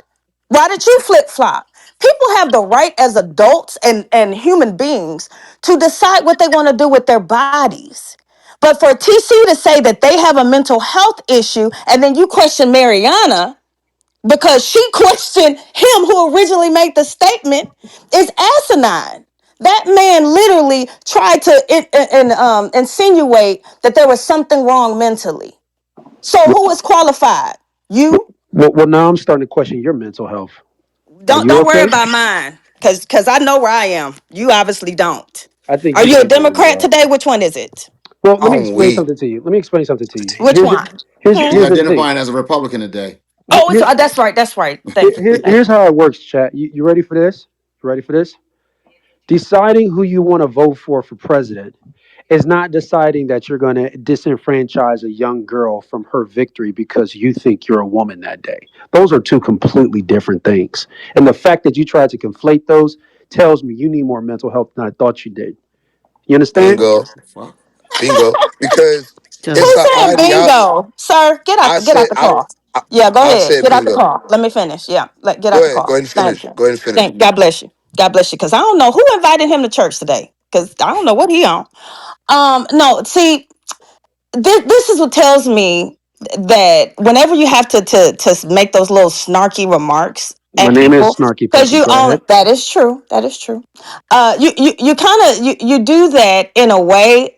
Why did you flip flop? People have the right as adults and human beings to decide what they want to do with their bodies. But for TC to say that they have a mental health issue and then you question Mariana because she questioned him who originally made the statement is asinine. That man literally tried to insinuate that there was something wrong mentally. So who is qualified? You? Well, now I'm starting to question your mental health. Are Don't you don't worry okay? about mine. Because I know where I am. You obviously don't. I think Are you you a guys know where you Democrat are. today? Which one is it? Well, let me I'm explain weak. something to you. Let me explain something to you. Which one? Hmm? She's Here's the thing. identifying as a Republican today. Oh, Here, that's right. That's right. Thank you. Thank here's you. how it works, chat. You ready for this? You ready for this? Deciding who you want to vote for president is not deciding that you're going to disenfranchise a young girl from her victory because you think you're a woman that day. Those are two completely different things. And the fact that you tried to conflate those tells me you need more mental health than I thought you did. You understand? Bingo. Fuck. Bingo. Because it's Who an said ideology. bingo? Sir, get out the car. I Yeah, go I ahead. said Get out the bingo. car. Let me finish. Yeah, get out Go the ahead. Go car. ahead and Thank finish. you. Go ahead and finish. Thank God bless you. God bless you. Because I don't know who invited him to church today. Because I don't know what he on. No, see, this is what tells me that whenever you have to make those little snarky remarks My at name is people, Snarky because Puppy. you Go own ahead. that is true. That is true. You kind of you do that in a way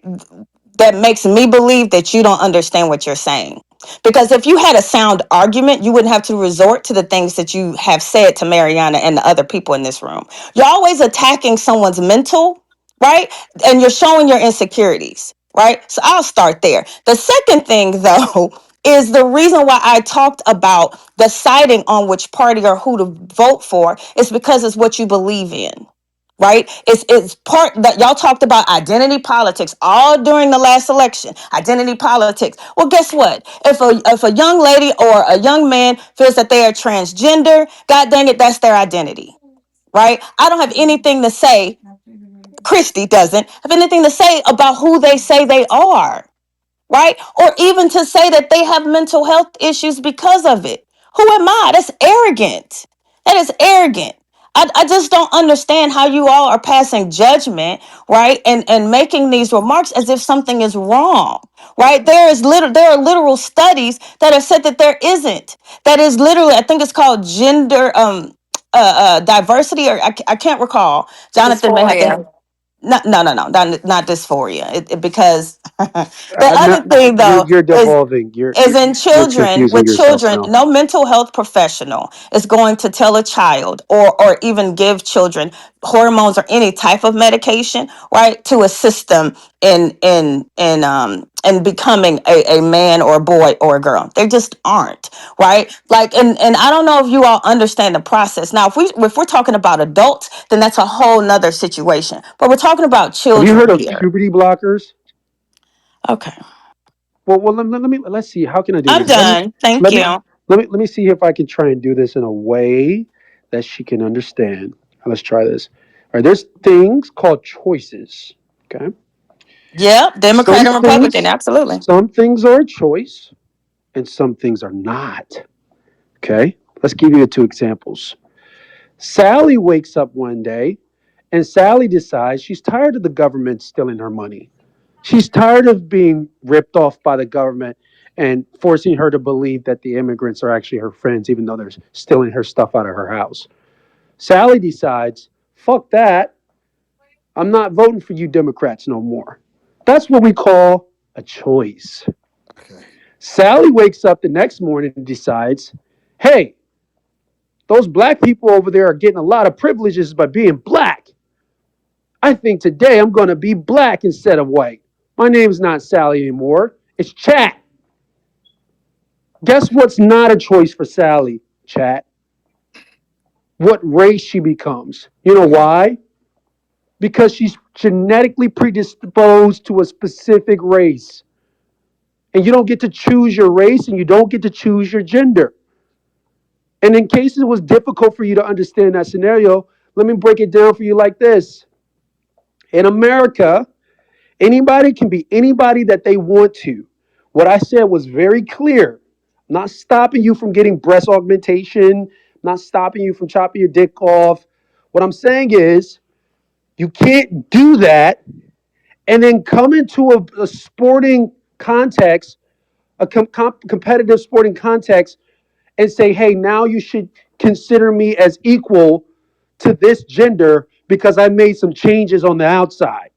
that makes me believe that you don't understand what you're saying. Because if you had a sound argument, you wouldn't have to resort to the things that you have said to Mariana and the other people in this room. You're always attacking someone's mental, right? And you're showing your insecurities, right? So I'll start there. The second thing, though, is the reason why I talked about deciding on which party or who to vote for is because it's what you believe in, right? It's part that y'all talked about identity politics all during the last election. Identity politics. Well, guess what? If a young lady or a young man feels that they are transgender, god dang it, that's their identity, right? I don't have anything to say. Christy doesn't have anything to say about who they say they are, right? Or even to say that they have mental health issues because of it. Who am I? That's arrogant. That is arrogant. I just don't understand how you all are passing judgment, right? And making these remarks as if something is wrong, right? There are literal studies that have said that there isn't. That is literally, I think it's called gender diversity, or I can't recall. Jonathan may have to. Dysphoria. Not dysphoria. Because the I'm other not. thing though You're devolving. is in You're children, confusing with yourself children, now. no mental health professional is going to tell a child or even give children hormones or any type of medication, right, to assist them in becoming a man or a boy or a girl. They just aren't, right? Like, and I don't know if you all understand the process. Now, if we're talking about adults, then that's a whole nother situation. But we're talking about Have you children heard of here. puberty blockers? Okay. Well, let's see. How can I do I'm this? Let me done. Thank let me you. let me see if I can try and do this in a way that she can understand. Let's try this. All right, there's things called choices. Okay, Yep, Democrat some and Republican, things absolutely. some things are a choice, and some things are not. Okay, let's give you two examples. Sally wakes up one day, and Sally decides she's tired of the government stealing her money. She's tired of being ripped off by the government and forcing her to believe that the immigrants are actually her friends, even though they're stealing her stuff out of her house. Sally decides, fuck that. I'm not voting for you Democrats no more. That's what we call a choice. Okay. Sally wakes up the next morning and decides, hey, those black people over there are getting a lot of privileges by being black. I think today I'm going to be black instead of white. My name's not Sally anymore. It's Chat. Guess what's not a choice for Sally, Chat? What race she becomes. You know why? Because she's genetically predisposed to a specific race. And you don't get to choose your race and you don't get to choose your gender. And in case it was difficult for you to understand that scenario, let me break it down for you like this. In America, anybody can be anybody that they want to. What I said was very clear. I'm not stopping you from getting breast augmentation, I'm not stopping you from chopping your dick off. What I'm saying is, you can't do that and then come into a sporting context, a competitive sporting context, and say, hey, now you should consider me as equal to this gender because I made some changes on the outside.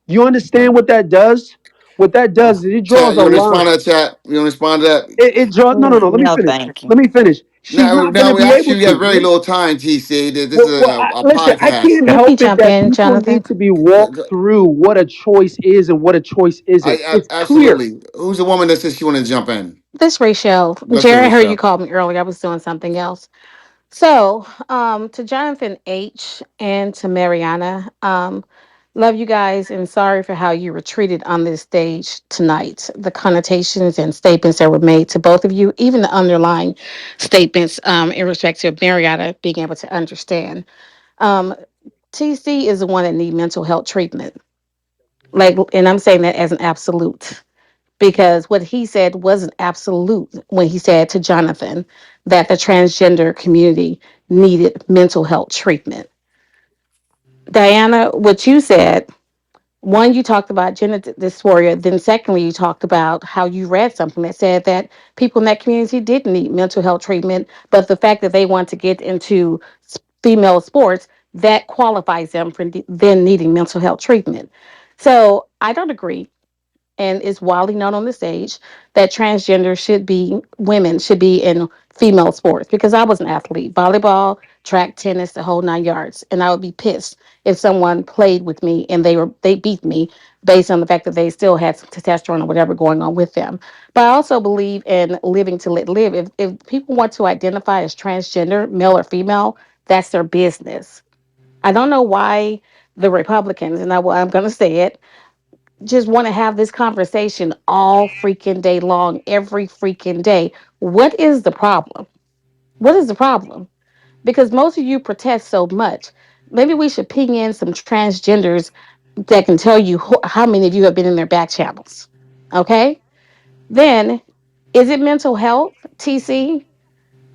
You understand what that does? What that does is it Chat, draws you a want to respond line. to that, chat? You want to respond to that? It draws. No, no, no. Let me No, finish. thank you. Let me finish. She's Now, not going now to we be able actually we have to. very little time, TC. This is Well, a listen. I podcast. can't Let me help it jump that in, people Jonathan. need to be walked through what a choice is and what a choice isn't. I It's clear. absolutely. Who's the woman that says she want to jump in? This Rachelle. Go for it, Jerry, I heard you Rachelle. called me earlier. I was doing something else. So, to Jonathan H. and to Mariana, love you guys and sorry for how you were treated on this stage tonight. The connotations and statements that were made to both of you, even the underlying statements in respect to Mariana being able to understand. Um, TC is the one that need mental health treatment. Like, and I'm saying that as an absolute because what he said wasn't absolute when he said to Jonathan that the transgender community needed mental health treatment. Diana, what you said, one, you talked about gender dysphoria. Then, secondly, you talked about how you read something that said that people in that community did need mental health treatment, but the fact that they want to get into female sports, that qualifies them for then needing mental health treatment. So I don't agree, and is widely known on the stage that transgender should be women should be in female sports because I was an athlete, volleyball, track, tennis, the whole 9 yards, and I would be pissed if someone played with me and they beat me based on the fact that they still had some testosterone or whatever going on with them. But I also believe in living to let live. If people want to identify as transgender, male or female, that's their business. I don't know why the Republicans, and I'm going to say it, just want to have this conversation all freaking day long, every freaking day. What is the problem? What is the problem? Because most of you protest so much. Maybe we should ping in some transgenders that can tell you how many of you have been in their back channels. Okay? Then, is it mental health, TC,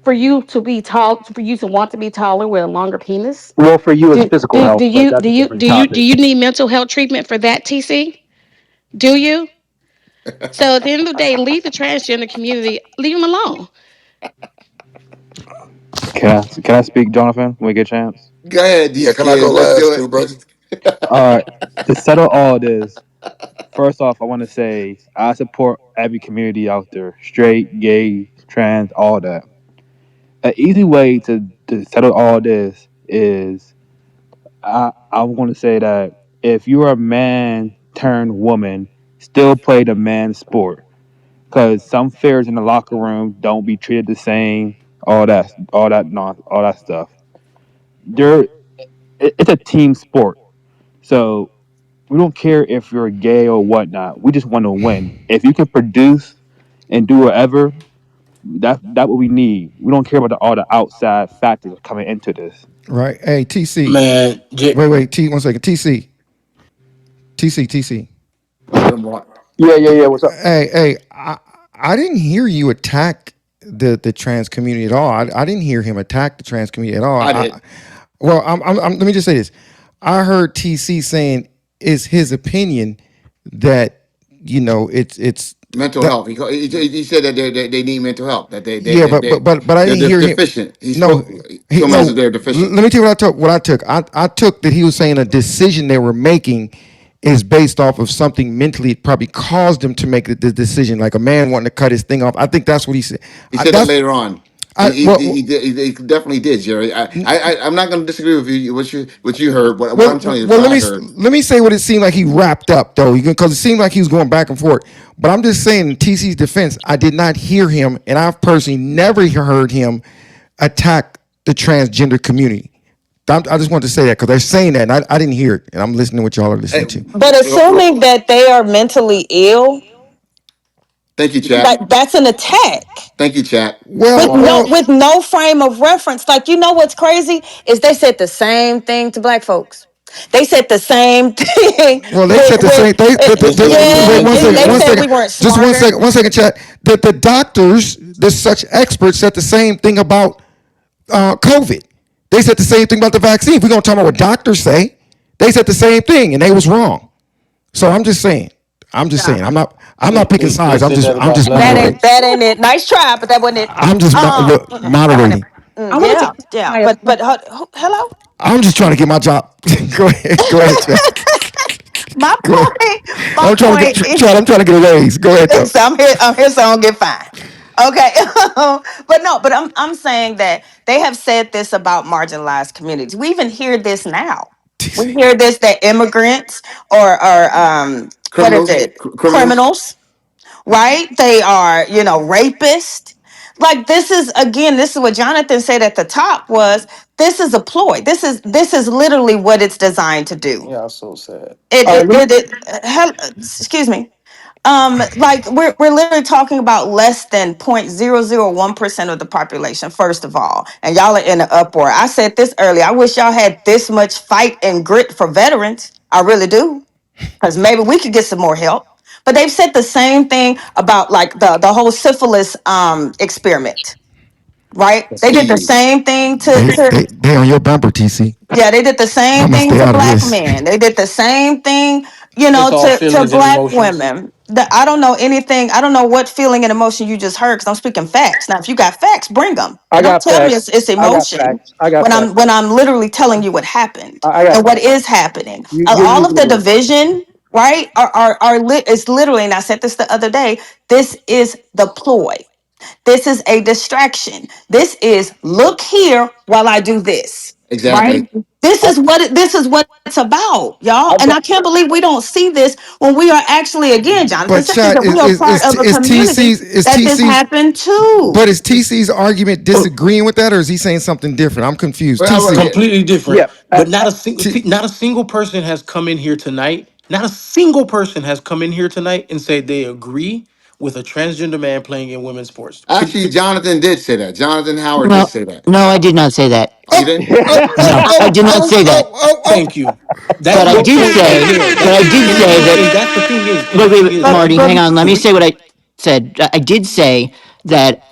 for you to be tall, for you to want to be taller with a longer penis? Well, for you, it's Do physical do health, do but you that's do a you different do you do topic. you need mental health treatment for that, TC? Do you? So at the end of the day, leave the transgender community, leave them alone. Can I speak, Jonathan? When we get a chance. Go ahead, Yeah, can I go DSkinnz. Let's do last too, it. brother? All right. To settle all this, first off, I want to say I support every community out there, straight, gay, trans, all that. An easy way to settle all this is I want to say that if you're a man turned woman, still play the man sport because some fears in the locker room don't be treated the same. All that stuff. There, it's a team sport, so we don't care if you're gay or whatnot. We just want to win. If you can produce and do whatever, that what we need. We don't care about all the outside factors coming into this. Right. Hey, TC. Man, Wait, T. 1 second. TC. TC. Oh, good morning. Yeah, yeah, yeah. What's up? Hey. I didn't hear you attack the trans community at all. I didn't hear him attack the trans community at all. I did. Well, let me just say this. I heard TC saying it's his opinion that it's Mental that. health. He said that they need mental health. That Yeah, but I they're didn't hear him. deficient. He No, spoke to them as if no. they're deficient. Let me tell you what I took. What I took. I took that he was saying a decision they were making is based off of something mentally it probably caused them to make the decision, like a man wanting to cut his thing off. I think that's what he said. He said that That's later on. I He definitely did, Jerry. I'm not going to disagree with you. What you heard. What I'm telling you is well. what I heard. Let me say what it seemed like he wrapped up though, because it seemed like he was going back and forth. But I'm just saying, in TC's defense, I did not hear him, and I've personally never heard him attack the transgender community. I just wanted to say that because they're saying that, and I didn't hear it, and I'm listening to what y'all are listening Hey, to. But assuming that they are mentally ill, thank you, chat. like that's an attack. Thank you, chat. Well, Come on. With no frame of reference. Like, you know what's crazy is they said the same thing to black folks. They said the same thing well, they said the with same. This is what he yeah, Wait meant one to and second, they one do. said second, we weren't just smarter. one second, chat. That the doctors, the such experts, said the same thing about COVID. They said the same thing about the vaccine. If we're gonna talk about what doctors say, they said the same thing, and they was wrong. So I'm just saying. I'm just saying. I'm not picking they sides. said that I'm about just black moderating. folks. That ain't it. Nice try, but that wasn't it. I'm just Um, that wasn't it. moderating. I wanted to Yeah, yeah. clarify a But point. hello. I'm just trying to get my job. Go ahead, Jack. My Go ahead. point, my point is, I'm trying to get a raise. Go ahead though. so I'm here so I don't get fined. Okay. But no, but I'm saying that they have said this about marginalized communities. We even hear this now. We hear this that immigrants or what is it? Criminals. Criminals, right? They are, rapists. Like this is again, this is what Jonathan said at the top was this is a ploy. This is literally what it's designed to do. Yeah, so sad. It All right, it, let me, it, it hell, excuse me. Like we're literally talking about less than 0.001% of the population, first of all. And y'all are in an uproar. I said this earlier. I wish y'all had this much fight and grit for veterans. I really do. Because maybe we could get some more help. But they've said the same thing about like the whole syphilis experiment, right? They did the same thing They on your bumper, TC. yeah, they did the I'm same gonna thing stay to out of black this. men. They did the same thing, It's all to feelings and black emotions. women. I don't know anything. I don't know what feeling and emotion you just heard because I'm speaking facts. Now, if you got facts, bring them, I and don't got tell me facts. it's I got emotion facts. I got when facts. I'm literally telling you what happened I got and what facts. is happening. You're All of using the the word. division, right? It's literally. And I said this the other day. This is the ploy. This is a distraction. This is look here while I do this. Right? Exactly. I, This is what it's about, y'all. I've And got I can't believe we don't see this when we are actually again, Jonathan But said this, shot that we are part of a is community that this TC's happened to. but is TC's argument disagreeing with that, or is he saying something different? I'm confused. Well, I TC, would- Completely different. yeah. But not a single T, not a single person has come in here tonight. Not a single person has come in here tonight and said they agree with a transgender man playing in women's sports. Actually, Jonathan did say that. Jonathan Howard did No, say that. no, I did not say that. Oh, you didn't? No, I did not say that. Thank you. That's But I my did point right say, here. but That's I did say and that. that's the thing is, and the Wait, wait, thing wait, is, Let, Marty, right? let hang me, on. Let Can me we? say what I said. I did say that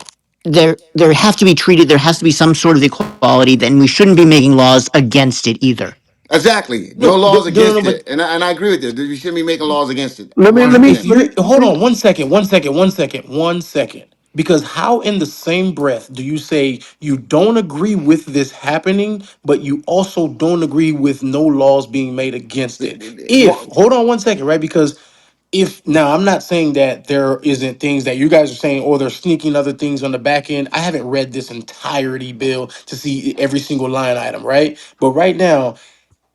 there have to be treated. There has to be some sort of equality. Then we shouldn't be making laws against it either. Exactly. No No, laws no, against but it. And I agree with you. You shouldn't be making laws against it. let me, let me, if 100%. let you're me, let hold me. on 1 second, 1 second, 1 second, 1 second. Because how in the same breath do you say you don't agree with this happening, but you also don't agree with no laws being made against it? If Well, hold on 1 second, right? Because if now I'm not saying that there isn't things that you guys are saying, or they're sneaking other things on the back end. I haven't read this entirety bill to see every single line item, right? But right now,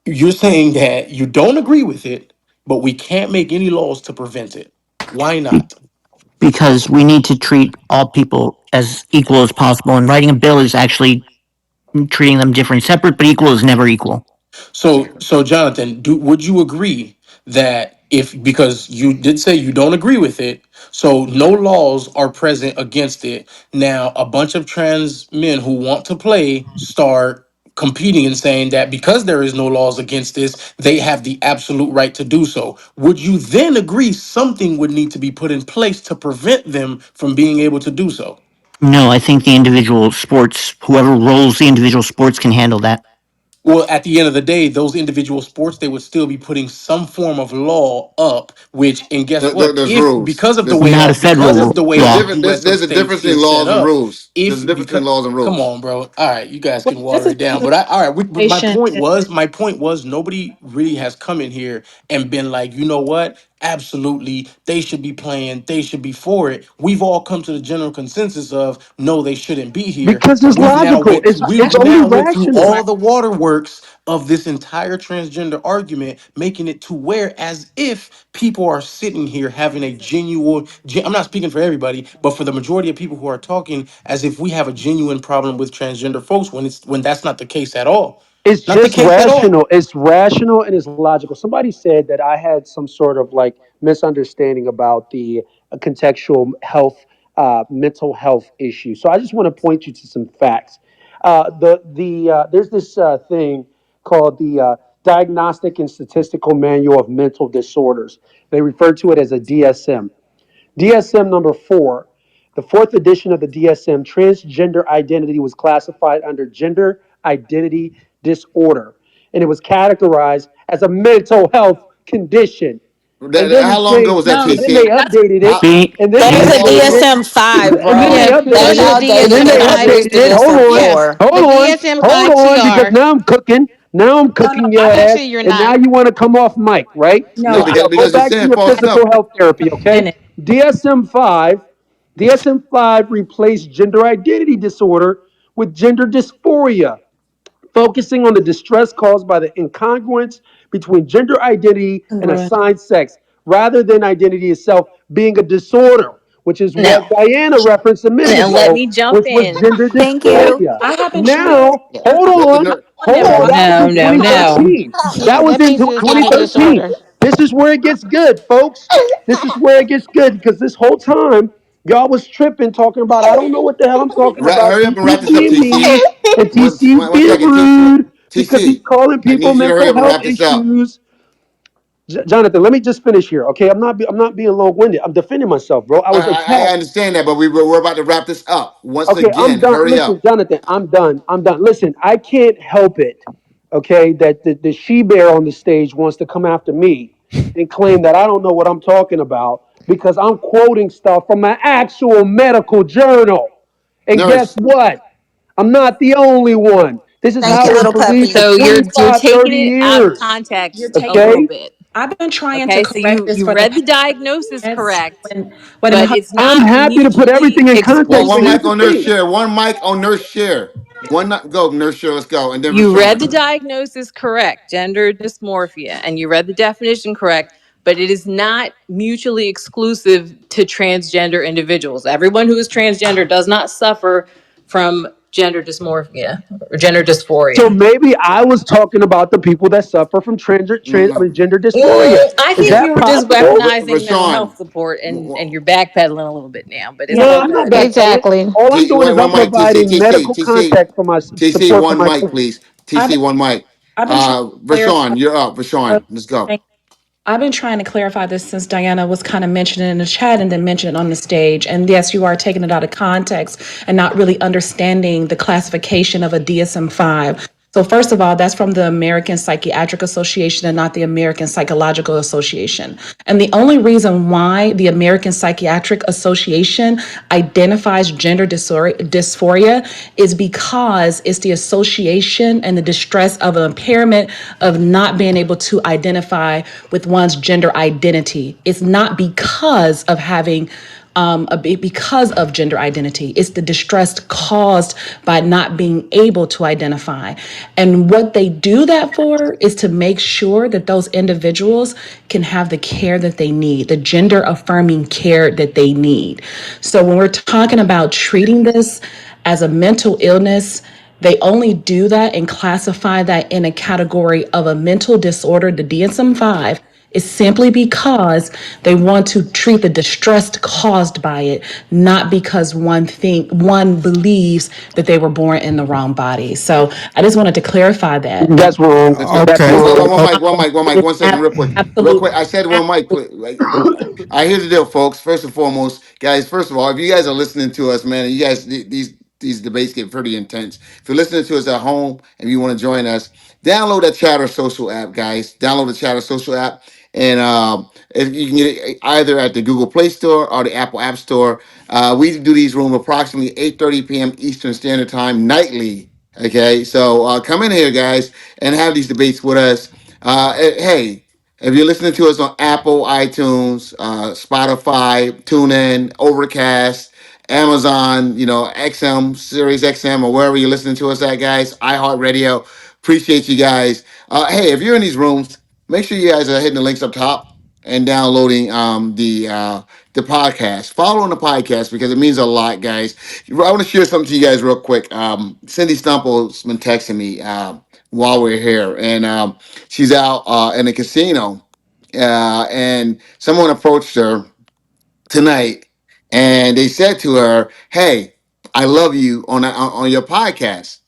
you're saying that you don't agree with it, but we can't make any laws to prevent it. Why Be- not? because we need to treat all people as equal as possible. And writing a bill is actually treating them different. Separate but equal is never equal. exactly. So Jonathan, would you agree that if because you did say you don't agree with it, so no laws are present against it. Now a bunch of trans men who want to play start competing and saying that because there is no laws against this, they have the absolute right to do so. Would you then agree something would need to be put in place to prevent them from being able to do so? No, I think the individual sports, whoever rolls the individual sports can handle that. Well, at the end of the day, those individual sports, they would still be putting some form of law up, which, and guess what? There's If rules. because of the There's way Not a because of federal the way there's our law. different. U.S. of There's a states difference in is set laws and up, rules. There's a if difference in because laws and come rules. on, bro. All right, you guys Well, can this water is it down, the but all right. But situation. my point was, nobody really has come in here and been like, you know what? Absolutely, they should be playing. They should be for it. We've all come to the general consensus of no, they shouldn't be here. Because And it's logical. we've It's only now went through rational. all the waterworks of this entire transgender argument, making it to where as if people are sitting here having a I'm not speaking for everybody, but for the majority of people who are talking, as if we have a genuine problem with transgender folks when that's not the case at all. It's Not the just case at all. rational. It's rational and it's logical. Somebody said that I had some sort of like misunderstanding about the contextual health, mental health issue. So I just want to point you to some facts. There's this thing called the Diagnostic and Statistical Manual of Mental Disorders. They refer to it as a DSM. DSM number 4, the fourth edition of the DSM, transgender identity was classified under gender identity disorder, and it was categorized as a mental health condition. And then How long ago was that, and then TC? they updated it, How Be, and then That they is how be, a long updated it, ago? DSM five, and then they bro. Yeah, that updated is it, the They're and then DSM they updating it five. since updated the it. DSM Yeah, four. the Hold DSM on, ITR. because now I'm cooking. Now I'm No, no, cooking I your bet you ass, you're and now not. you want to come off mic, right? No, No, So, I, yo, go because you're back to saying your false stuff. physical health therapy, okay? finish. DSM-5, DSM-5 replaced gender identity disorder with gender dysphoria, focusing on the distress caused by the incongruence between gender identity and Congruent. assigned sex, rather than identity itself being a disorder, which is what Now, Diana referenced a minute now let ago, me jump which was in. gender Thank you. dysphoria. I have been trying. Now, Yeah. hold Let the on, nerd. On there, hold on. Brian. That was No, in no, no. 2013. Yeah, That was that in means it's an eating 2013. disorder. This is where it gets good, folks. This is where it gets good because this whole time y'all was tripping, talking about I don't know what the hell I'm talking about. Hurry up and wrap TC this up, being TC. mean and TC's One being second, TC. rude because he's TC, calling I people need you to hurry mental up and health wrap this up. issues. Jonathan, let me just finish here, okay? I'm not being long winded. I'm defending myself, bro. I was I attacked. understand that, but we're about to wrap this up. Once Okay, I'm again, done. hurry Listen, up. Jonathan, I'm done. I'm done. Listen, I can't help it, okay, that the she bear on the stage wants to come after me and claim that I don't know what I'm talking about because I'm quoting stuff from an actual medical journal. And guess Nurse, what? I'm not the only one. This is Thank how you, it's little believed for puppy. So you're 25, taking 30 it out of years. You're context a taking. little Okay? bit. I've been trying to Okay, so correct this you for the read the past diagnosis minutes. correct, Wait a minute. but Hold it's I'm not happy to put mutually everything in context, but one here's mic exclusive. the on nurse thing. share. One mic on nurse share. Go, nurse share. Let's go. And then You read Vashon. the diagnosis correct, gender dysmorphia, and you read the definition correct, but it is not mutually exclusive to transgender individuals. Everyone who is transgender does not suffer from gender dysmorphia or gender So dysphoria. maybe I was talking about the people that suffer from No. gender dysphoria. I Is think that you were just possible? weaponizing mental Vashon. health support, and you're backpedaling a little bit now, but it's No, all I'm not good. backpedaling. Exactly. All I'm doing is I'm One mic, TC, providing TC, medical TC, context for my TC. support for One my mic, point. please. I've TC, one mic. I've been trying to clarify. Vashon, you're up. Vashon, let's go. I've been trying to clarify this since Diana was kind of mentioning it in the chat and then mentioned it on the stage. And yes, you are taking it out of context and not really understanding the classification of a DSM 5. So, first of all, that's from the American Psychiatric Association and not the American Psychological Association. And the only reason why the American Psychiatric Association identifies gender dysphoria is because it's the association and the distress of an impairment of not being able to identify with one's gender identity. It's not because of having because of gender identity. It's the distress caused by not being able to identify. And what they do that for is to make sure that those individuals can have the care that they need, the gender affirming care that they need. So when we're talking about treating this as a mental illness, they only do that and classify that in a category of a mental disorder, the DSM 5, is simply because they want to treat the distress caused by it, not because one believes that they were born in the wrong body. So I just wanted to clarify that. That's wrong. Let's go. That's Okay. wrong. One mic, 1 second, real quick. Real Absolutely. quick. I said one mic, Absolutely. please. I here's the deal, folks. First and foremost, guys, first of all, if you guys are listening to us, man, you guys, these debates get pretty intense. If you're listening to us at home and you want to join us, download that Chatter Social app, guys. Download the Chatter Social app. And if you can get it either at the Google Play Store or the Apple App Store. We do these rooms approximately 8:30 p.m. Eastern Standard Time nightly. Okay, so come in here, guys, and have these debates with us. Hey, if you're listening to us on Apple, iTunes, Spotify, TuneIn, Overcast, Amazon, XM, Sirius XM, or wherever you're listening to us at, guys, iHeartRadio, appreciate you guys. Hey, if you're in these rooms, make sure you guys are hitting the links up top and downloading the podcast. Following the podcast because it means a lot, guys. I want to share something to you guys real quick. Cindy Stumple's been texting me while we're here, and she's out in a casino, and someone approached her tonight, and they said to her, "Hey, I love you on your podcast."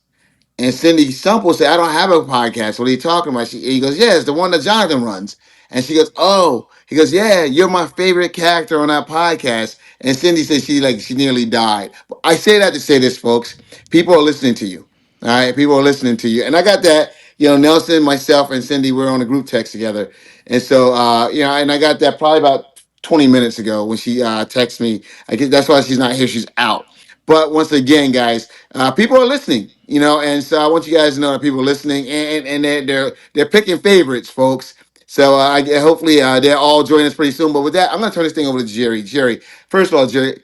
And Cindy Stumple said, I don't have a podcast. What are you talking about? He goes, yeah, it's the one that Jonathan runs. And she goes, oh, he goes, yeah, you're my favorite character on that podcast. And Cindy said she nearly died. But I say that to say this, folks. People are listening to you. All right. People are listening to you. And I got that, Nelson, myself, and Cindy, we're on a group text together. And so, and I got that probably about 20 minutes ago when she texted me. I guess that's why she's not here. She's out. But once again, guys, people are listening, and so I want you guys to know that people are listening, and they're picking favorites, folks. So hopefully they'll all join us pretty soon. But with that, I'm going to turn this thing over to Jerry. Jerry, first of all, Jerry,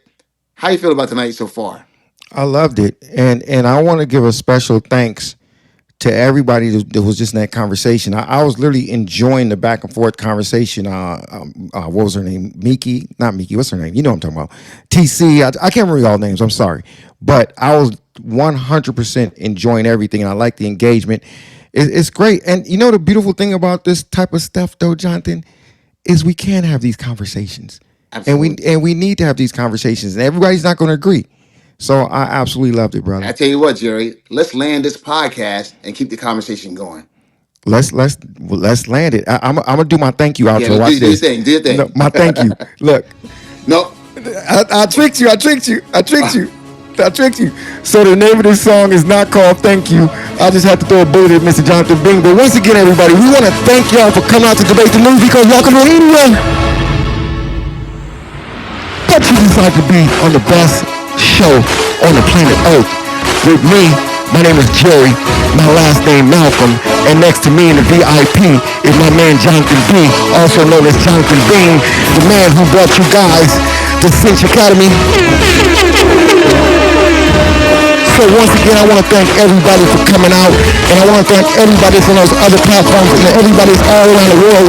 how you feel about tonight so far? I loved it, and I want to give a special thanks to everybody that was just in that conversation. I was literally enjoying the back and forth conversation. What was her name? Miki, not Miki. What's her name? You know what I'm talking about. TC. I can't remember all names. I'm sorry, but I was 100% enjoying everything, and I like the engagement. It's great, and you know the beautiful thing about this type of stuff, though, Jonathan, is we can have these conversations, and we Absolutely. and we need to have these conversations, and everybody's not going to agree. So I absolutely loved it, brother. I tell you what, Jerry, let's land this podcast and keep the conversation going. Let's land it. I'm gonna do my thank you Yeah, outro. Watch do your this. thing. Do your No, thing. my thank you. Look, No. I tricked you. I tricked you. I tricked you. I tricked you. So the name of this song is not called "Thank You." I just had to throw a bullet at Mr. Jonathan Bing. But once again, everybody, we want to thank y'all for coming out to debate the news because y'all can do it anyway. But you decide to be on the best show on the planet Earth with me. My name is Jerry, my last name Malcolm, and next to me in the VIP is my man Jonathan B, also known as Jonathan Bean, the man who brought you guys to Cinch Academy. So once again, I want to thank everybody for coming out, and I want to thank everybody from those other platforms and everybody's all around the world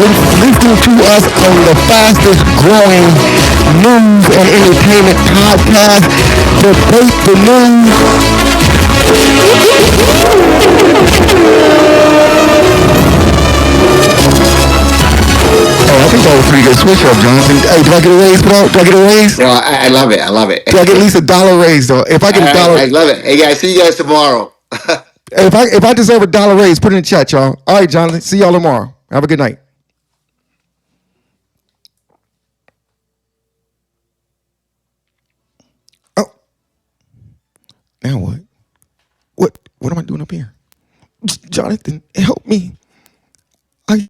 listening to us on the fastest growing news and entertainment podcast, Debate the News. Hey, I think that was a pretty good switch up, Jonathan. Hey, do I get a raise, bro? Do I get a raise? No, I love it. I love it. Do I get at least a dollar raise though? If I get a dollar, I love it. Hey guys, see you guys tomorrow. if I deserve a dollar raise, put it in the chat, y'all. All right, Jonathan. See y'all tomorrow. Have a good night. Oh, now what? What am I doing up here? Jonathan, help me. I